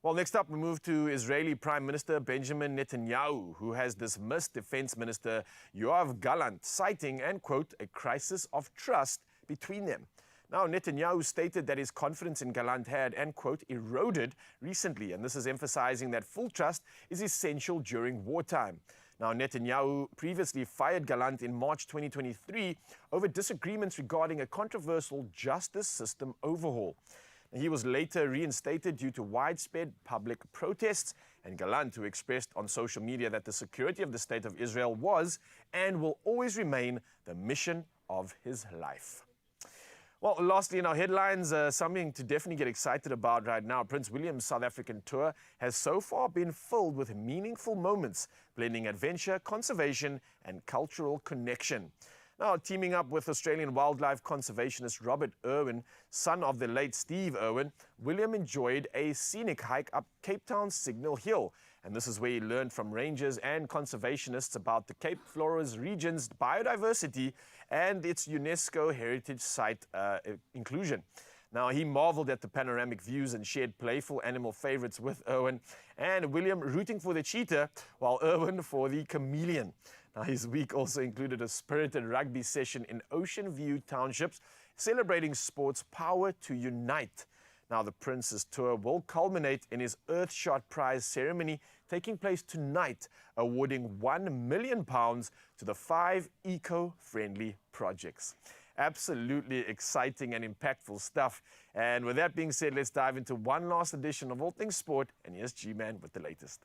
Well, next up, we move to Israeli Prime Minister Benjamin Netanyahu, who has dismissed Defense Minister Yoav Gallant, citing, and quote, a crisis of trust between them. Now, Netanyahu stated that his confidence in Gallant had, and quote, eroded recently, and this is emphasizing that full trust is essential during wartime. Now, Netanyahu previously fired Gallant in March 2023 over disagreements regarding a controversial justice system overhaul. He was later reinstated due to widespread public protests, and Gallant, who expressed on social media that the security of the State of Israel was and will always remain the mission of his life. Well, lastly, in our headlines, something to definitely get excited about right now. Prince William's South African tour has so far been filled with meaningful moments, blending adventure, conservation, and cultural connection. Now, teaming up with Australian wildlife conservationist Robert Irwin, son of the late Steve Irwin, William enjoyed a scenic hike up Cape Town's Signal Hill. And this is where he learned from rangers and conservationists about the Cape Flora's region's biodiversity and its UNESCO heritage site inclusion. Now, he marveled at the panoramic views and shared playful animal favorites with Irwin, and William rooting for the cheetah while Irwin for the chameleon. Now, his week also included a spirited rugby session in Ocean View Townships, celebrating sport's power to unite. Now, the Prince's tour will culminate in his Earthshot Prize ceremony taking place tonight, awarding £1 million to the 5 eco-friendly projects. Absolutely exciting and impactful stuff. And with that being said, let's dive into one last edition of All Things Sport, and here's G-Man with the latest.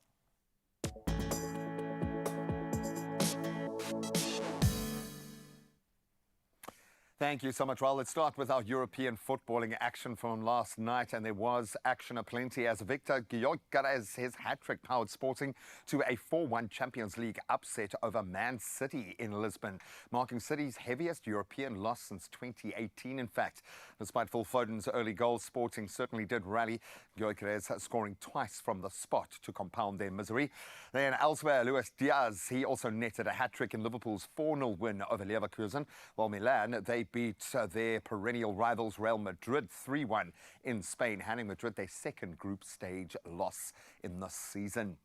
Thank you so much. Well, let's start with our European footballing action from last night, and there was action aplenty as Victor Gyökeres, his hat-trick powered Sporting to a 4-1 Champions League upset over Man City in Lisbon, marking City's heaviest European loss since 2018, in fact. Despite Phil Foden's early goals, Sporting certainly did rally, Gyökeres scoring twice from the spot to compound their misery. Then elsewhere, Luis Diaz, he also netted a hat-trick in Liverpool's 4-0 win over Leverkusen, while Milan, they beat their perennial rivals Real Madrid 3-1 in Spain, handing Madrid their second group stage loss in the season.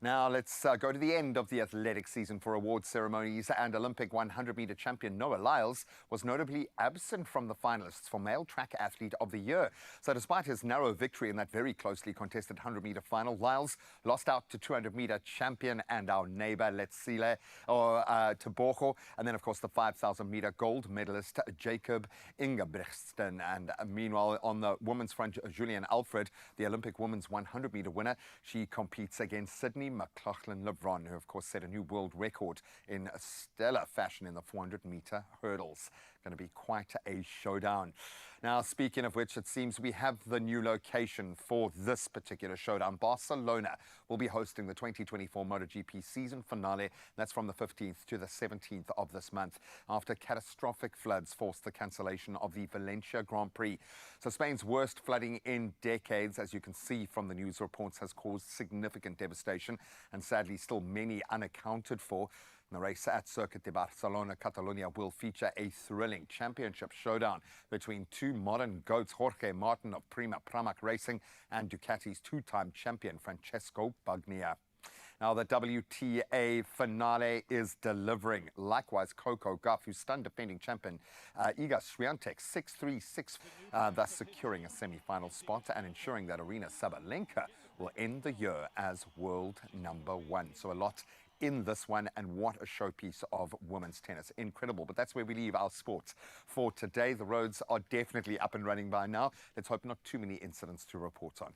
Now let's go to the end of the athletic season for award ceremonies, and Olympic 100-meter champion Noah Lyles was notably absent from the finalists for Male Track Athlete of the Year. So despite his narrow victory in that very closely contested 100-meter final, Lyles lost out to 200-meter champion and our neighbor Letsile Tebogo, and then of course the 5,000-meter gold medalist Jacob Ingebrigtsen. And meanwhile, on the women's front, Julian Alfred, the Olympic women's 100-meter winner, she competes against Sydney McLaughlin-Lebron, who of course set a new world record in stellar fashion in the 400-meter hurdles. Going to be quite a showdown. Now, speaking of which, it seems we have the new location for this particular showdown. Barcelona will be hosting the 2024 MotoGP season finale. That's from the 15th to the 17th of this month, after catastrophic floods forced the cancellation of the Valencia Grand Prix. So Spain's worst flooding in decades, as you can see from the news reports, has caused significant devastation and sadly still many unaccounted for. The race at Circuit de Barcelona, Catalonia, will feature a thrilling championship showdown between two modern goats, Jorge Martin of Prima Pramac Racing and Ducati's two-time champion, Francesco Bagnaia. Now, the WTA finale is delivering. Likewise, Coco Gauff, who stunned defending champion Iga Swiatek 6-3, 6, thus securing a semi-final spot and ensuring that Arina Sabalenka will end the year as world #1. So a lot in this one, and what a showpiece of women's tennis. Incredible. But that's where we leave our sports for today. The roads are definitely up and running by now. Let's hope not too many incidents to report on.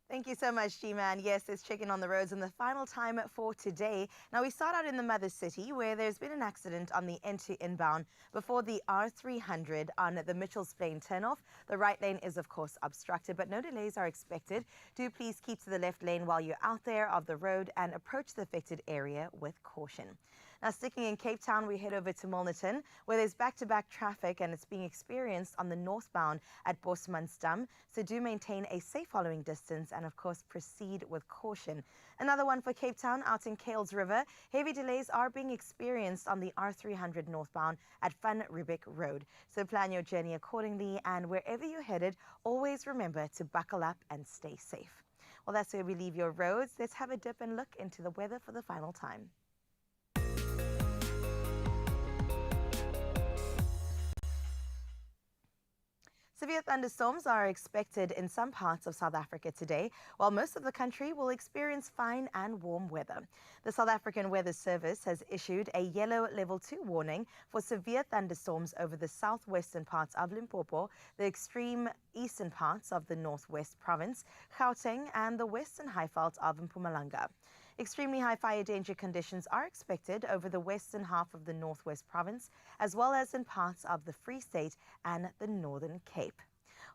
Thank you so much, G-Man. Yes, it's checking on the roads and the final time for today. Now, we start out in the mother city, where there's been an accident on the N2 inbound before the R300 on the Mitchell's Plain turnoff. The right lane is, of course, obstructed, but no delays are expected. Do please keep to the left lane while you're out there of the road and approach the affected area with caution. Now, sticking in Cape Town, we head over to Milnerton, where there's back-to-back traffic and it's being experienced on the northbound at Bosmansdam. So do maintain a safe following distance and, of course, proceed with caution. Another one for Cape Town out in Kales River. Heavy delays are being experienced on the R300 northbound at Van Riebeek Road. So plan your journey accordingly, and wherever you're headed, always remember to buckle up and stay safe. Well, that's where we leave your roads. Let's have a dip and look into the weather for the final time. Severe thunderstorms are expected in some parts of South Africa today, while most of the country will experience fine and warm weather. The South African Weather Service has issued a yellow level 2 warning for severe thunderstorms over the southwestern parts of Limpopo, the extreme eastern parts of the Northwest Province, Gauteng, and the western highveld of Mpumalanga. Extremely high fire danger conditions are expected over the western half of the Northwest Province, as well as in parts of the Free State and the Northern Cape.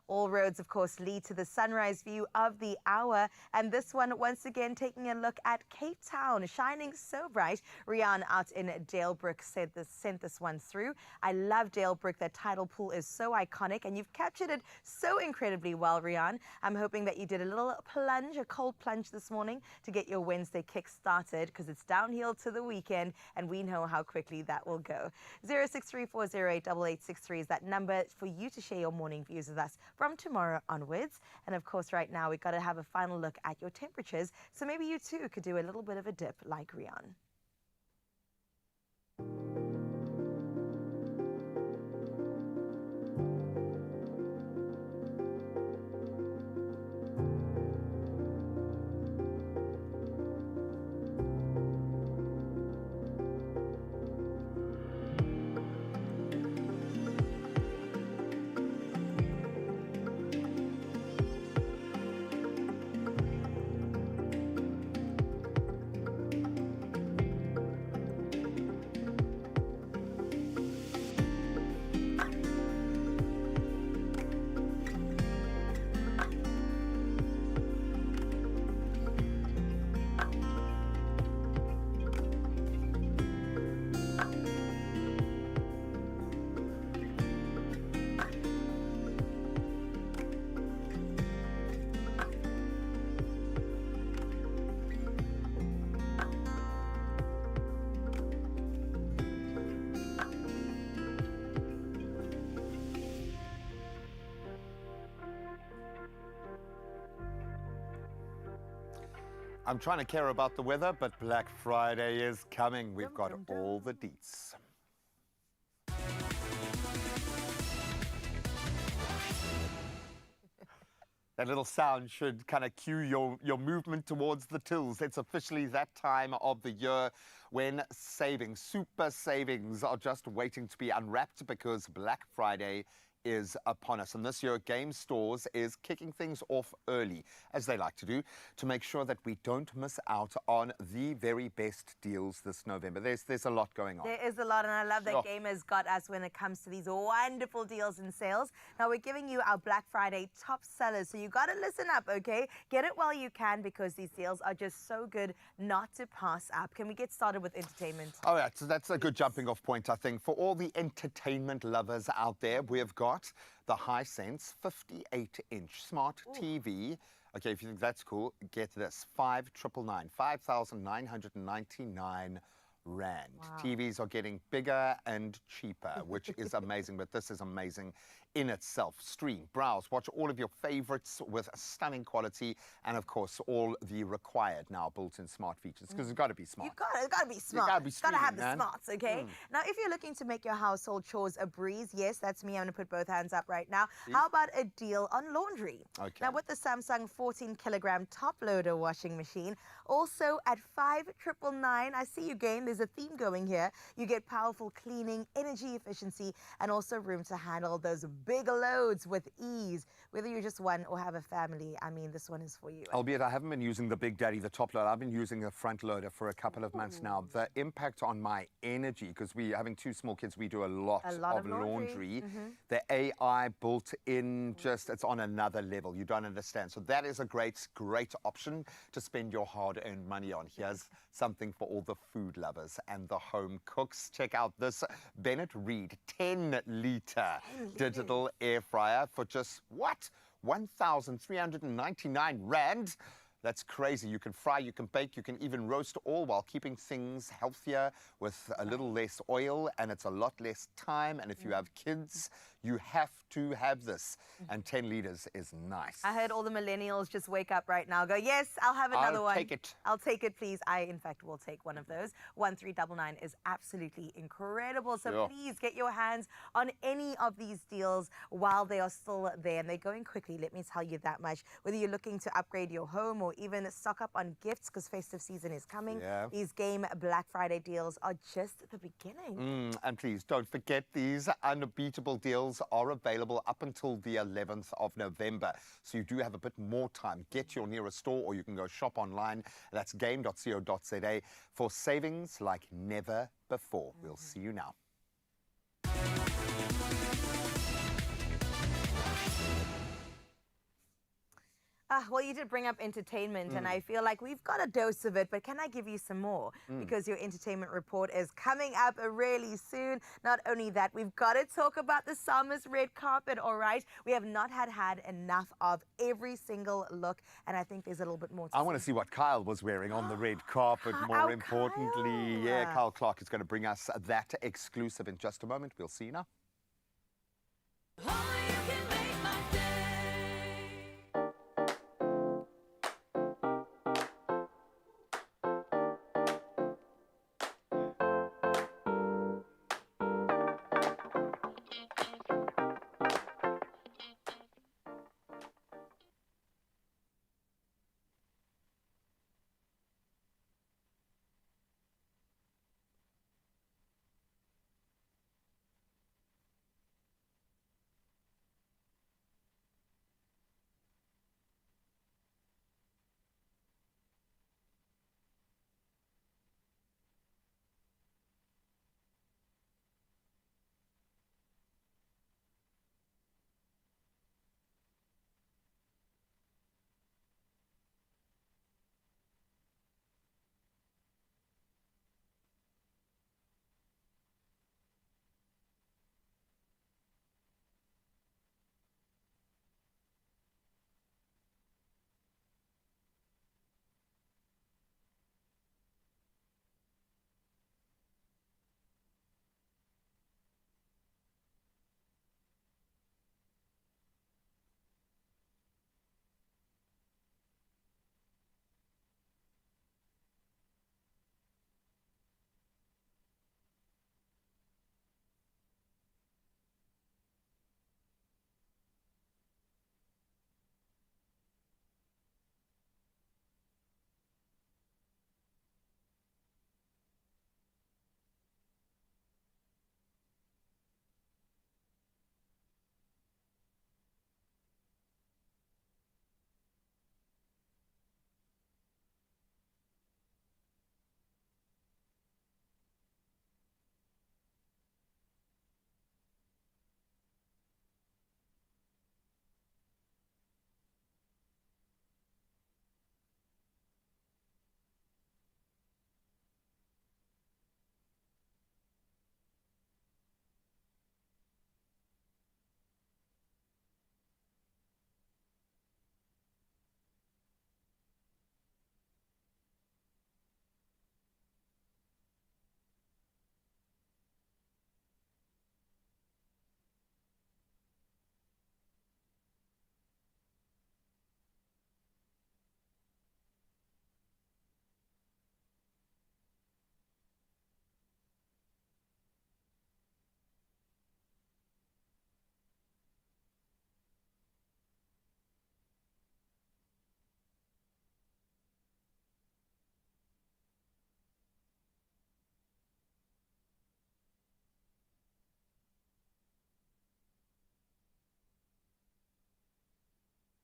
All roads, of course, lead to the sunrise view of the hour. And this one, once again, taking a look at Cape Town, shining so bright. Rian out in Dalebrook sent this one through. I love Dalebrook. That tidal pool is so iconic, and you've captured it so incredibly well, Rian. I'm hoping that you did a little plunge, a cold plunge this morning to get your Wednesday kick started, because it's downhill to the weekend, and we know how quickly that will go. 0634088863 is that number for you to share your morning views with us from tomorrow onwards. And of course, right now, we've got to have a final look at your temperatures. So maybe you too could do a little bit of a dip like Rian. I'm trying to care about the weather, but Black Friday is coming. We've got all the deets. That little sound should kind of cue your movement towards the tills. It's officially that time of the year when savings, super savings, are just waiting to be unwrapped because Black Friday is upon us. And this year, Game Stores is kicking things off early, as they like to do, to make sure that we don't miss out on the very best deals this November. There's a lot going on. There is a lot, and I love that Game has got us when it comes to these wonderful deals and sales. Now, we're giving you our Black Friday top sellers, so you got to listen up, okay? Get it while you can, because these deals are just so good not to pass up. Can we get started with entertainment? All right, so that's a good jumping off point, I think. For all the entertainment lovers out there, we have got the Hisense 58-inch smart TV. Okay, if you think that's cool, get this, 5,999 Rand. Wow. TVs are getting bigger and cheaper, which is amazing, but this is amazing in itself. Stream, browse, watch all of your favorites with stunning quality, and of course, all the required now built-in smart features, because it's got to be smart. It's got to be smart. It's got to have be the streaming, man. smarts, okay? Now, if you're looking to make your household chores a breeze, yes, that's me. I'm going to put both hands up right now. How about a deal on laundry? Okay. Now, with the Samsung 14-kilogram top-loader washing machine, also at 5,999, I see you, Game. There's a theme going here. You get powerful cleaning, energy efficiency, and also room to handle those big loads with ease. Whether you're just one or have a family, I mean, this one is for you. Albeit I haven't been using the Big Daddy, the top loader. I've been using the front loader for a couple of months now. The impact on my energy, because we having two small kids, we do a lot of laundry. The AI built in, just it's on another level. You don't understand. So that is a great option to spend your hard-earned money on. Here's something for all the food lovers and the home cooks. Check out this Bennett Reed 10-liter digital air fryer for just, what? 1,399 Rand. That's crazy. You can fry, you can bake, you can even roast, all while keeping things healthier with a little less oil, and it's a lot less time. And if you have kids, you have to have this. And 10 liters is nice. I heard all the millennials just wake up right now, go, yes, I'll have another one. I'll take it. I'll take it, please. I, in fact, will take one of those. 1,399 is absolutely incredible. So please get your hands on any of these deals while they are still there. And they're going quickly, let me tell you that much. Whether you're looking to upgrade your home or even stock up on gifts because festive season is coming, these Game Black Friday deals are just the beginning. And please don't forget, these unbeatable deals are available up until the 11th of November. So you do have a bit more time. Get to your nearest store, or you can go shop online. That's game.co.za for savings like never before. We'll see you now. Well, you did bring up entertainment, and I feel like we've got a dose of it, but can I give you some more? Because your entertainment report is coming up really soon. Not only that, we've got to talk about the summer's red carpet, all right? We have not had enough of every single look, and I think there's a little bit more to I want to see what Kyle was wearing on the red carpet, more importantly. Yeah, Kyle Clark is going to bring us that exclusive in just a moment. We'll see you now.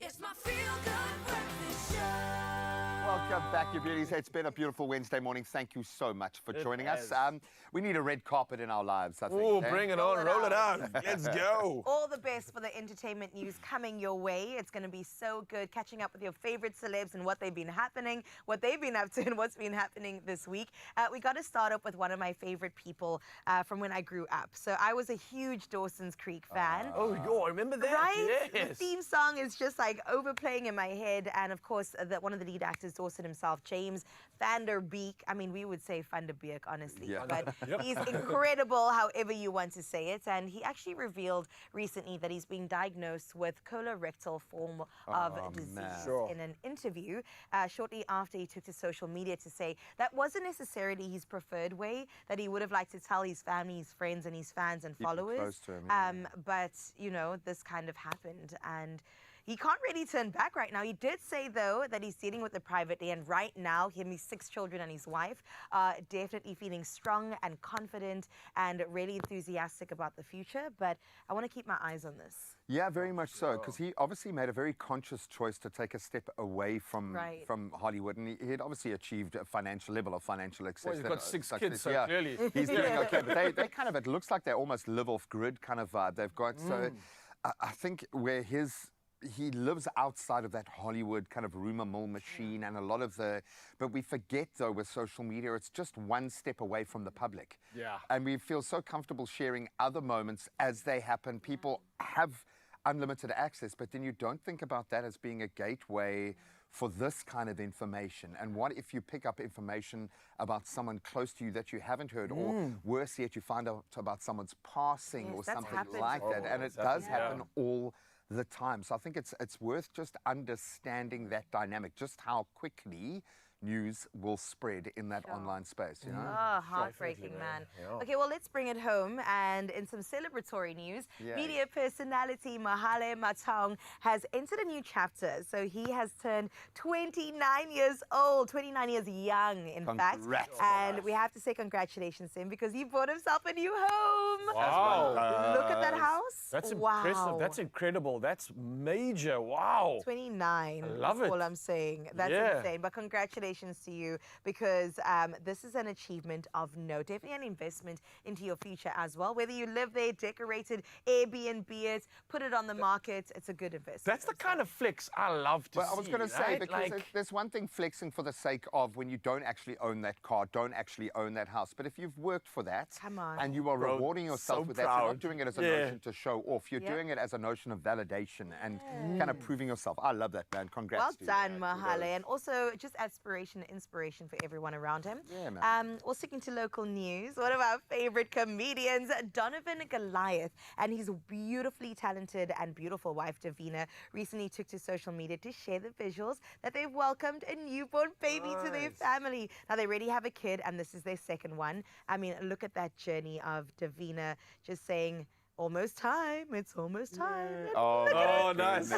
It's my feel-good breakfast show. Welcome back, you beauties. It's been a beautiful Wednesday morning. Thank you so much for joining us. has. We need a red carpet in our lives, I think. Oh, eh? bring it on. Roll it out. Let's go. All the best for the entertainment news coming your way. It's going to be so good catching up with your favorite celebs and what they've been happening, what they've been up to, and what's been happening this week. We got to start off with one of my favorite people from when I grew up. So I was a huge Dawson's Creek fan. Oh, yo, remember that? Right? Yes. The theme song is just like overplaying in my head. And of course, one of the lead actors, Dawson himself, James Van Der Beek. I mean, we would say Van Der Beek, honestly. Yeah. But Yep. he's incredible, however you want to say it. And he actually revealed recently that he's being diagnosed with colorectal form of disease man. Sure. in an interview shortly after he took to social media to say that wasn't necessarily his preferred way, that he would have liked to tell his family, his friends, and his fans and Keep it followers. close to him, yeah. But, you know, this kind of happened. And he can't really turn back right now. He did say, though, that he's dealing with it privately. And right now, him, his 6 children, and his wife are definitely feeling strong and confident and really enthusiastic about the future. But I want to keep my eyes on this. Yeah, very much so, because he obviously made a very conscious choice to take a step away from Right. from Hollywood, and he had obviously achieved a financial level of financial success. Well, he's got 6 kids, so yeah, clearly. he's doing okay. But they kind of, it looks like they almost live off grid kind of vibe they've got. So I think where he lives outside of that Hollywood kind of rumor mill machine and a lot of but we forget though with social media, it's just one step away from the public. Yeah. And we feel so comfortable sharing other moments as they happen. People have unlimited access, but then you don't think about that as being a gateway for this kind of information. And what if you pick up information about someone close to you that you haven't heard, or worse yet, you find out about someone's passing Yes, or that's something happened. like that. And it that's does happened, happen all the time. So I think it's worth just understanding that dynamic, just how quickly news will spread in that online space, you know? Oh, heartbreaking, man. Okay, well, let's bring it home. And in some celebratory news, Yeah. media personality Mahale Matong has entered a new chapter. So he has turned 29 years old, 29 years young, in fact. Congrats. And we have to say congratulations to him because he bought himself a new home. Wow. Look at that house. That's wow. impressive. That's incredible. That's major. Wow. 29. I love That's it. all I'm saying. That's Yeah. insane. But congratulations to you because this is an achievement of note. Definitely an investment into your future as well. Whether you live there, decorated, Airbnb it, put it on the market, it's a good investment. That's the kind of flex I love to see. Well, I was going to say, right? because Like, there's one thing flexing for the sake of when you don't actually own that car, don't actually own that house. But if you've worked for that, Come on. and you are Bro, rewarding yourself so with that, you're proud. not doing it as a Yeah. notion to show off. You're Yep. doing it as a notion of validation and kind of proving yourself. I love that, man. Congrats Well to you. done, Mahale. And also just aspiration and inspiration for everyone around him. Yeah, man. Well, sticking to local news, one of our favorite comedians, Donovan Goliath, and his beautifully talented and beautiful wife, Davina, recently took to social media to share the visuals that they've welcomed a newborn baby to their family. Now, they already have a kid, and this is their second one. I mean, look at that journey of Davina just saying, almost time, it's almost time. Oh, nice.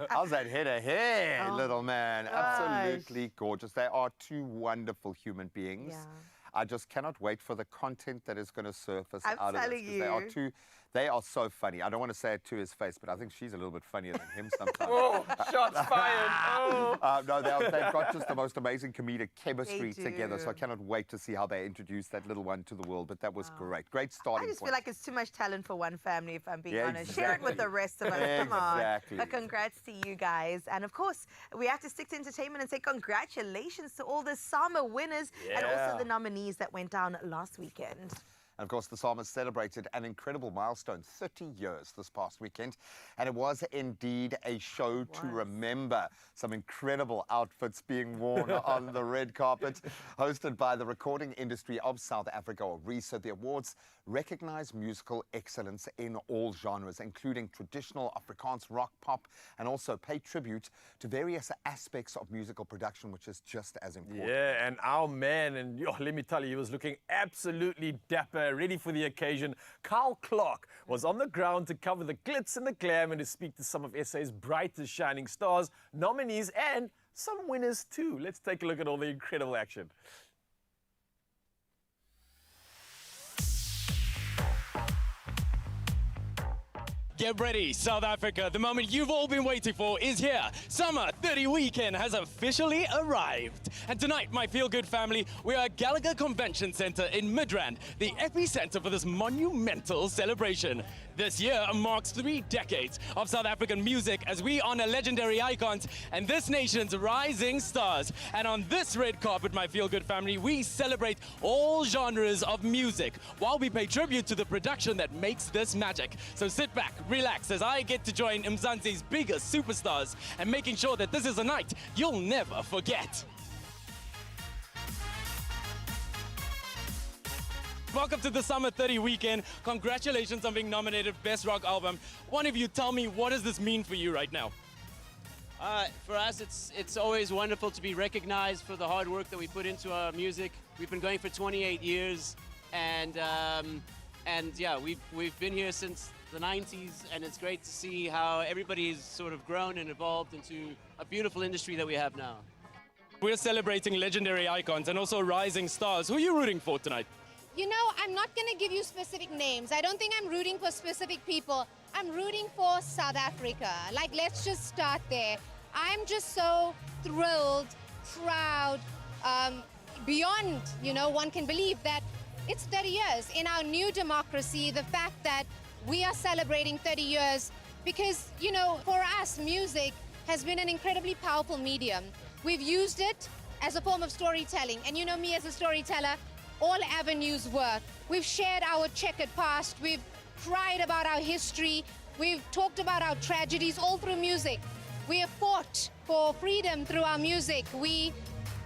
How's that head of hair, Oh, little man? gosh. Absolutely gorgeous. They are 2 wonderful human beings. Yeah. I just cannot wait for the content that is going to surface I'm out of this. telling 'Cause they are so funny. I don't want to say it to his face, but I think she's a little bit funnier than him sometimes. oh, shots fired. Oh. No, they've got just the most amazing comedic chemistry They together. So I do. cannot wait to see how they introduce that little one to the world. But that was great. Great I starting just point. feel like it's too much talent for one family, if I'm being Yeah, honest. Share it with the rest of us. Come on. Exactly. But congrats to you guys. And of course, we have to stick to entertainment and say congratulations to all the summer winners and also Yeah. the nominees that went down last weekend. And of course, the Psalmist celebrated an incredible milestone, 30 years this past weekend. And it was indeed a show to remember. Some incredible outfits being worn on the red carpet. Hosted by the Recording Industry of South Africa, or RISA, the awards recognize musical excellence in all genres, including traditional Afrikaans rock, pop, and also pay tribute to various aspects of musical production, which is just as important. Yeah, and our man, and let me tell you, he was looking absolutely dapper, ready for the occasion. Carl Clark was on the ground to cover the glitz and the glam and to speak to some of SA's brightest shining stars, nominees, and some winners too. Let's take a look at all the incredible action. Get ready, South Africa. The moment you've all been waiting for is here. Summer 30 Weekend has officially arrived. And tonight, my feel-good family, we are at Gallagher Convention Center in Midrand, the epicenter for this monumental celebration. This year marks 3 decades of South African music as we honor legendary icons and this nation's rising stars. And on this red carpet, my feel-good family, we celebrate all genres of music while we pay tribute to the production that makes this magic. So sit back, relax as I get to join Mzansi's biggest superstars and making sure that this is a night you'll never forget. Welcome to the Summer 30 Weekend. Congratulations on being nominated Best Rock Album. One of you tell me, what does this mean for you right now? For us, it's always wonderful to be recognized for the hard work that we put into our music. We've been going for 28 years, and yeah, we've been here since the 90s, and it's great to see how everybody's sort of grown and evolved into a beautiful industry that we have now. We're celebrating legendary icons and also rising stars. Who are you rooting for tonight? You know, I'm not going to give you specific names. I don't think I'm rooting for specific people. I'm rooting for South Africa. Like, let's just start there. I'm just so thrilled, proud, beyond, you know, one can believe that it's 30 years in our new democracy, the fact that we are celebrating 30 years because, you know, for us, music has been an incredibly powerful medium. We've used it as a form of storytelling. And you know me as a storyteller, all avenues work. We've shared our checkered past. We've cried about our history. We've talked about our tragedies all through music. We have fought for freedom through our music. We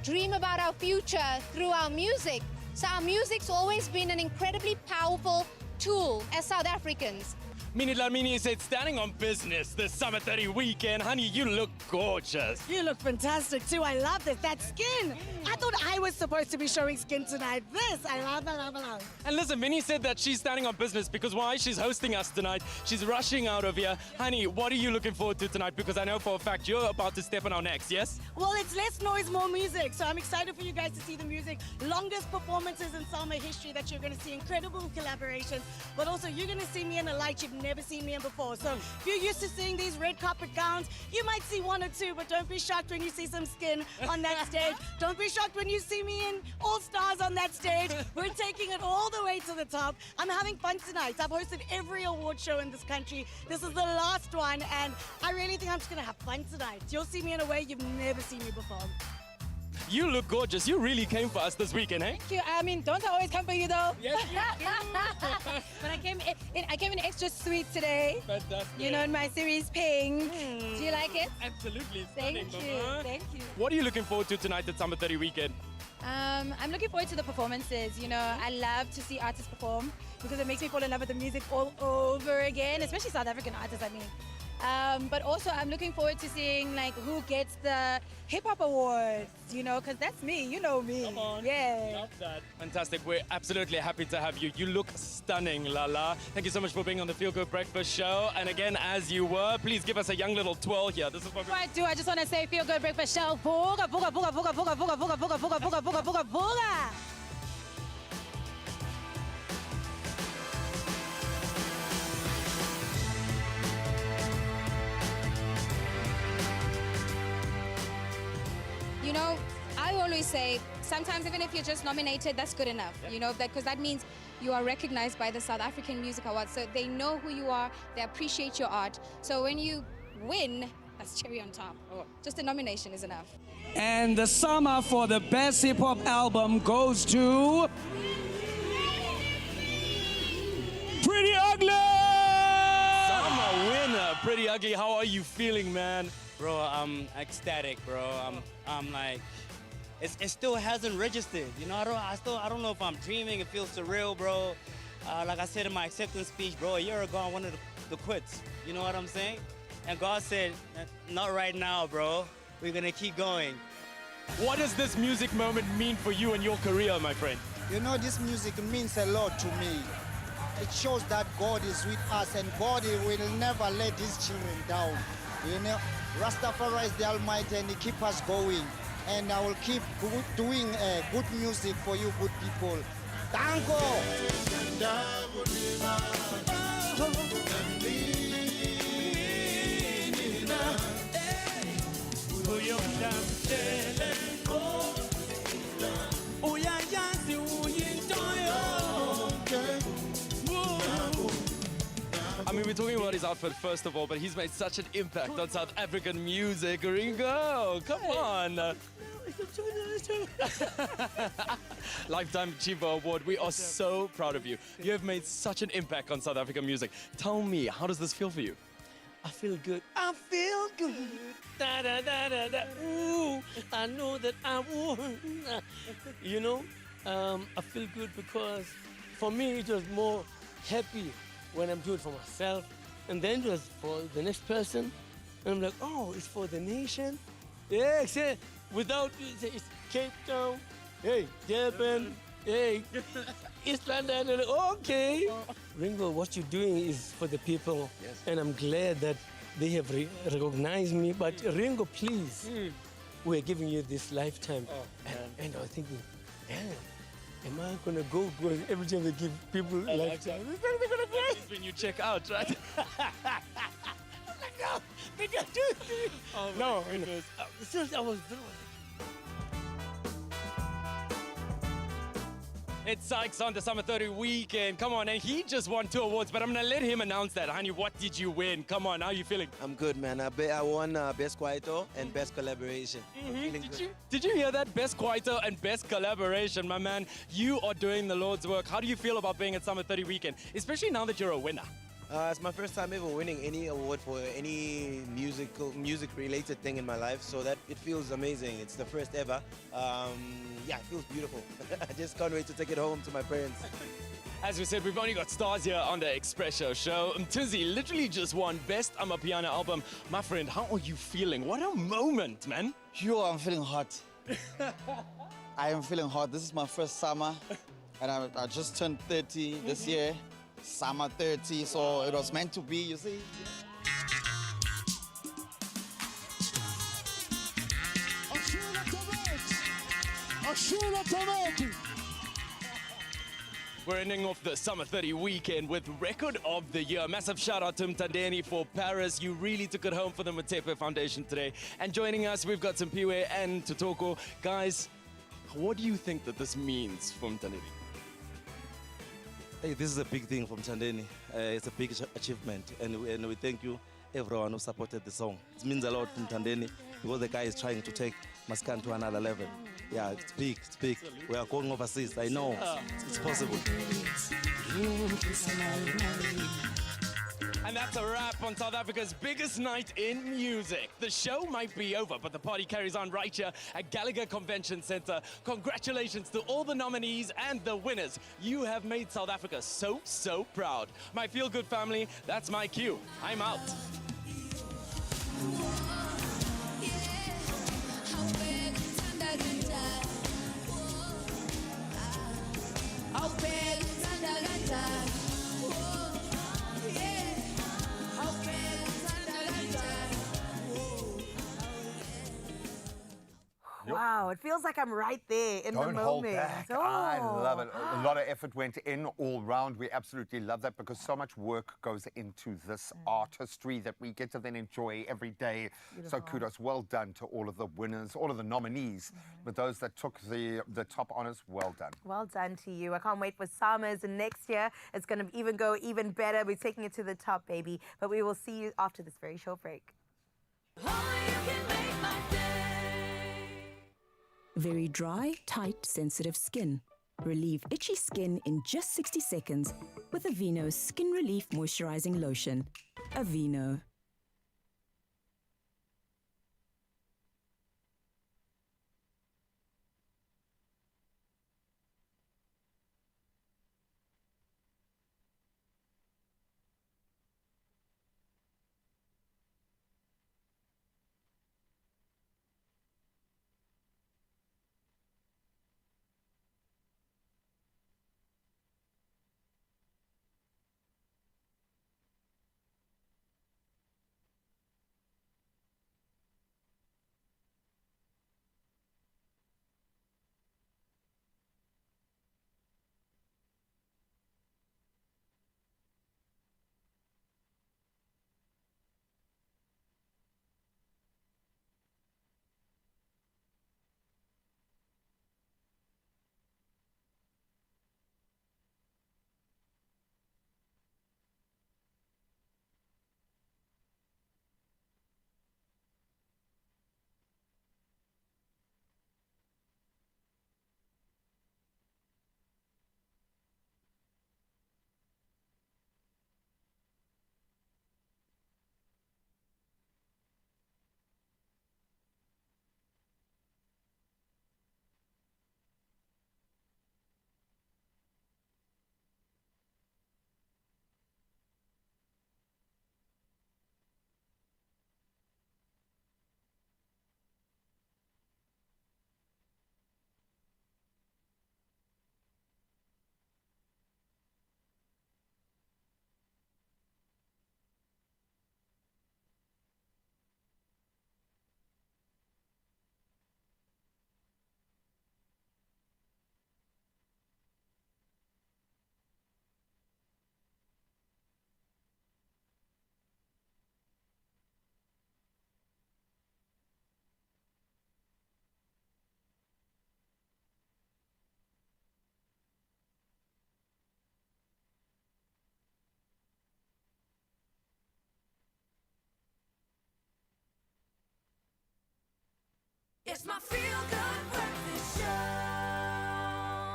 dream about our future through our music. So our music's always been an incredibly powerful tool as South Africans. Minnie Dlamini said, standing on business this Summer 30 Weekend. Honey, you look gorgeous. You look fantastic too. I love this. That skin. I thought I was supposed to be showing skin tonight. This, I love, I love, I love. And listen, Minnie said that she's standing on business because why? She's hosting us tonight. She's rushing out of here. Honey, what are you looking forward to tonight? Because I know for a fact you're about to step on our necks, yes? Well, it's less noise, more music. So I'm excited for you guys to see the music. Longest performances in summer history that you're going to see. Incredible collaborations. But also, you're going to see me in a light you've never seen me in before. So if you're used to seeing these red carpet gowns, you might see 1 or 2, but don't be shocked when you see some skin on that stage. Don't be shocked when you see me in All Stars on that stage. We're taking it all the way to the top. I'm having fun tonight. I've hosted every award show in this country. This is the last one, and I really think I'm just going to have fun tonight. You'll see me in a way you've never seen me before. You look gorgeous. You really came for us this weekend, eh? Thank you. I mean, don't I always come for you, though? Yes, you do. But I came in extra sweet today. Fantastic. You know, in my series Pink. Do you like it? Absolutely. Thank you. Mama. Thank you. What are you looking forward to tonight at Summer 30 Weekend? I'm looking forward to the performances. You know, I love to see artists perform because it makes me fall in love with the music all over again, especially South African artists, I mean. But also I'm looking forward to seeing like who gets the hip hop awards, you know, because that's me, you know me. Come on. Yeah. Love that. Fantastic. We're absolutely happy to have you. You look stunning, Lala. Thank you so much for being on the Feel Good Breakfast Show. And again, as you were, please give us a young little twirl here. This is what Before I do, I just want to say Feel Good Breakfast Show. Booga, booga, booga, booga, booga, booga, booga, booga, booga, booga, booga, booga, booga. You know, I always say, sometimes even if you're just nominated, that's good enough, you know, because that means you are recognized by the South African Music Awards. So they know who you are, they appreciate your art. So when you win, that's cherry on top. Just a nomination is enough. And the summer for the best hip hop album goes to Pretty Ugly! Summer winner, Pretty Ugly. How are you feeling, man? Bro, I'm ecstatic, bro. I'm like, it still hasn't registered. You know, I don't know if I'm dreaming. It feels surreal, bro. Like I said in my acceptance speech, bro, a year ago I wanted to quit. You know what I'm saying? And God said, not right now, bro. We're gonna keep going. What does this music moment mean for you and your career, my friend? You know, this music means a lot to me. It shows that God is with us and God will never let his children down. You know, Rastafari is the Almighty and he keep us going. And I will keep doing good music for you good people. Tango! I mean, we're talking about his outfit first of all, but he's made such an impact on South African music. Ringo, come on. Lifetime Achiever Award. We are so proud of you. You have made such an impact on South African music. Tell me, how does this feel for you? I feel good. I feel good. Da da da da da. Ooh, I know that I won. You know, I feel good because for me it was more happy when I'm doing it for myself, and then it was for the next person. And I'm like, oh, it's for the nation. Yeah, say, without it's Cape Town, hey, Durban, hey, East London. Like, okay, Ringo, what you're doing is for the people, and I'm glad that they have recognized me. But Ringo, please, we're giving you this lifetime, and I was thinking, damn. Am I gonna go? Because every time they give people lifetime, they're gonna go. When you check out, right? I'm like, no, they don't do it. Oh, no, seriously, I was. It's Sykes on the Summer 30 weekend. Come on, and he just won 2 awards, but I'm gonna let him announce that. Honey, what did you win? Come on, how are you feeling? I'm good, man. I won Best Kwaito and Best Collaboration. Did you hear that? Best Kwaito and Best Collaboration, my man. You are doing the Lord's work. How do you feel about being at Summer 30 weekend, especially now that you're a winner? It's my first time ever winning any award for any music-related thing in my life, so that it feels amazing. It's the first ever. Yeah, it feels beautiful. I just can't wait to take it home to my parents. As we said, we've only got stars here on the Expresso show. Tizzy literally just won Best Amapiano Album. My friend, how are you feeling? What a moment, man. Yo, I'm feeling hot. I am feeling hot. This is my first summer, and I just turned 30 this year. Summer 30, so it was meant to be, you see. We're ending off the Summer 30 weekend with Record of the Year. Massive shout out to Mtandeni for Paris. You really took it home for the Matepe Foundation today. And joining us, we've got Simpiwe and Totoko. Guys, what do you think that this means for Mtandeni? Hey, this is a big thing from Mtandeni. It's a big achievement, and we thank you, everyone who supported the song. It means a lot from Mtandeni because the guy is trying to take Maskan to another level. Yeah, it's big, it's big. We are going overseas, I know. It's possible. And that's a wrap on South Africa's biggest night in music. The show might be over, but the party carries on right here at Gallagher Convention Center. Congratulations to all the nominees and the winners. You have made South Africa so, so proud. My feel-good family, that's my cue. I'm out. Wow, it feels like I'm right there in the Don't moment. hold back. I love it. A lot of effort went in all round. We absolutely love that because so much work goes into this artistry that we get to then enjoy every day. Beautiful. So kudos, well done to all of the winners, all of the nominees, but those that took the top honors, well done. Well done to you. I can't wait for summers, and next year it's going to go even better. We're taking it to the top, baby. But we will see you after this very short break. Very dry, tight, sensitive skin. Relieve itchy skin in just 60 seconds with Aveeno's Skin Relief Moisturizing Lotion. Aveeno. It's my feel-good breakfast show.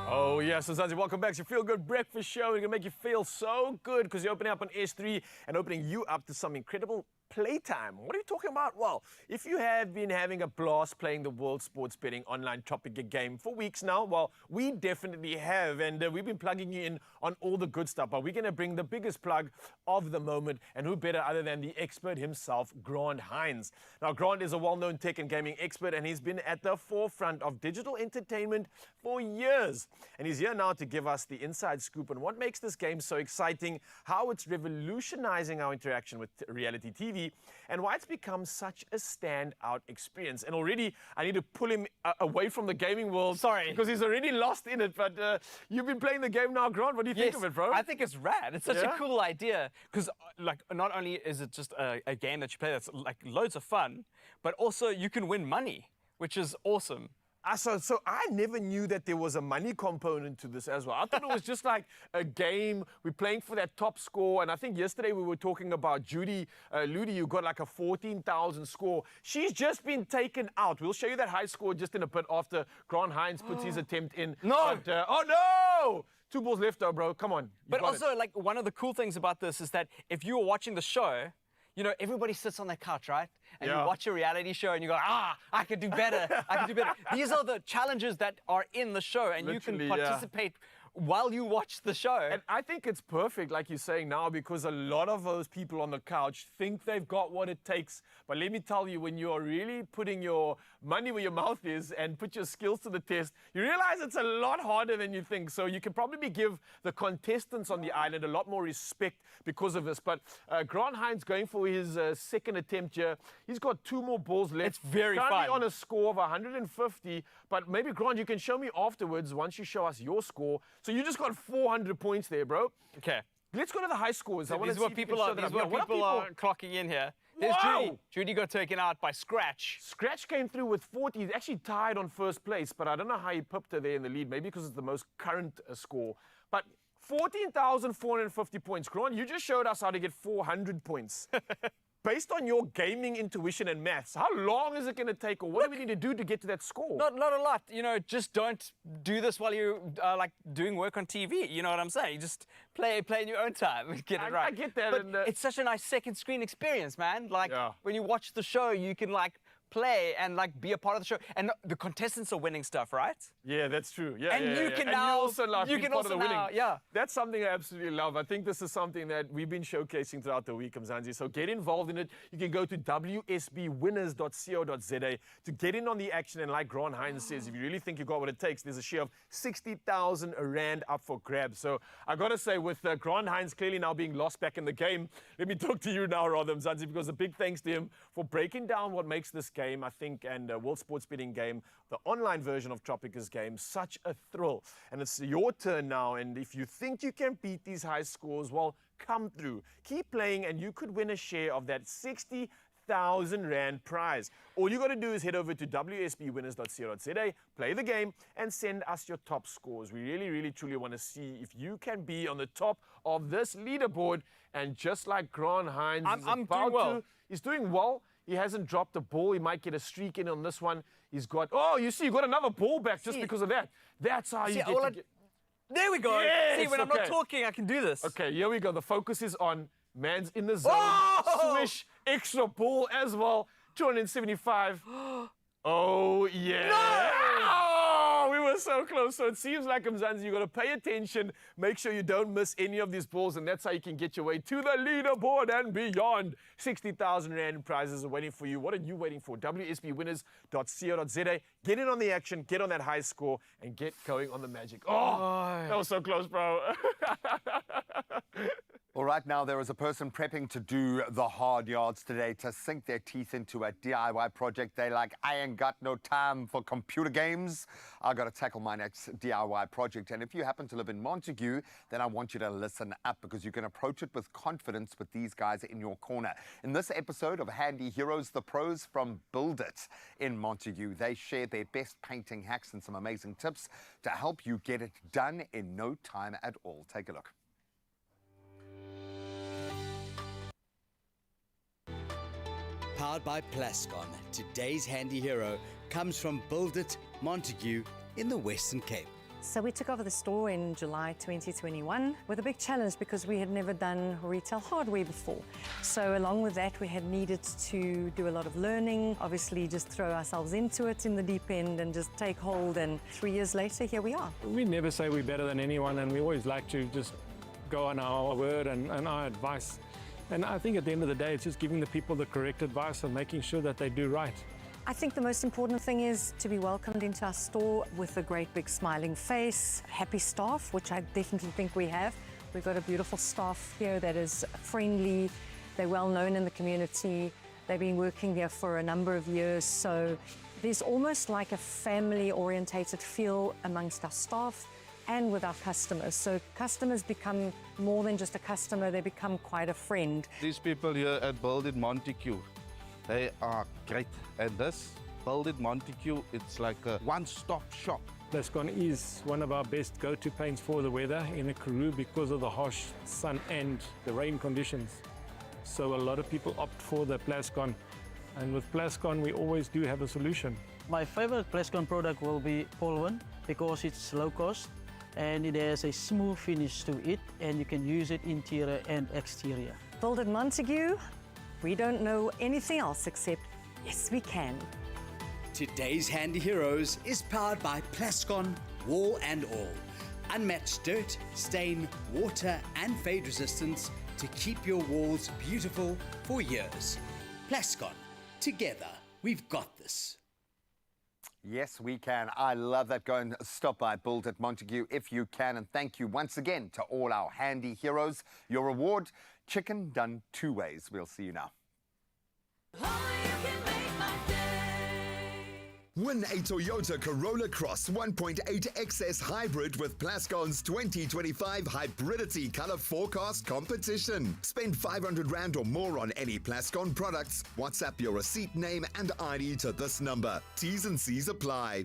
Oh, yes, so Zanzi, welcome back to your Feel Good Breakfast Show. We're going to make you feel so good because you're opening up on S3 and opening you up to some incredible playtime. What are you talking about? Well, if you have been having a blast playing the World Sports Betting online Tropica game for weeks now, well, we definitely have, and we've been plugging you in on all the good stuff, but we're going to bring the biggest plug of the moment, and who better other than the expert himself, Grant Hines. Now, Grant is a well-known tech and gaming expert, and he's been at the forefront of digital entertainment for years, and he's here now to give us the inside scoop on what makes this game so exciting, how it's revolutionizing our interaction with reality TV, and why it's become such a standout experience. And already, I need to pull him away from the gaming world. Sorry. Because he's already lost in it. But you've been playing the game now, Grant. What do you think of it, bro? I think it's rad. It's such a cool idea. Because, like, not only is it just a game that you play that's, like, loads of fun, but also you can win money, which is awesome. So I never knew that there was a money component to this as well. I thought it was just like a game. We're playing for that top score. And I think yesterday we were talking about Judy Ludi, who got like a 14,000 score. She's just been taken out. We'll show you that high score just in a bit after Grant Hines puts his attempt in. No! But, oh, no! 2 balls left, though, bro. Come on. But also, like, one of the cool things about this is that if you were watching the show, you know, everybody sits on their couch, right? And you watch a reality show and you go, I could do better. I could do better. These are the challenges that are in the show, and Literally, you can participate while you watch the show. And I think it's perfect, like you're saying now, because a lot of those people on the couch think they've got what it takes. But let me tell you, when you're really putting your money where your mouth is and put your skills to the test, you realize it's a lot harder than you think. So you can probably give the contestants on the island a lot more respect because of this. But Grant Hines going for his second attempt here. He's got 2 more balls left. It's very Currently fun. on a score of 150. But maybe, Grant, you can show me afterwards once you show us your score. So you just got 400 points there, bro. Okay. Let's go to the high scores. So these are what people are clocking in here. There's Judy. Judy got taken out by Scratch. Scratch came through with 40. He's actually tied on first place, but I don't know how he pipped her there in the lead. Maybe because it's the most current score. But 14,450 points. Grant, you just showed us how to get 400 points. Based on your gaming intuition and maths, how long is it going to take, or what do we need to do to get to that score? Not a lot. You know, just don't do this while you're like doing work on TV. You know what I'm saying? You just play in your own time and get it right. I get that. But it's such a nice second screen experience, man. Like when you watch the show, you can like play and like be a part of the show, and the contestants are winning stuff, right? Yeah, that's true. Yeah, and yeah, you yeah. can And now you also like you be can part also of the winning. now, yeah. That's something I absolutely love. I think this is something that we've been showcasing throughout the week, Mzansi. So get involved in it. You can go to wsbwinners.co.za to get in on the action. And like Grant Hines says, if you really think you've got what it takes, there's a share of 60,000 rand up for grabs. So I got to say, with Grant Hines clearly now being lost back in the game, let me talk to you now, rather, Mzansi, because a big thanks to him for breaking down what makes this game, I think, and World Sports Betting game, the online version of Tropica's game, such a thrill. And it's your turn now, and if you think you can beat these high scores, well, come through. Keep playing, and you could win a share of that 60,000 Rand prize. All you got to do is head over to wsbwinners.co.za, play the game, and send us your top scores. We really, really, truly want to see if you can be on the top of this leaderboard. And just like Grant Hines he's doing well. He hasn't dropped a ball. He might get a streak in on this one. He's got, you see, you got another ball back just because of that. That's how you get to get... There we go. Yes, see, when I'm not talking, I can do this. Okay, here we go. The focus is on man's in the zone. Swish, extra ball as well. 275. Oh, yeah. No! Oh, we were so close. So it seems like, Mzansi, you got to pay attention. Make sure you don't miss any of these balls, and that's how you can get your way to the leaderboard and beyond. 60,000 Rand prizes are waiting for you. What are you waiting for? wsbwinners.co.za. Get in on the action, get on that high score, and get going on the magic. Oh, that was so close, bro. Well, right now there is a person prepping to do the hard yards today to sink their teeth into a DIY project. They're like, I ain't got no time for computer games. I got to tackle my next DIY project. And if you happen to live in Montague, then I want you to listen up, because you can approach it with confidence with these guys in your corner. In this episode of Handy Heroes, the pros from Build It in Montague, they share their best painting hacks and some amazing tips to help you get it done in no time at all. Take a look. powered by Plascon. Today's handy hero comes from Build It, Montague in the Western Cape. So we took over the store in July 2021 with a big challenge because we had never done retail hardware before. So along with that, we had needed to do a lot of learning, obviously just throw ourselves into it in the deep end and just take hold. And 3 years later, here we are. We never say we're better than anyone, and we always like to just go on our word and our advice. And I think at the end of the day, it's just giving the people the correct advice and making sure that they do right. I think the most important thing is to be welcomed into our store with a great big smiling face, happy staff, which I definitely think we have. We've got a beautiful staff here that is friendly. They're well known in the community. They've been working here for a number of years. So there's almost like a family-orientated feel amongst our staff and with our customers. So customers become more than just a customer, they become quite a friend. These people here at Build It Montague, they are great. And this Build It Montague, it's like a one-stop shop. Plascon is one of our best go-to paints for the weather in the Karoo because of the harsh sun and the rain conditions. So a lot of people opt for the Plascon. And with Plascon, we always do have a solution. My favorite Plascon product will be Pollen because it's low cost and it has a smooth finish to it, and you can use it interior and exterior. Build It Montague, we don't know anything else except yes, we can. Today's handy heroes is powered by Plascon Wall and All. Unmatched dirt, stain, water and fade resistance to keep your walls beautiful for years. Plascon, together we've got this. Yes, we can. I love that. Go and stop by Build It Montague if you can. And thank you once again to all our handy heroes. Your reward, chicken done 2 ways. We'll see you now. Win a Toyota Corolla Cross 1.8 XS Hybrid with Plascon's 2025 Hybridity Color Forecast Competition. Spend 500 Rand or more on any Plascon products. WhatsApp your receipt name and ID to this number. T's and C's apply.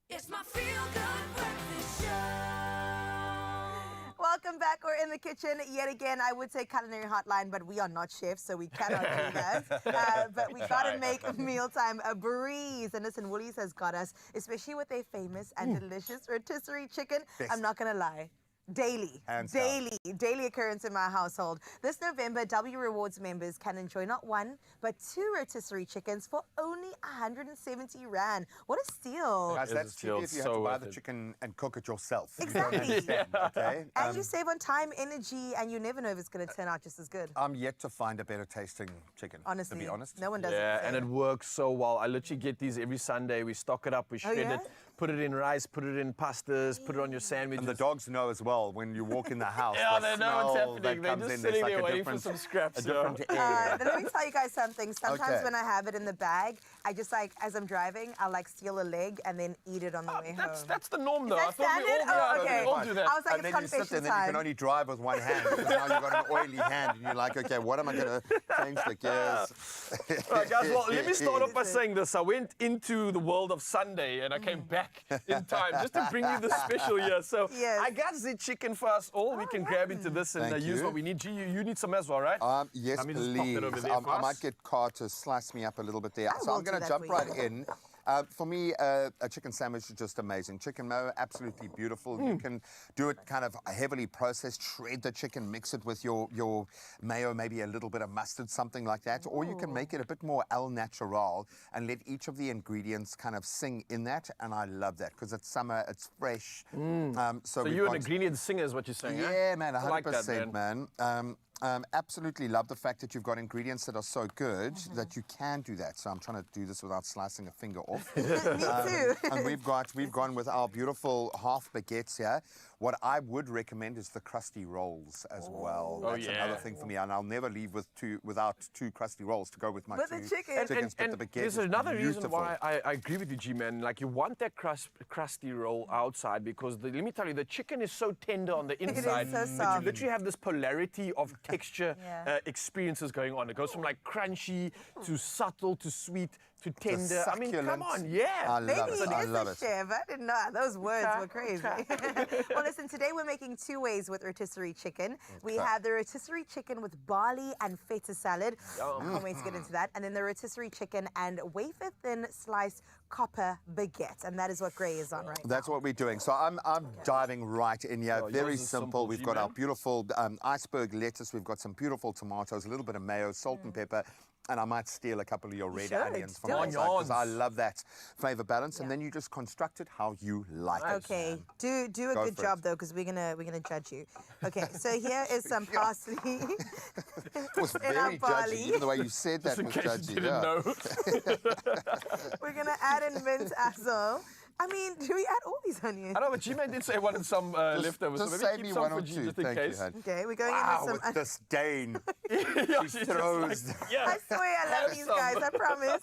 It's my feel-good breakfast show. Welcome back. We're in the kitchen yet again. I would say culinary hotline, but we are not chefs, so we cannot do that. But we got to make mealtime a breeze. And listen, Woolies has got us, especially with their famous and delicious rotisserie chicken. Best. I'm not going to lie. Daily occurrence in my household. This November, W Rewards members can enjoy not one, but 2 rotisserie chickens for only 170 Rand. What a steal. Guys, that's cheap if you have to buy the chicken and cook it yourself. Exactly. Okay? And you save on time, energy, and you never know if it's going to turn out just as good. I'm yet to find a better tasting chicken, Honestly, to be honest. no one does Yeah, it. and it works so well. I literally get these every Sunday. We stock it up, we shred it, put it in rice, put it in pastas, put it on your sandwiches. And the dogs know as well when you walk in the house. Yeah, the they know what's smell happening. that They're comes just in, sitting there's there like a waiting for different- some scraps. A different air. But let me tell you guys something. Sometimes Okay. when I have it in the bag, I just as I'm driving, I'll steal a leg and then eat it on the way home. That's the norm, though. Is I that thought we all, standard? Oh, okay. we all do that. I was like, And it's then you sit confession there and then you can time. only drive with one hand because now you've got an oily hand and you're like, okay, what am I going to change the gears? All right, guys, well, let me start off by saying this. I went into the world of Sunday and I came back in time just to bring you this special year. So I got the chicken for us all. We can grab into this and Thank use you. what we need. G, you need some as well, right? Yes, Let me just pop please. that over there for I us. might get Car to slice me up a little bit there. So will I'm going do to that jump for right you. in. For me, a chicken sandwich is just amazing. Chicken mo, absolutely beautiful. You can do it kind of heavily processed, shred the chicken, mix it with your mayo, maybe a little bit of mustard, something like that. Or you can make it a bit more al natural and let each of the ingredients kind of sing in that. And I love that because it's summer, it's fresh. So we've you're an got- ingredient singer is what you're saying, Yeah, man, 100%, I like that, man. Absolutely love the fact that you've got ingredients that are so good that you can do that. So I'm trying to do this without slicing a finger off. Me too. And we've gone with our beautiful half baguettes here. What I would recommend is the crusty rolls as well. Oh, That's yeah. another thing for me, and I'll never leave without 2 crusty rolls to go with my With 2 the chicken. chickens. But the baguette there's is another reason beautiful. why I agree with you, G-Man. Like, you want that crusty roll outside because, let me tell you, the chicken is so tender on the inside so that soft. you literally have this polarity of texture Yeah. experiences going on. It goes from, like, crunchy to subtle to sweet to tender. I mean, come succulent. on, yeah. I Maybe love it. he I is love a it. chef. I didn't know. Those words were crazy. Well, listen, today we're making 2 ways with rotisserie chicken. We have the rotisserie chicken with barley and feta salad. I can't wait to get into that. And then the rotisserie chicken and wafer-thin sliced copper baguette. And that is what Gray is on right now. That's what we're doing. So I'm diving right in here. Oh, Very yours is simple. simple, We've got our G-Man. beautiful iceberg lettuce. We've got some beautiful tomatoes, a little bit of mayo, salt and pepper. And I might steal a couple of your red should. onions from Do my it. side because I love that flavor balance. And then you just construct it how you like it. Okay, do a Go good for job it. though, because we're gonna judge you. Okay, so here is some parsley. It was in our very barley. judgy. Even the way you said that Just in was case you judgy. didn't know. We're gonna add in mint as well. I mean, do we add all these onions? I know, but G-Man did say wanted some leftovers. Just so save maybe me keep some one for or G, 2. just in Thank case. you, hon. Okay, we're going Wow, in with with some. disdain. Yeah, She she's just throws. like, yeah. I swear I love Have these some. guys. I promise.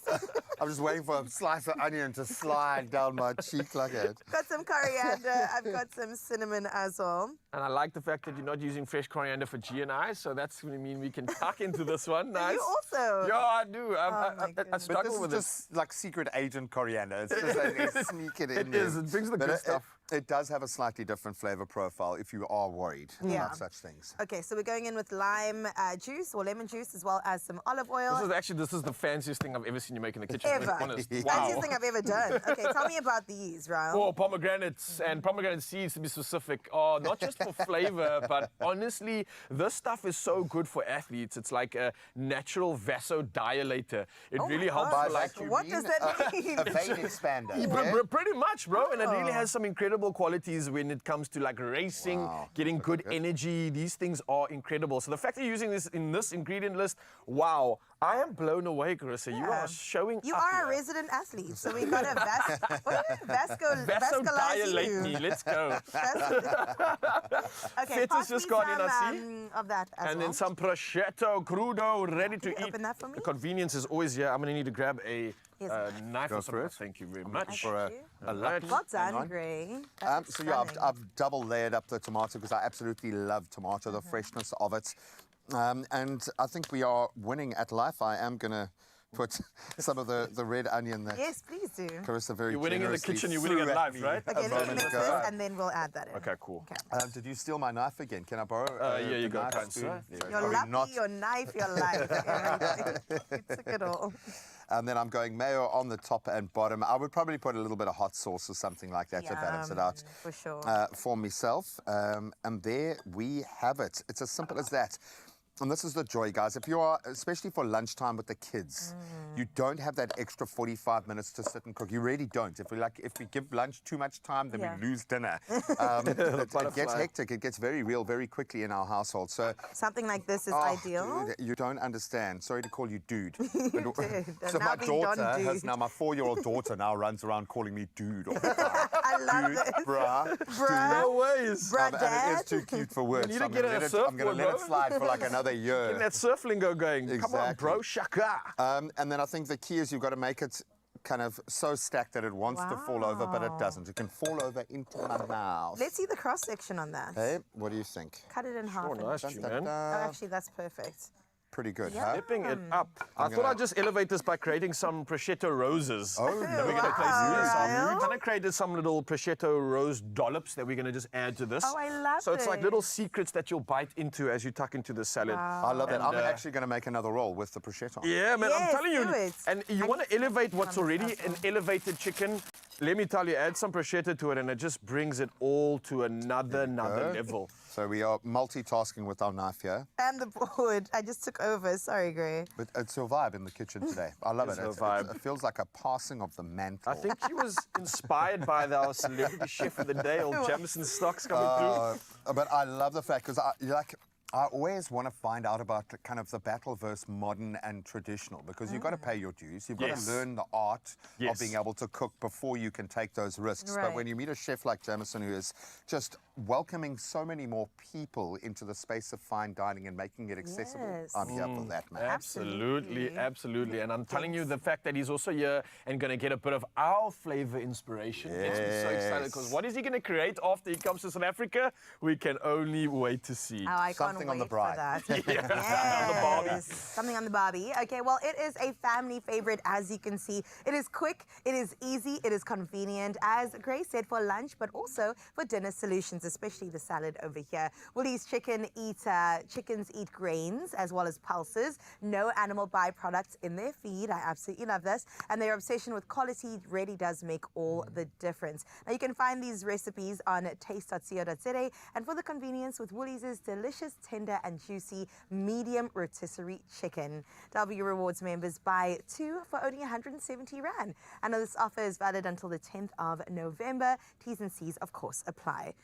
I'm just waiting for a slice of onion to slide down my cheek like that. Got some coriander. I've got some cinnamon as well. And I like the fact that you're not using fresh coriander for G and I, so that's going to mean we can tuck into this one. Nice. You also. Yeah, I do. I But struggle this with is just like secret agent coriander. It's just like they sneak it in It there. is. It brings the But good stuff. It does have a slightly different flavor profile if you are worried Yeah. about such things. Okay, so we're going in with lime juice or lemon juice as well as some olive oil. This is the fanciest thing I've ever seen you make in the kitchen. Ever. To be honest. Wow. Fanciest thing I've ever done. Okay, tell me about these, Raul. Oh, pomegranates and pomegranate seeds to be specific are not just for flavor, but honestly, this stuff is so good for athletes. It's like a natural vasodilator. It Oh really my helps gosh. for like What does that mean? A vein expander. Pretty much, bro. And it really Oh. has some incredible qualities when it comes to like racing, Wow. getting good energy. These things are incredible. So the fact that you're using this in this ingredient list, wow. I am blown away, Carissa. You are showing You up are a here. resident athlete, so we got to vascularize Vasodilate you. me. Let's go. Okay, Feta's pass just me gone in, I some see. of that as And well. then some prosciutto crudo ready to Can you eat. open that for me? The convenience is always here. I'm going to need to grab a Here's a knife Go or for something. it. Thank you very much. For a Alright. Well Hang done, on. Gray. That looks So yeah, stunning. I've double layered up the tomato because I absolutely love tomato, the freshness of it. And I think we are winning at life. I am going to put some of the red onion that Yes, please do. Carissa very You're winning in the generously kitchen, you're winning threw at life, me right? a Okay, let me moment mix ago. this and then we'll add that in. Okay, cool. Did you steal my knife again? Can I borrow? Yeah, you the go, knife, kind spoon? sir. Sorry, Your are we lucky, not- your knife, your life, everything. You took it all. And then I'm going mayo on the top and bottom. I would probably put a little bit of hot sauce or something like that to balance it out. For sure. For myself. And there we have it. It's as simple as that. And this is the joy, guys. If you are, especially for lunchtime with the kids, you don't have that extra 45 minutes to sit and cook. You really don't. If we give lunch too much time, then we lose dinner. It gets hectic. It gets very real very quickly in our household. So something like this is ideal. Dude, you don't understand. Sorry to call you dude. You did. So Now my being daughter Don has Dude. now, my 4-year-old daughter now runs around calling me dude all the time. I love Dude, this. bruh, Bruh. No ways. Bruh, and it Dad. is too cute for words. You need so to get a I'm going surfboard, to let it bro. slide for like another year. Getting that surf lingo going. Come on, Exactly. bro. Shaka. And then I think the key is you've got to make it kind of so stacked that it wants to fall over, but it doesn't. It can fall over into my mouth. Let's see the cross section on that. Hey, what do you think? Cut it in half. and- nice, you, man. Oh, actually, that's perfect. Pretty good, Yeah. huh? Stepping it up. I thought I'd just elevate this by creating some prosciutto roses. Oh, that we're going to place wow. in this. Wow. We've kind of created some little prosciutto rose dollops that we're going to just add to this. Oh, I love So it's like it. little secrets that you'll bite into as you tuck into the salad. I love that. And, I'm actually going to make another roll with the prosciutto. Yeah, man, I'm Yes, telling you. do it. And you want to elevate what's already an elevated chicken. Let me tell you, add some prosciutto to it and it just brings it all to another level. So we are multitasking with our knife here. And the board. I just took over. Sorry, Gray. But it's your vibe in the kitchen today. I love it. It's her vibe. It feels like a passing of the mantle. I think she was inspired by our celebrity chef of the day, old Jamison Stocks coming through. But I love the fact, because I always want to find out about kind of the battle versus modern and traditional, because you've got to pay your dues. You've got Yes. to learn the art Yes. of being able to cook before you can take those risks. Right. But when you meet a chef like Jamison, who is just welcoming so many more people into the space of fine dining and making it accessible, Yes. I'm here for that, man. Absolutely, absolutely. And I'm telling you, the fact that he's also here and going to get a bit of our flavor inspiration gets me so excited, because what is he going to create after he comes to South Africa? We can only wait to see. Oh, I can't Something on the wait bride. for that. Yeah, Yes. on the Barbie. Something on the Barbie. Okay, well, it is a family favorite, as you can see. It is quick, it is easy, it is convenient, as Grace said, for lunch, but also for dinner solutions, especially the salad over here. Woolies chickens eat grains as well as pulses. No animal byproducts in their feed. I absolutely love this. And their obsession with quality really does make all the difference. Now, you can find these recipes on taste.co.za. And for the convenience, with Woolies' delicious, tender and juicy medium rotisserie chicken. W Rewards members buy 2 for only 170 Rand. And this offer is valid until the 10th of November. T's and C's, of course, apply.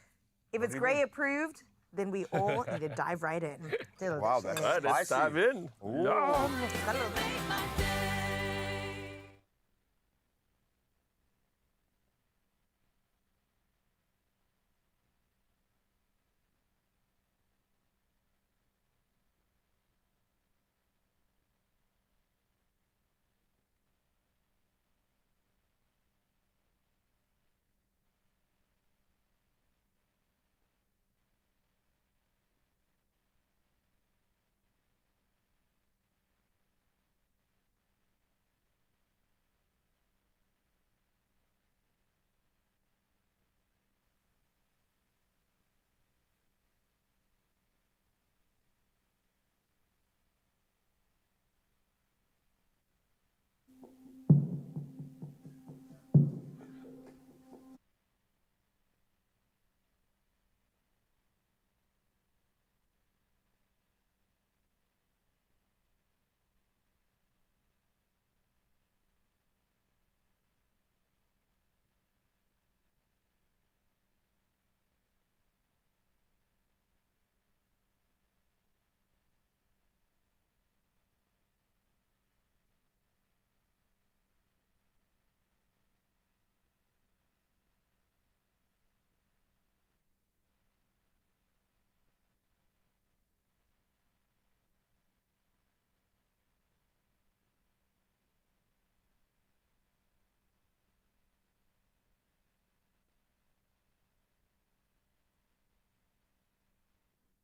If it's Gray approved, then we all need to dive right in. Delicious. Wow, that's All right, let's spicy. dive in. Yum.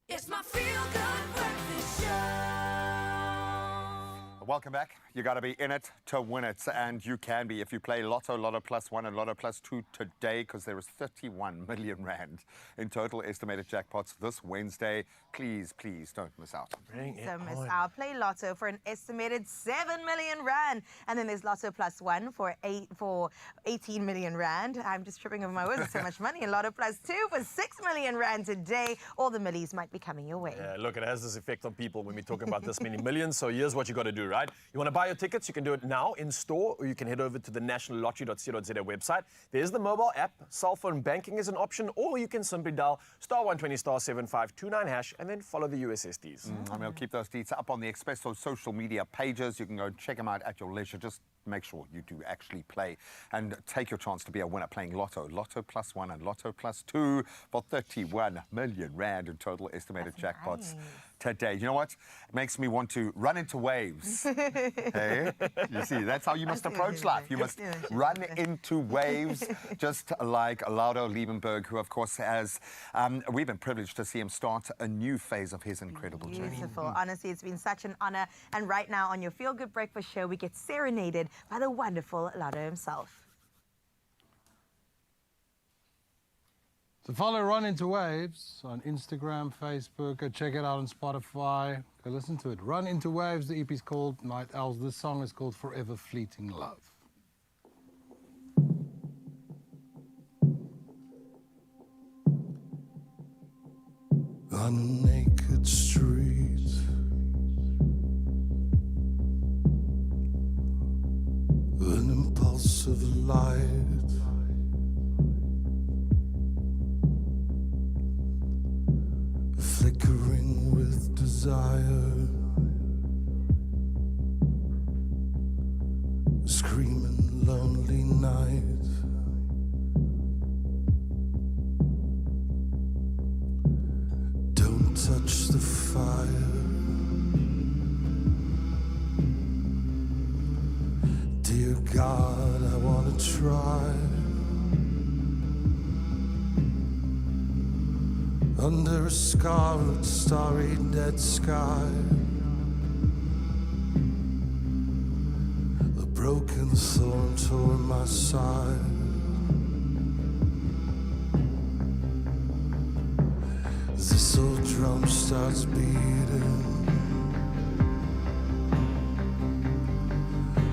It's my feel-good breakfast show. Welcome back. You got to be in it to win it, and you can be if you play Lotto, Lotto Plus 1 and Lotto Plus 2 today, because there is 31 million rand in total estimated jackpots this Wednesday. Please, please don't miss out. Don't miss out. Play Lotto for an estimated 7 million rand, and then there's Lotto Plus 1 for 18 million rand. I'm just tripping over my words. It's so much money. And Lotto Plus 2 for 6 million rand today. All the millies might be coming your way. Yeah, look, it has this effect on people when we talk about this many millions. So here's what you got to do, right? You want to buy your tickets, you can do it now in store, or you can head over to the nationallottery.co.za website. There's the mobile app. Cell phone banking is an option, or you can simply dial *120 *7529 hash and then follow the USSDs. And we'll keep those deets up on the Expresso social media pages. You can go check them out at your leisure. Just make sure you do actually play and take your chance to be a winner playing Lotto, Lotto Plus 1 and Lotto Plus 2 for 31 million rand in total estimated jackpots today. You know what? It makes me want to run into waves. Hey? You see, that's how you must approach life. You must run into waves, just like Laudo Liebenberg, who, of course, has... we've been privileged to see him start a new phase of his incredible journey. Beautiful. Honestly, it's been such an honor. And right now on your Feel Good Breakfast show, we get serenaded by the wonderful Laudo himself. So follow Run Into Waves on Instagram, Facebook, go check it out on Spotify, go listen to it. Run Into Waves, the EP is called Night Owls. This song is called Forever Fleeting Love. On a naked street, an impulsive light flickering with desire, screaming lonely night. Don't touch the fire, dear God, I want to try. Under a scarlet, starry, dead sky, a broken thorn tore my side. This old drum starts beating,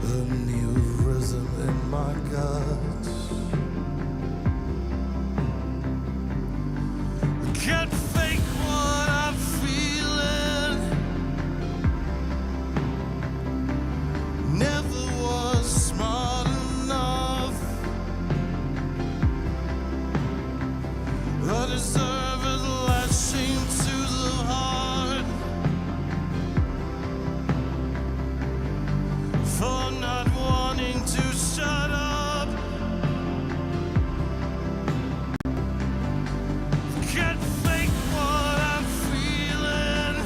a new rhythm in my guts. Can't fake what I'm feeling. Never was smart enough. I deserve a lashing to the heart for not wanting to shut up. Can't fake what I'm feeling.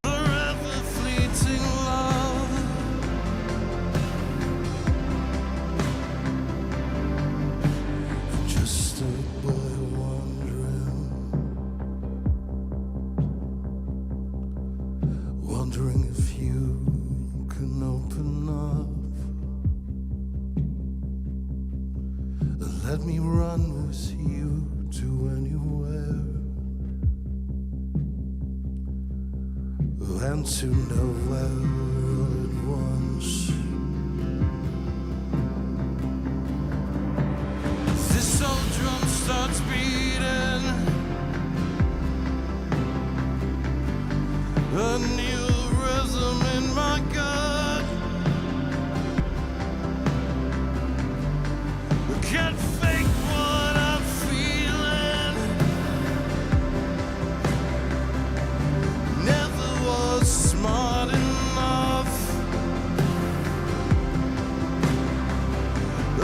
Forever fleeting love. Just a boy wondering if you can open up. Let me run with you to anywhere, and to nowhere all at once. This old drum starts beating, a new rhythm in my gut. Can't fake what I'm feeling. Never was smart enough.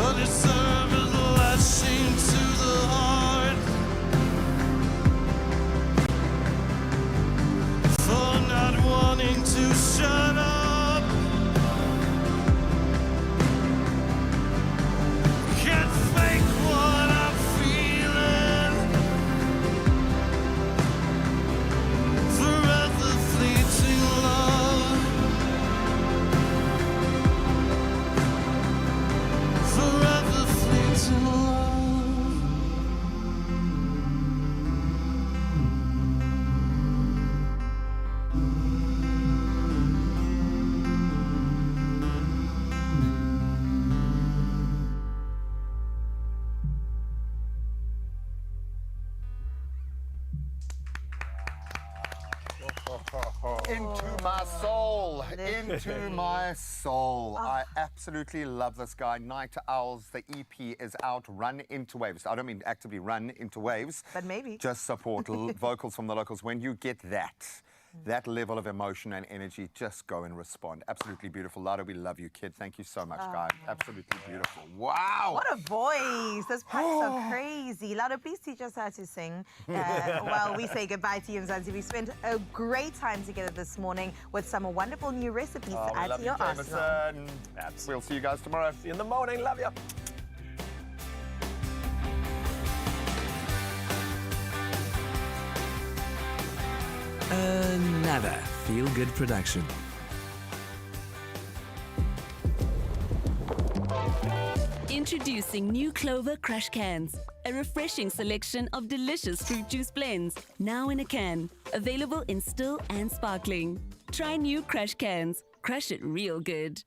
I deserve a lashing to the heart for not wanting to shut up. my soul. Into my soul. I absolutely love this guy. Night Owls, the EP is out. Run Into Waves. I don't mean actively run into waves. But maybe. Just support vocals from the locals. When you get that level of emotion and energy, just go and respond. Absolutely beautiful. Lado, we love you, kid. Thank you so much, guy. Absolutely beautiful. Wow. What a voice. Those pipes are crazy. Lado, please teach us how to sing while we say goodbye to you, Mzansi. We spent a great time together this morning with some wonderful new recipes to add to your arsenal. We'll see you guys tomorrow. See you in the morning. Love you. Another feel-good production. Introducing new Clover Crush Cans, a refreshing selection of delicious fruit juice blends, now in a can, available in still and sparkling. Try new Crush Cans. Crush it real good.